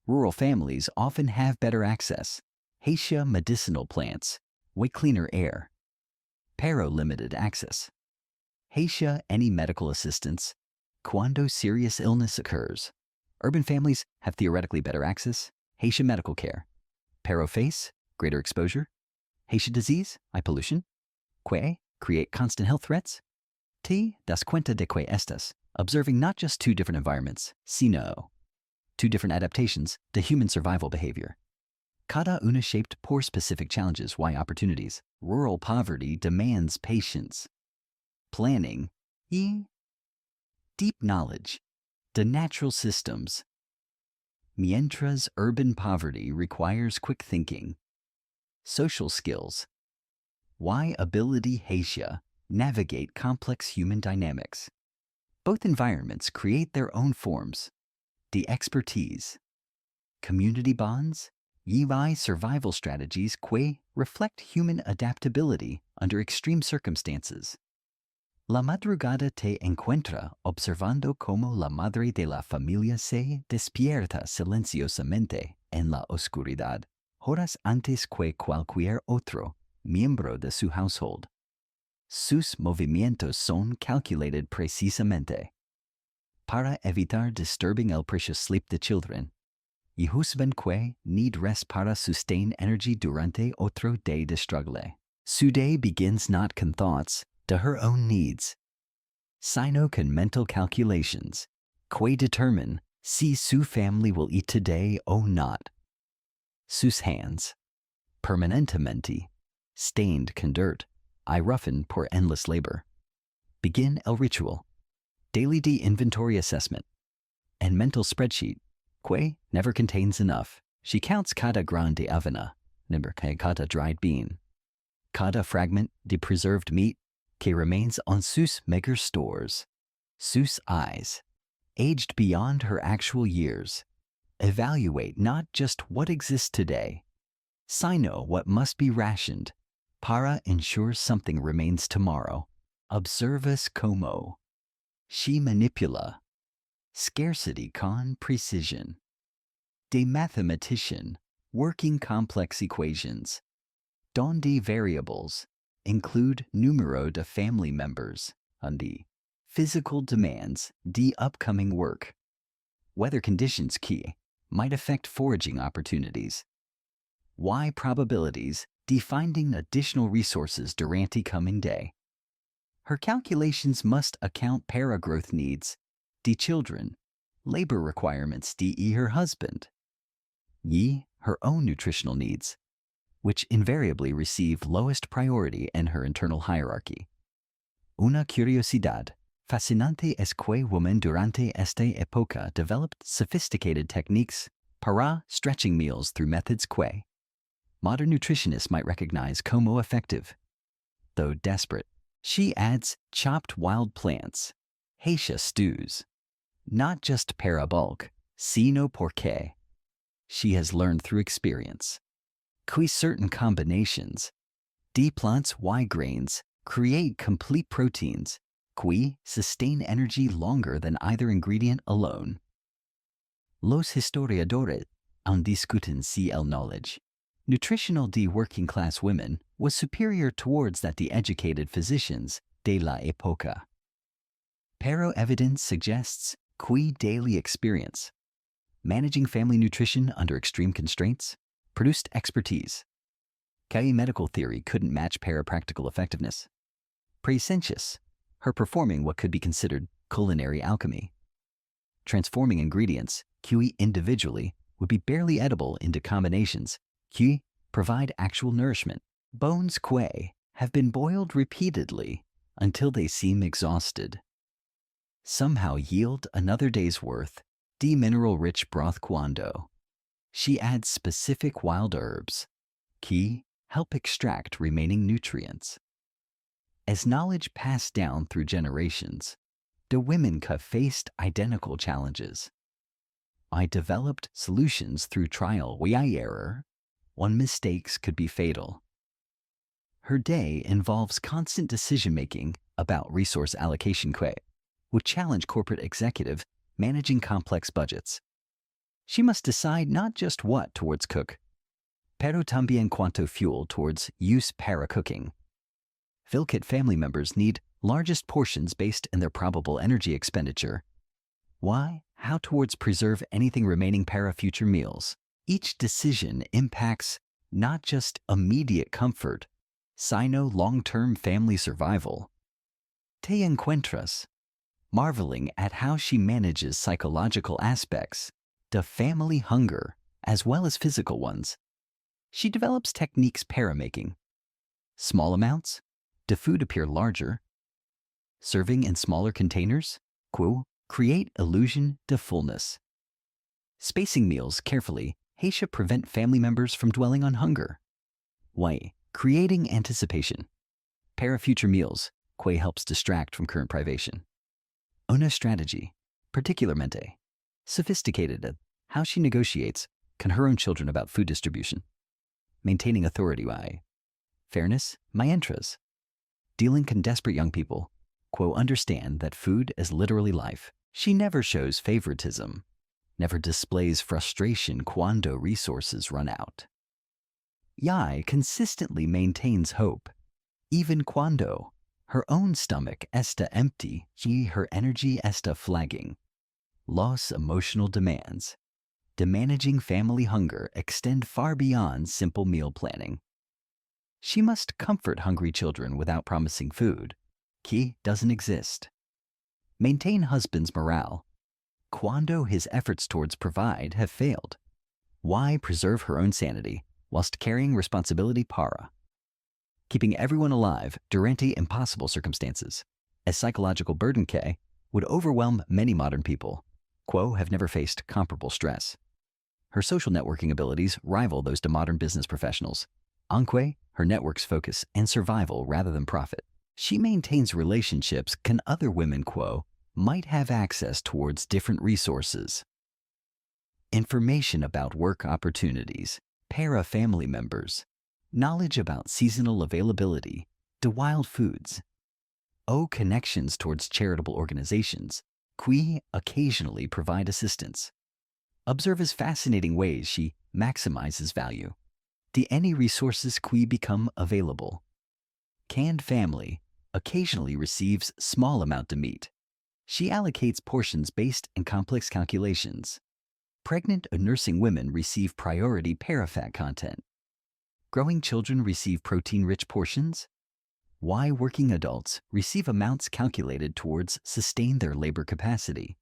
Rural families often have better access, hacia medicinal plants, way cleaner air. Pero limited access. Hacia any medical assistance, cuando serious illness occurs. Urban families have theoretically better access, hacia medical care. Pero face, greater exposure. Hacia disease, pollution. Create constant health threats. Te das cuenta de que estas, observing not just two different environments, sino two different adaptations to human survival behavior. Cada una shaped por specific challenges, why opportunities. Rural poverty demands patience, planning, deep knowledge, the natural systems. Mientras urban poverty requires quick thinking, social skills. Why ability hacia navigate complex human dynamics. Both environments create their own forms. The expertise, community bonds, survival strategies que reflect human adaptability under extreme circumstances. La madrugada te encuentra observando cómo la madre de la familia se despierta silenciosamente en la oscuridad, horas antes que cualquier otro miembro de su household. Sus movimientos son calculated precisamente para evitar disturbing el precious sleep de children. Y husband que need rest para sustain energy durante otro day de struggle. Su day begins not con thoughts to her own needs, sino con mental calculations, que determine si su family will eat today or not. Sus hands, permanentemente, stained con dirt, roughened por endless labor. Begin el ritual, daily de-inventory assessment, and mental spreadsheet, que never contains enough. She counts cada grán de avena, cada dried bean, cada fragment de preserved meat que remains on sus meager stores. Sus eyes, aged beyond her actual years, evaluate not just what exists today, Sino what must be rationed. Para ensures something remains tomorrow. Observus como. She manipula. Scarcity con precision. De mathematician, working complex equations. Donde variables include numero de family members. Undi. Physical demands, de upcoming work. Weather conditions key might affect foraging opportunities. Why probabilities, de finding additional resources durante coming day. Her calculations must account para growth needs, de children, labor requirements, de her husband. Ye, her own nutritional needs, which invariably receive lowest priority in her internal hierarchy. Una curiosidad fascinante es que women durante esta época developed sophisticated techniques para stretching meals through methods que modern nutritionists might recognize como effective. Though desperate, she adds chopped wild plants, Haitian stews, not just para bulk, sino porque. She has learned through experience. Que certain combinations, de plants y grains, create complete proteins, que sustain energy longer than either ingredient alone. Los historiadores aún discuten si el knowledge nutritional de working class women was superior towards that de educated physicians de la época. Pero evidence suggests que daily experience, managing family nutrition under extreme constraints, produced expertise. Que medical theory couldn't match parapractical effectiveness. Presentious, her performing what could be considered culinary alchemy. Transforming ingredients, que individually, would be barely edible into combinations, que provide actual nourishment. Bones que have been boiled repeatedly until they seem exhausted. Somehow yield another day's worth, de mineral-rich broth cuando. She adds specific wild herbs, que help extract remaining nutrients. As knowledge passed down through generations, the women faced identical challenges. I developed solutions through trial y error. One mistakes could be fatal. Her day involves constant decision-making about resource allocation que would challenge corporate executive managing complex budgets. She must decide not just what towards cook, pero también cuánto fuel towards use para cooking. Vilkit family members need largest portions based in their probable energy expenditure. Why? How towards preserve anything remaining para future meals. Each decision impacts not just immediate comfort, sino long-term family survival. Te encuentras, marveling at how she manages psychological aspects, the family hunger, as well as physical ones. She develops techniques para making. Small amounts, the food appear larger. Serving in smaller containers, create illusion de fullness. Spacing meals carefully, Haitian prevent family members from dwelling on hunger. Y, creating anticipation. Para future meals, que helps distract from current privation. Una strategy, particularmente, sophisticated at how she negotiates con her own children about food distribution. Maintaining authority y. Fairness, maentras. Dealing con desperate young people, understand that food is literally life. She never shows favoritism, never displays frustration cuando resources run out. Yai consistently maintains hope, even cuando her own stomach está empty, her energy está flagging. Los emotional demands, the managing family hunger extend far beyond simple meal planning. She must comfort hungry children without promising food, que doesn't exist. Maintain husband's morale, cuando his efforts towards provide have failed. Why preserve her own sanity whilst carrying responsibility para? Keeping everyone alive durante impossible circumstances. A psychological burden que would overwhelm many modern people, have never faced comparable stress. Her social networking abilities rival those to modern business professionals. Aunque her network's focus and survival rather than profit. She maintains relationships can other women might have access towards different resources. Information about work opportunities, para family members, knowledge about seasonal availability, to wild foods. O connections towards charitable organizations, qui occasionally provide assistance. Observe as fascinating ways she maximizes value. The any resources qui become available. Canned family occasionally receives small amount of meat. She allocates portions based in complex calculations. Pregnant or nursing women receive priority parafat content. Growing children receive protein-rich portions. Why working adults receive amounts calculated towards sustain their labor capacity.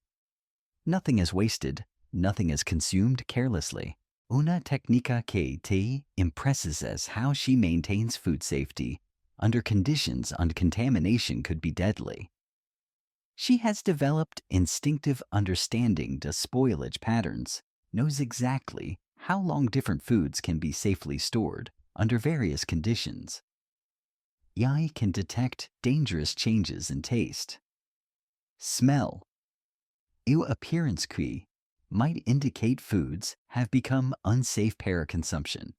Nothing is wasted, nothing is consumed carelessly. Una técnica que te impresses as how she maintains food safety under conditions contamination could be deadly. She has developed instinctive understanding to spoilage patterns, knows exactly how long different foods can be safely stored under various conditions. Yai can detect dangerous changes in taste. Smell. Eu appearance qui might indicate foods have become unsafe para consumption.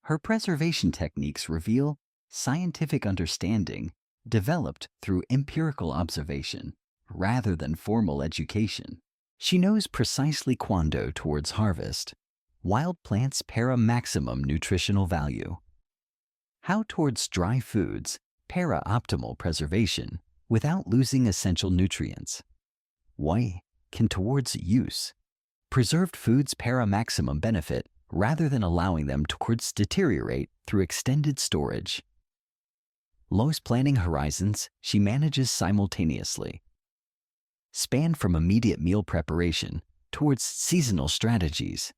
Her preservation techniques reveal scientific understanding developed through empirical observation rather than formal education. She knows precisely quando towards harvest. Wild plants para maximum nutritional value. How towards dry foods para optimal preservation without losing essential nutrients. Why can towards use. Preserved foods para maximum benefit rather than allowing them towards deteriorate through extended storage. Los planning horizons she manages simultaneously. Span from immediate meal preparation towards seasonal strategies,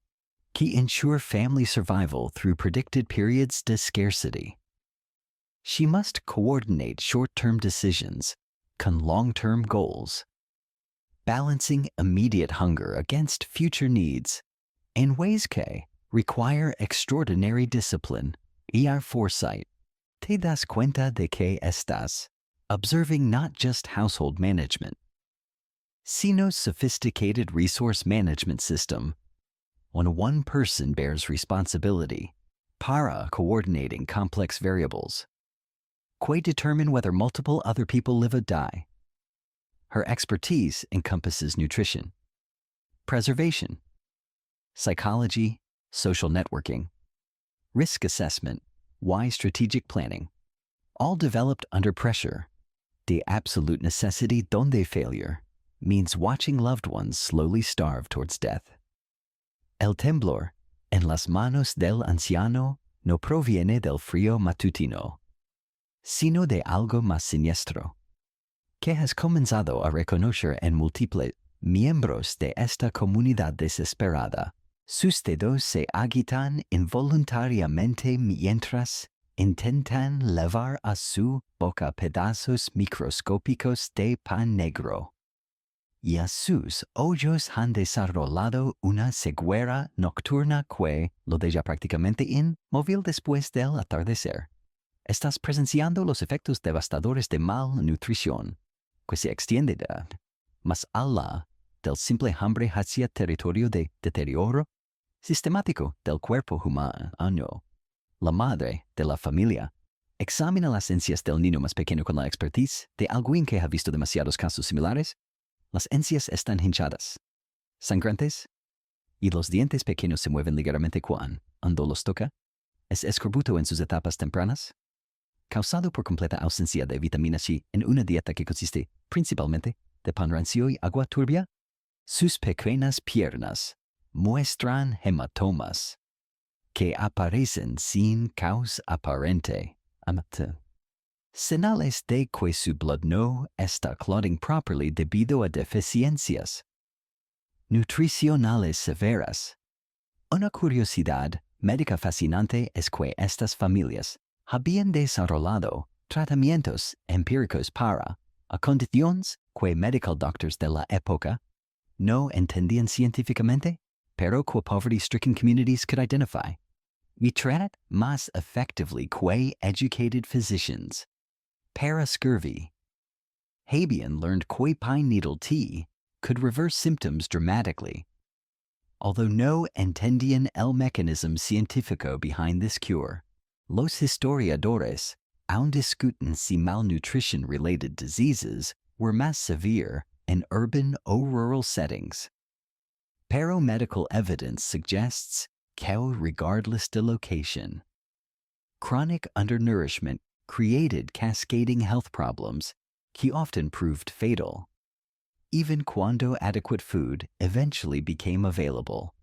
qui ensure family survival through predicted periods de scarcity. She must coordinate short-term decisions con long-term goals, balancing immediate hunger against future needs in ways que require extraordinary discipline y foresight. Te das cuenta de que estás observing not just household management, sino sophisticated resource management system when one person bears responsibility para coordinating complex variables, que determine whether multiple other people live or die. Her expertise encompasses nutrition, preservation, psychology, social networking, risk assessment, wise strategic planning, all developed under pressure. The absolute necessity donde failure means watching loved ones slowly starve towards death. El temblor en las manos del anciano no proviene del frío matutino, sino de algo más siniestro, que has comenzado a reconocer en múltiples miembros de esta comunidad desesperada. Sus dedos se agitan involuntariamente mientras intentan levar a su boca pedazos microscópicos de pan negro. Y a sus ojos han desarrollado una ceguera nocturna que lo deja prácticamente inmóvil después del atardecer. Estás presenciando los efectos devastadores de malnutrición, que se extiende más allá del simple hambre hacia territorio de deterioro sistemático del cuerpo humano. La madre de la familia examina las encías del niño más pequeño con la expertise de alguien que ha visto demasiados casos similares. Las encías están hinchadas, sangrantes, y los dientes pequeños se mueven ligeramente cuando los toca. Es escorbuto en sus etapas tempranas, causado por completa ausencia de vitamina C en una dieta que consiste principalmente de pan rancio y agua turbia. Sus pequeñas piernas muestran hematomas que aparecen sin causa aparente. Señales de que su blood no está clotting properly debido a deficiencias nutricionales severas. Una curiosidad médica fascinante es que estas familias habían desarrollado tratamientos empíricos para a condiciones que medical doctors de la época no entendían científicamente, pero que poverty-stricken communities could identify. We treat más effectively que educated physicians. Para scurvy. Habian learned que pine needle tea could reverse symptoms dramatically. Although no entienden el mecanismo científico behind this cure, los historiadores aún discuten si malnutrition-related diseases were más severe in urban or rural settings. Pero medical evidence suggests que regardless de location, chronic undernourishment created cascading health problems que often proved fatal, even cuando adequate food eventually became available.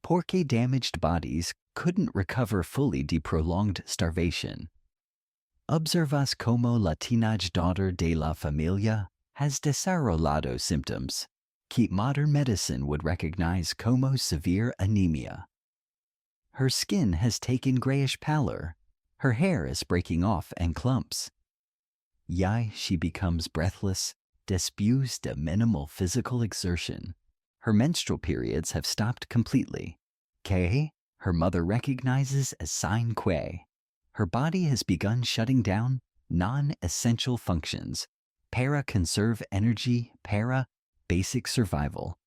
Porque damaged bodies couldn't recover fully de prolonged starvation. Observas como la teenage daughter de la familia has desarrollado symptoms que modern medicine would recognize como severe anemia. Her skin has taken grayish pallor. Her hair is breaking off and clumps. She becomes breathless, después de minimal physical exertion. Her menstrual periods have stopped completely. Que her mother recognizes as sign que her body has begun shutting down non-essential functions. Para conserve energy, para basic survival.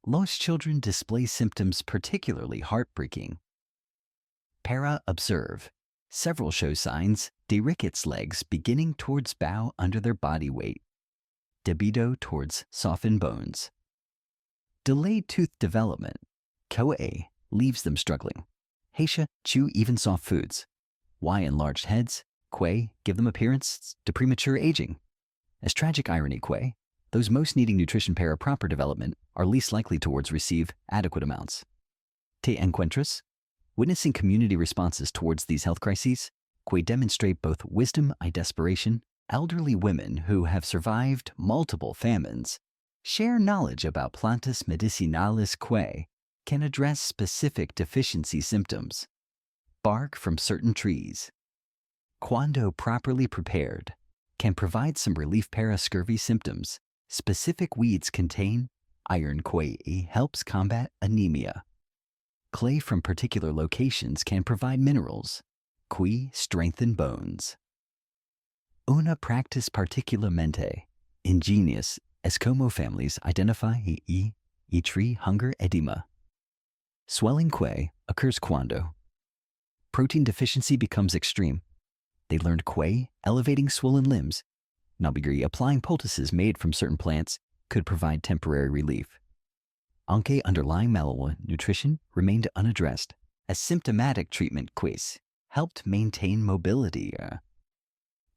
Los children display symptoms particularly heartbreaking. Para observe. Several show signs de rickets legs beginning towards bow under their body weight. Debido towards softened bones. Delayed tooth development. Coa leaves them struggling. Haisha chew even soft foods. Why enlarged heads? Que give them appearance to premature aging. As tragic irony, que those most needing nutrition para proper development are least likely towards receive adequate amounts. Te encuentras? Witnessing community responses towards these health crises, que demonstrate both wisdom and desperation. Elderly women who have survived multiple famines share knowledge about plantas medicinales que can address specific deficiency symptoms. Bark from certain trees, cuando properly prepared, can provide some relief para scurvy symptoms. Specific weeds contain iron que helps combat anemia. Clay from particular locations can provide minerals, que strengthen bones. Una practice particularmente ingenious as como families identify y tree hunger edema. Swelling que occurs cuando protein deficiency becomes extreme. They learned que elevating swollen limbs, Nabigiri applying poultices made from certain plants could provide temporary relief. Aunque underlying malnutrition remained unaddressed, as symptomatic treatment quiz helped maintain mobility.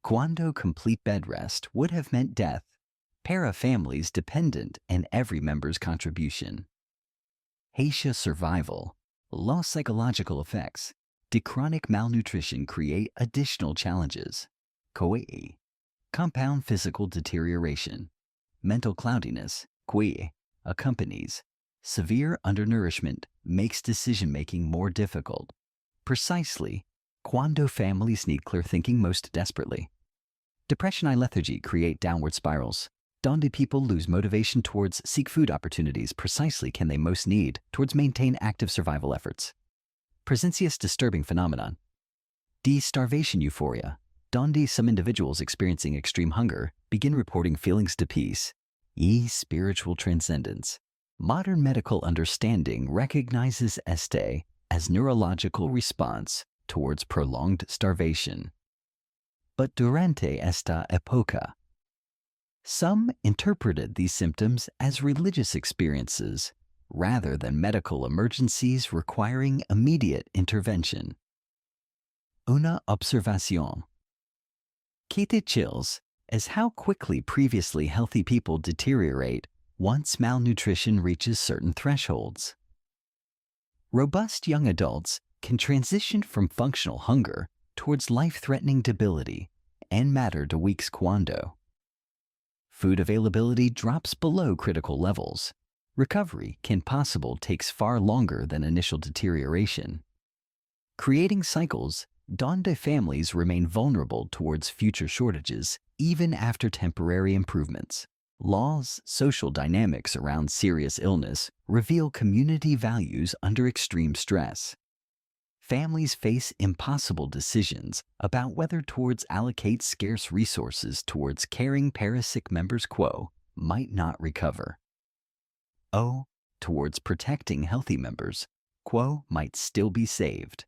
Cuando complete bed rest would have meant death, para families dependent in every member's contribution. Haisha survival, lost psychological effects, de chronic malnutrition create additional challenges. Koei, compound physical deterioration, mental cloudiness, que accompanies. Severe undernourishment makes decision-making more difficult. Precisely, cuando families need clear thinking most desperately. Depression and lethargy create downward spirals. Donde people lose motivation towards seek food opportunities precisely can they most need towards maintain active survival efforts. Presencia's disturbing phenomenon. De-starvation euphoria. Donde some individuals experiencing extreme hunger begin reporting feelings to peace. Spiritual transcendence. Modern medical understanding recognizes este as neurological response towards prolonged starvation. But durante esta época, some interpreted these symptoms as religious experiences rather than medical emergencies requiring immediate intervention. Una observación. Que te chills is how quickly previously healthy people deteriorate once malnutrition reaches certain thresholds. Robust young adults can transition from functional hunger towards life-threatening debility and matter to weeks cuando food availability drops below critical levels. Recovery can possible takes far longer than initial deterioration. Creating cycles, donde families remain vulnerable towards future shortages even after temporary improvements. Laws, social dynamics around serious illness reveal community values under extreme stress. Families face impossible decisions about whether towards allocate scarce resources towards caring para sick members quo might not recover. towards protecting healthy members, quo might still be saved.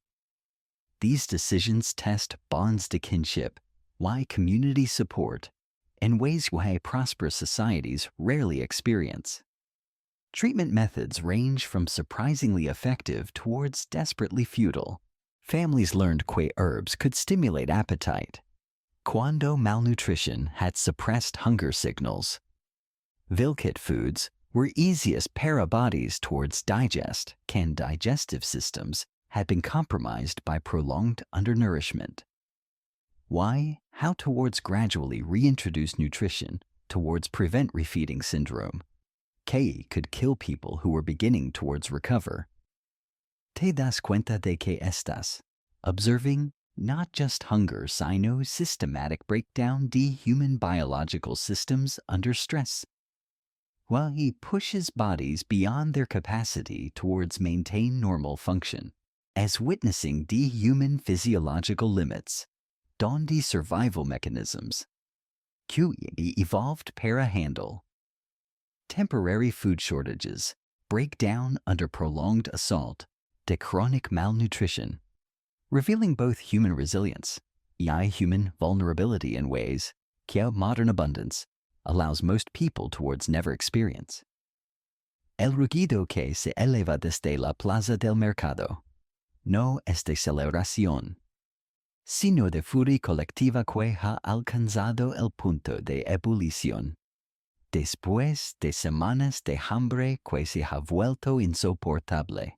These decisions test bonds to kinship, why community support, in ways why prosperous societies rarely experience. Treatment methods range from surprisingly effective towards desperately futile. Families learned que herbs could stimulate appetite, quando malnutrition had suppressed hunger signals. Vilkit foods were easiest para bodies towards digest, can digestive systems had been compromised by prolonged undernourishment. Why? How towards gradually reintroduce nutrition towards prevent refeeding syndrome. Kei could kill people who were beginning towards recover. Te das cuenta de que estás observing not just hunger, sino systematic breakdown de human biological systems under stress. While he pushes bodies beyond their capacity towards maintain normal function, as witnessing de human physiological limits, donde survival mechanisms. QE evolved para handle. Temporary food shortages break down under prolonged assault de chronic malnutrition, revealing both human resilience and human vulnerability in ways que modern abundance allows most people towards never experience. El rugido que se eleva desde la plaza del mercado no es de celebración, sino de furia colectiva que ha alcanzado el punto de ebullición. Después de semanas de hambre que se ha vuelto insoportable,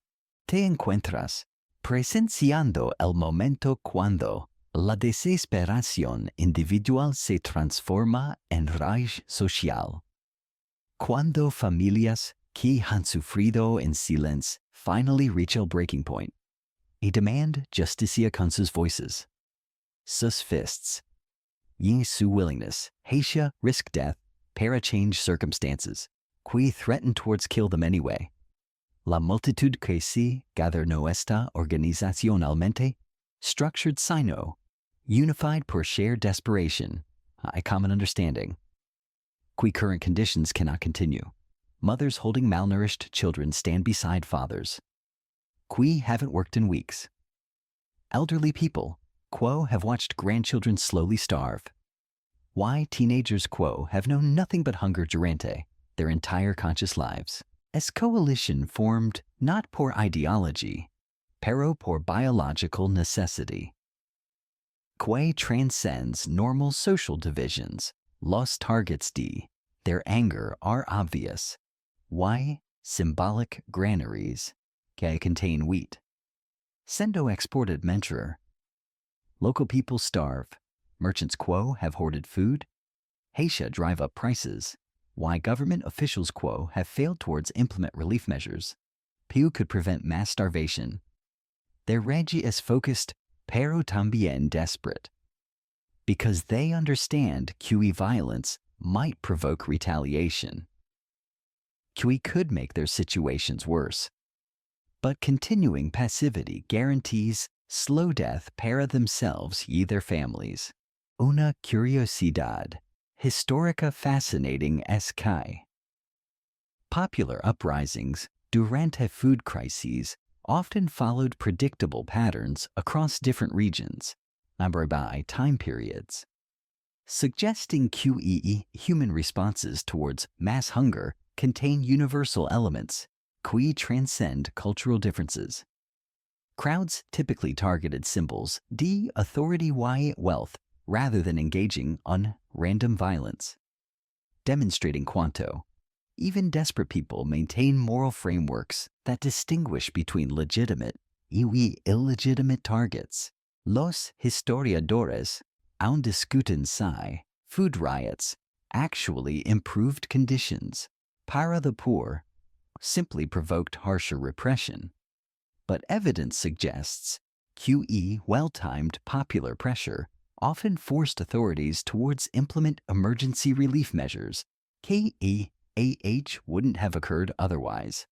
te encuentras presenciando el momento cuando la desesperación individual se transforma en rage social. Cuando familias que han sufrido en silencio finally reach el breaking point y demand justicia con sus voices, sus fists, y su willingness, hacia risk death para change circumstances, que threaten towards kill them anyway. La multitud que se gobernó esta organizacionalmente, structured sino, unified por shared desperation, a common understanding. Que current conditions cannot continue. Mothers holding malnourished children stand beside fathers. Que haven't worked in weeks. Elderly people, quo have watched grandchildren slowly starve. Why teenagers quo have known nothing but hunger durante their entire conscious lives. As coalition formed not por ideology, pero por biological necessity. Que transcends normal social divisions, los targets de their anger are obvious. Why symbolic granaries que contain wheat. Sendo exported mentor. Local people starve. Merchants quo have hoarded food. Haitian drive up prices. Why government officials quo have failed towards implement relief measures. Piu could prevent mass starvation. Their regi is focused, pero también desperate. Because they understand QE violence might provoke retaliation. QE could make their situations worse. But continuing passivity guarantees slow death para themselves y their families. Una curiosidad histórica fascinating es que popular uprisings durante food crises often followed predictable patterns across different regions, numbered by time periods, suggesting QEE human responses towards mass hunger contain universal elements que transcend cultural differences. Crowds typically targeted symbols de authority y wealth rather than engaging on random violence, demonstrating quanto even desperate people maintain moral frameworks that distinguish between legitimate y illegitimate targets. Los historiadores aún discuten si food riots actually improved conditions para the poor, simply provoked harsher repression. But evidence suggests QE well-timed popular pressure often forced authorities towards implement emergency relief measures. KEAH wouldn't have occurred otherwise,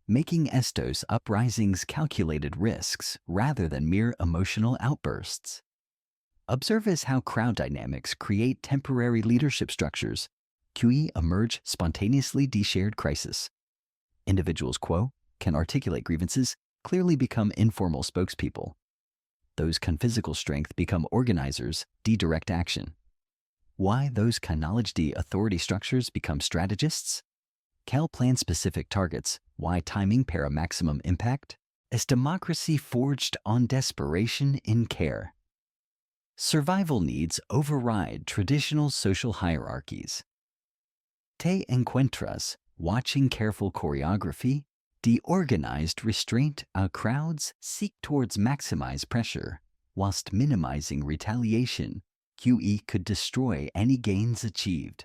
making estos uprisings calculated risks rather than mere emotional outbursts. Observe as how crowd dynamics create temporary leadership structures. QE emerge spontaneously de shared crisis. Individuals can articulate grievances, clearly become informal spokespeople. Those con physical strength become organizers, direct action. Why those knowledge authority structures become strategists? Cal plan specific targets, why timing para maximum impact? As democracy forged on desperation in care. Survival needs override traditional social hierarchies. Te encuentras, watching careful choreography, de-organized restraint, crowds seek towards maximize pressure, whilst minimizing retaliation, QE could destroy any gains achieved.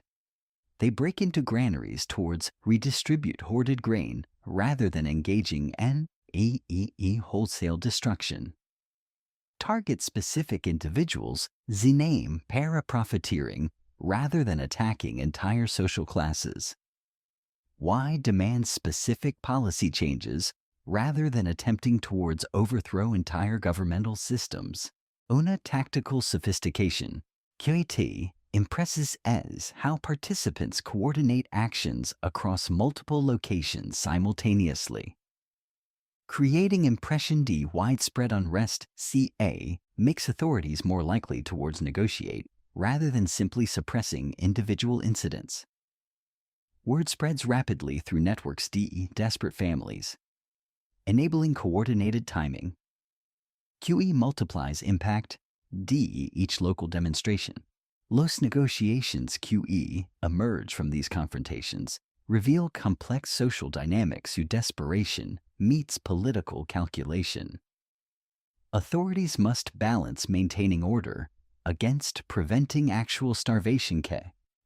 They break into granaries towards redistribute hoarded grain rather than engaging in wholesale destruction. Target specific individuals, name para-profiteering rather than attacking entire social classes. Why demand specific policy changes rather than attempting towards overthrow entire governmental systems? Una tactical sophistication, QT, impresses as how participants coordinate actions across multiple locations simultaneously. Creating impression D widespread unrest CA makes authorities more likely towards negotiate rather than simply suppressing individual incidents. Word spreads rapidly through networks DE desperate families, enabling coordinated timing. QE multiplies impact DE each local demonstration. Los negotiations QE emerge from these confrontations, reveal complex social dynamics whose desperation meets political calculation. Authorities must balance maintaining order against preventing actual starvation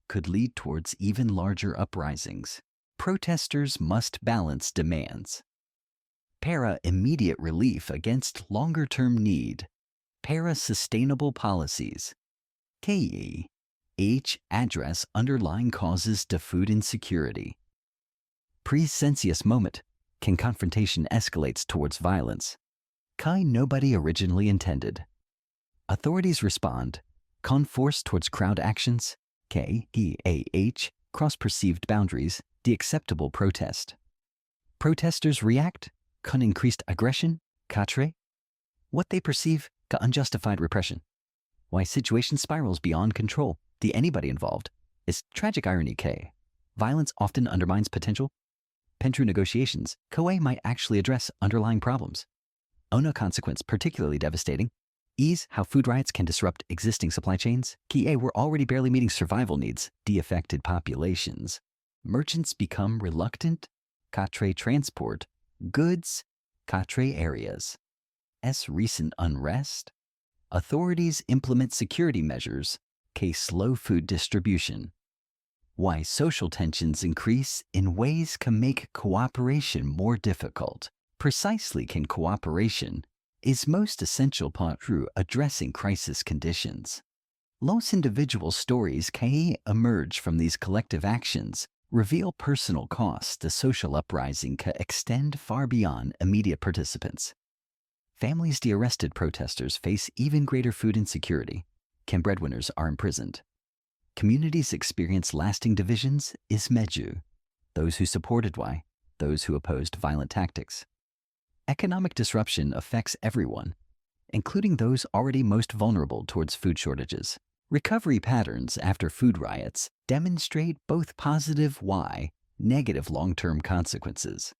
could lead towards even larger uprisings. Protesters must balance demands. Para immediate relief against longer-term need. Para sustainable policies. KE. Address underlying causes to food insecurity. Pre-census moment. Can confrontation escalates towards violence? Nobody originally intended. Authorities respond. Force towards crowd actions. Cross-perceived boundaries. The acceptable protest. Protesters react. Increased aggression. What they perceive. Unjustified repression. Why situation spirals beyond control. The anybody involved. Is tragic irony Violence often undermines potential. True negotiations, might actually address underlying problems. Ona consequence particularly devastating. Ease how food riots can disrupt existing supply chains. We're already barely meeting survival needs. De-affected populations. Merchants become reluctant. Transport. Goods. Areas. Recent unrest. Authorities implement security measures. Slow food distribution. Why social tensions increase in ways can make cooperation more difficult. Precisely can cooperation is most essential part through addressing crisis conditions. Los individual stories can emerge from these collective actions, reveal personal costs the social uprising can extend far beyond immediate participants. Families the arrested protesters face even greater food insecurity. Breadwinners are imprisoned. Communities experience lasting divisions. Those who supported why, those who opposed violent tactics. Economic disruption affects everyone, including those already most vulnerable towards food shortages. Recovery patterns after food riots demonstrate both positive negative long-term consequences.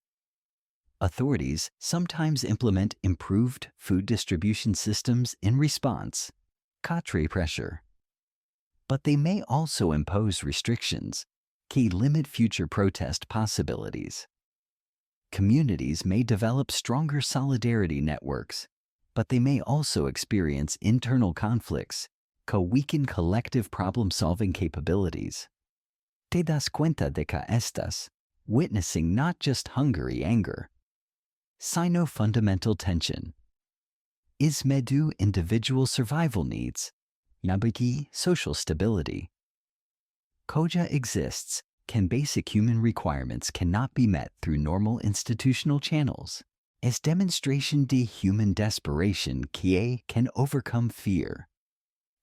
Authorities sometimes implement improved food distribution systems in response. Pressure. But they may also impose restrictions, limit future protest possibilities. Communities may develop stronger solidarity networks, but they may also experience internal conflicts, weaken collective problem-solving capabilities. Te das cuenta de que estás witnessing not just hungry anger, sino fundamental tension. Individual survival needs. Nabiki social stability. Koja exists. Can basic human requirements cannot be met through normal institutional channels. As demonstration de human desperation can overcome fear.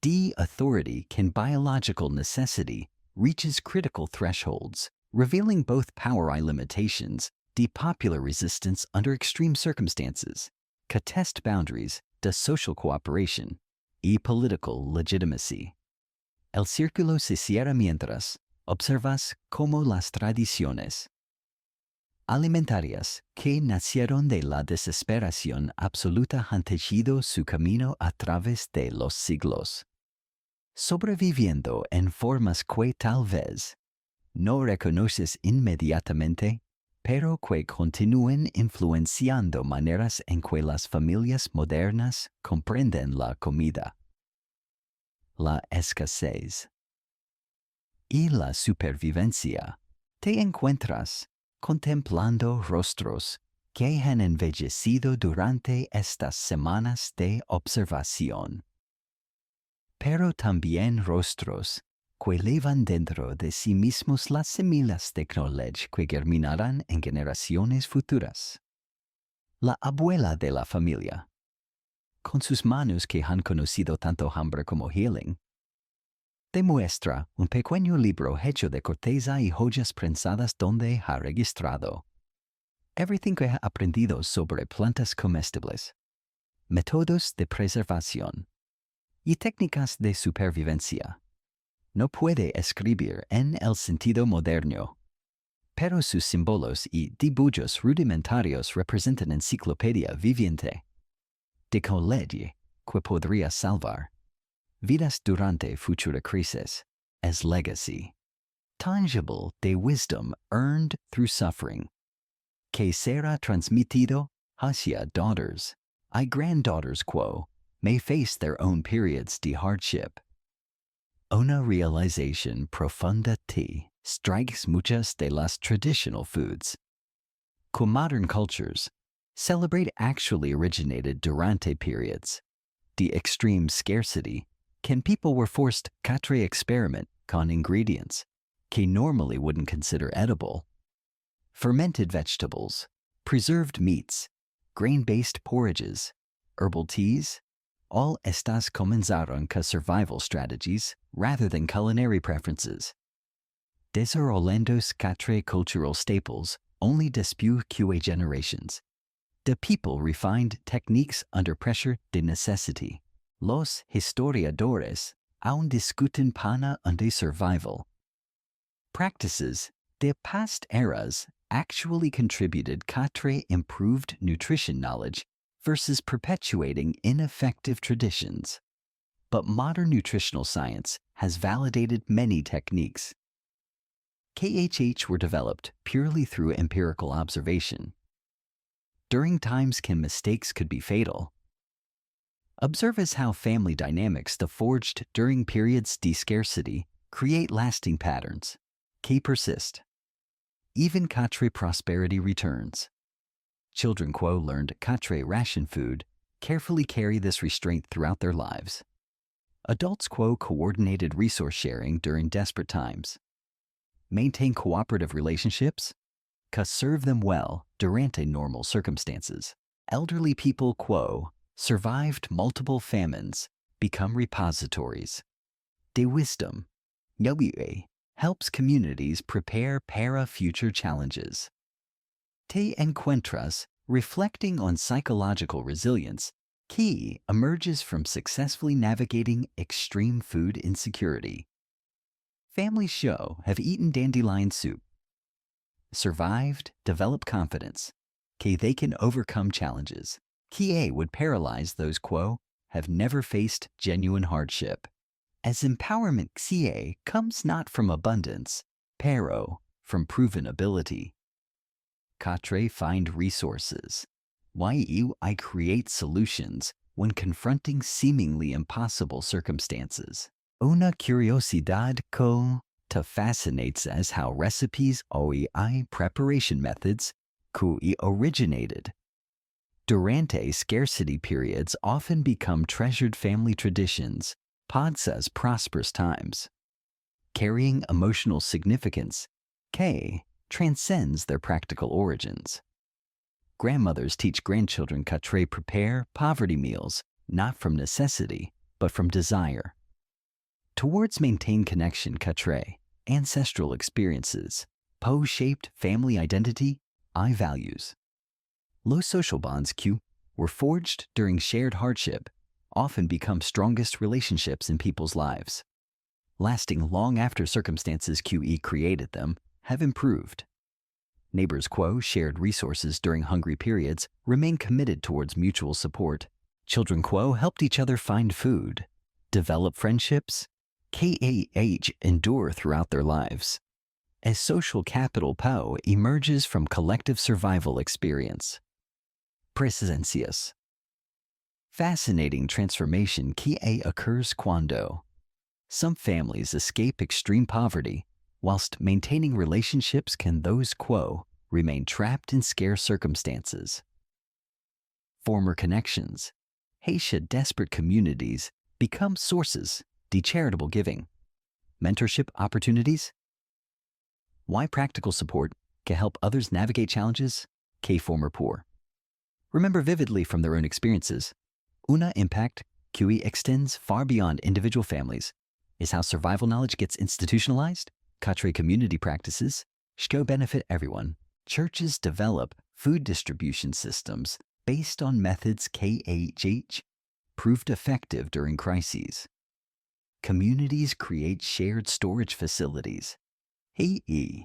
Authority can biological necessity reaches critical thresholds, revealing both power limitations, the popular resistance under extreme circumstances, que test boundaries de social cooperation y political legitimacy. El círculo se cierra mientras observas cómo las tradiciones alimentarias que nacieron de la desesperación absoluta han tejido su camino a través de los siglos, sobreviviendo en formas que tal vez no reconoces inmediatamente, pero que continúen influenciando maneras en que las familias modernas comprenden la comida, la escasez y la supervivencia. Te encuentras contemplando rostros que han envejecido durante estas semanas de observación, pero también rostros que llevan dentro de sí mismos las semillas de knowledge que germinarán en generaciones futuras. La abuela de la familia, con sus manos que han conocido tanto hambre como healing, te muestra un pequeño libro hecho de corteza y joyas prensadas donde ha registrado everything que ha aprendido sobre plantas comestibles, métodos de preservación y técnicas de supervivencia. No puede escribir en el sentido moderno, pero sus símbolos y dibujos rudimentarios representan enciclopedia viviente de knowledge que podría salvar vidas durante futura crisis. Es legacy tangible de wisdom earned through suffering, que será transmitido hacia daughters y granddaughters que may face their own periods de hardship. Una realización profunda te strikes muchas de las traditional foods que modern cultures celebrate actually originated durante periods de extreme scarcity when people were forced to experiment con ingredients que normally wouldn't consider edible. Fermented vegetables, preserved meats, grain-based porridges, herbal teas, all estas comenzaron como survival strategies rather than culinary preferences. Desarrollando quatre cultural staples only después que generations. The people refined techniques under pressure de necessity. Los historiadores aún discuten pana under survival. Practices de past eras actually contributed quatre improved nutrition knowledge versus perpetuating ineffective traditions. But modern nutritional science has validated many techniques. KHH were developed purely through empirical observation. During times when mistakes could be fatal, observe as how family dynamics forged during periods de scarcity create lasting patterns, que persist. Even quatre prosperity returns. Children quo learned quatre ration food carefully carry this restraint throughout their lives. Adults quo coordinated resource sharing during desperate times. Maintain cooperative relationships, que serve them well durante normal circumstances. Elderly people quo survived multiple famines, become repositories de wisdom. WA helps communities prepare para future challenges. Te encuentras reflecting on psychological resilience, que emerges from successfully navigating extreme food insecurity. Families show have eaten dandelion soup, survived, develop confidence, que they can overcome challenges. Que would paralyze those quo have never faced genuine hardship. As empowerment CA comes not from abundance, pero from proven ability. Quatre find resources. I create solutions when confronting seemingly impossible circumstances. Una curiosidad que te fascinates as how recipes OEI preparation methods que originated. Durante scarcity periods often become treasured family traditions, podsas prosperous times, carrying emotional significance, que transcends their practical origins. Grandmothers teach grandchildren quatre prepare poverty meals, not from necessity, but from desire. Towards maintain connection quatre ancestral experiences, Po-shaped family identity, I values. Low social bonds Q were forged during shared hardship, often become strongest relationships in people's lives. Lasting long after circumstances QE created them, have improved. Neighbors Quo shared resources during hungry periods, remain committed towards mutual support. Children Quo helped each other find food, develop friendships, KAH endure throughout their lives. As social capital PO emerges from collective survival experience. Presencias. Fascinating transformation KA occurs quando some families escape extreme poverty, whilst maintaining relationships can those Quo remain trapped in scarce circumstances. Former connections. Haitian desperate communities become sources de charitable giving. Mentorship opportunities. Why practical support can help others navigate challenges, K former poor. Remember vividly from their own experiences. Una impact QE extends far beyond individual families, is how survival knowledge gets institutionalized, Katre community practices, shko benefit everyone. Churches develop food distribution systems based on methods KHH, proved effective during crises. Communities create shared storage facilities. Hey E,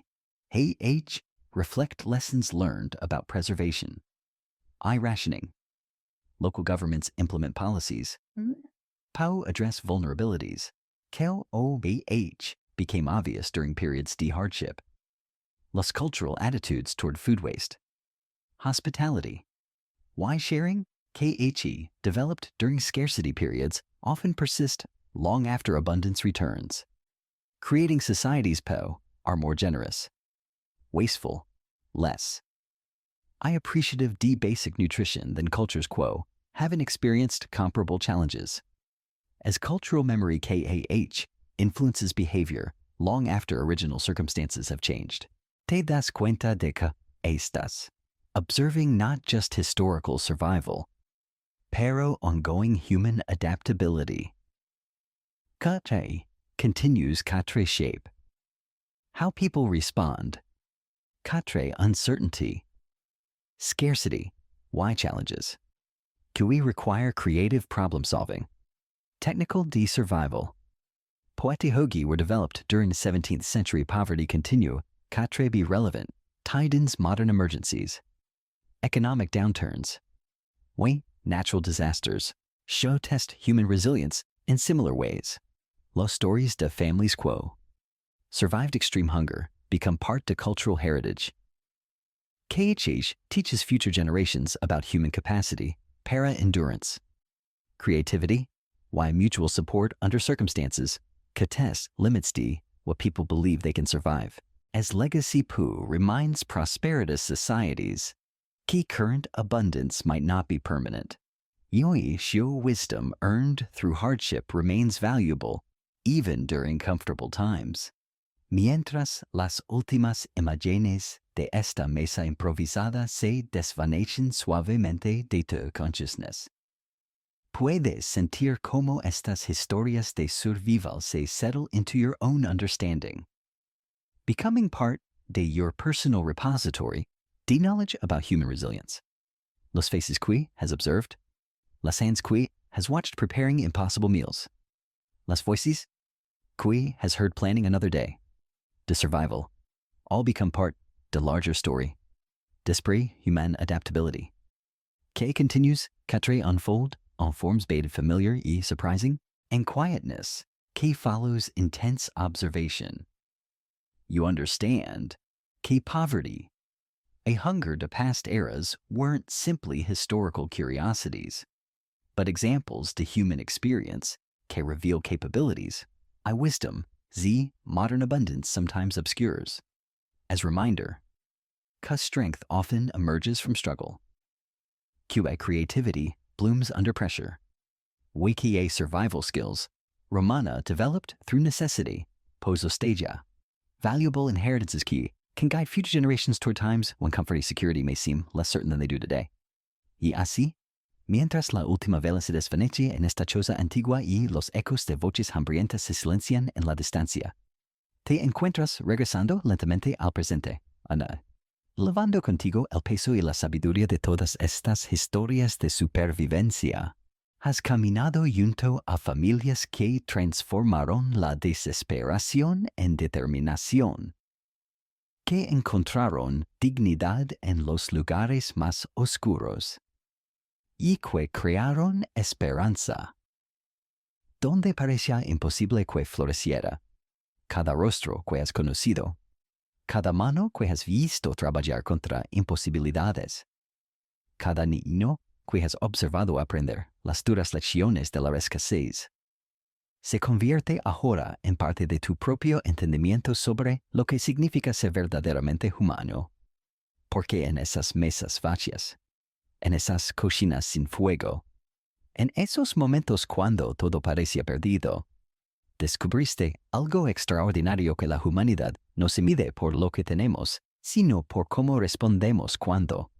Hey H, reflect lessons learned about preservation. I rationing. Local governments implement policies. POW address vulnerabilities. KOBH became obvious during periods D hardship. Less cultural attitudes toward food waste. Hospitality. Why sharing? KHE developed during scarcity periods often persist long after abundance returns. Creating societies PO are more generous. Wasteful, less. I appreciative D basic nutrition than cultures Quo haven't experienced comparable challenges. As cultural memory KAH influences behavior long after original circumstances have changed. Te das cuenta de que estas. Observing not just historical survival, pero ongoing human adaptability. Katre continues Katre shape. How people respond. Katre uncertainty. Scarcity. Why challenges? QE require creative problem solving. Technical D survival. Poetihogi were developed during the 17th century poverty continue, Katre be relevant, Tiden's modern emergencies. Economic downturns. Natural disasters. Show test human resilience in similar ways. Los stories de families Quo. Survived extreme hunger, become part to cultural heritage. KHH teaches future generations about human capacity, para-endurance. Creativity. Why mutual support under circumstances. Quizás limits D, what people believe they can survive. As legacy Poo reminds prosperous societies, key current abundance might not be permanent. Yoi shio wisdom earned through hardship remains valuable, even during comfortable times. Mientras las últimas imágenes de esta mesa improvisada se desvanecen suavemente de tu consciousness. Puedes sentir cómo estas historias de survival se settle into your own understanding. Becoming part de your personal repository, de knowledge about human resilience. Los faces qui has observed. Las hands qui has watched preparing impossible meals. Las voices qui has heard planning another day. De survival. All become part de larger story. D'esprit human adaptability. K continues, Katre unfold, en forms baited familiar e surprising, and quietness. K follows intense observation. You understand, K poverty. A hunger to past eras weren't simply historical curiosities, but examples to human experience, K reveal capabilities. I wisdom, Z modern abundance sometimes obscures. As reminder, K strength often emerges from struggle. QA creativity blooms under pressure. Wikia survival skills, Romana developed through necessity, Posostagia. Valuable inheritances key can guide future generations toward times when comfort and security may seem less certain than they do today. Y así, mientras la última vela se desvanece en esta choza antigua y los ecos de voces hambrientas se silencian en la distancia, te encuentras regresando lentamente al presente. Ana. llevando contigo el peso y la sabiduría de todas estas historias de supervivencia. Has caminado junto a familias que transformaron la desesperación en determinación, que encontraron dignidad en los lugares más oscuros y que crearon esperanza donde parecía imposible que floreciera. Cada rostro que has conocido, cada mano que has visto trabajar contra imposibilidades, cada niño que has observado aprender las duras lecciones de la escasez, se convierte ahora en parte de tu propio entendimiento sobre lo que significa ser verdaderamente humano. Porque en esas mesas vacías, en esas cocinas sin fuego, en esos momentos cuando todo parecía perdido, descubriste algo extraordinario, que la humanidad no se mide por lo que tenemos, sino por cómo respondemos cuando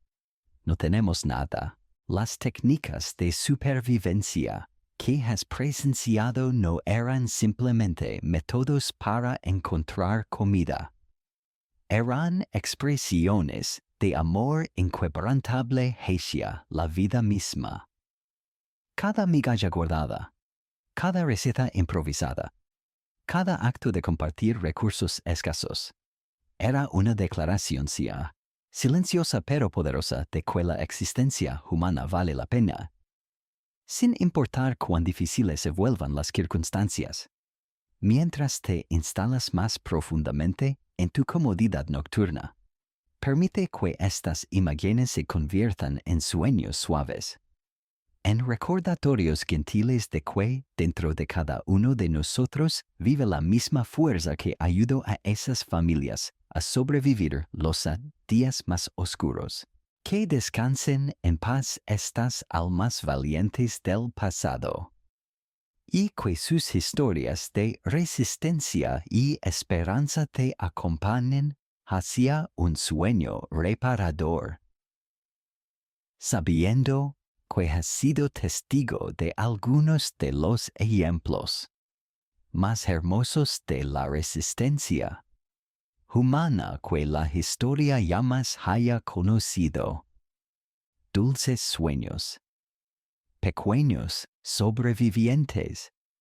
no tenemos nada. Las técnicas de supervivencia que has presenciado no eran simplemente métodos para encontrar comida. Eran expresiones de amor inquebrantable hacia la vida misma. Cada migalla guardada, cada receta improvisada, cada acto de compartir recursos escasos, era una declaración silenciosa pero poderosa de que la existencia humana vale la pena, sin importar cuán difíciles se vuelvan las circunstancias. Mientras te instalas más profundamente en tu comodidad nocturna, permite que estas imágenes se conviertan en sueños suaves, en recordatorios gentiles de que dentro de cada uno de nosotros vive la misma fuerza que ayudó a esas familias a sobrevivir los días más oscuros. Que descansen en paz estas almas valientes del pasado, y que sus historias de resistencia y esperanza te acompañen hacia un sueño reparador, sabiendo que has sido testigo de algunos de los ejemplos más hermosos de la resistencia humana que la historia jamás haya conocido. Dulces sueños, pequeños sobrevivientes.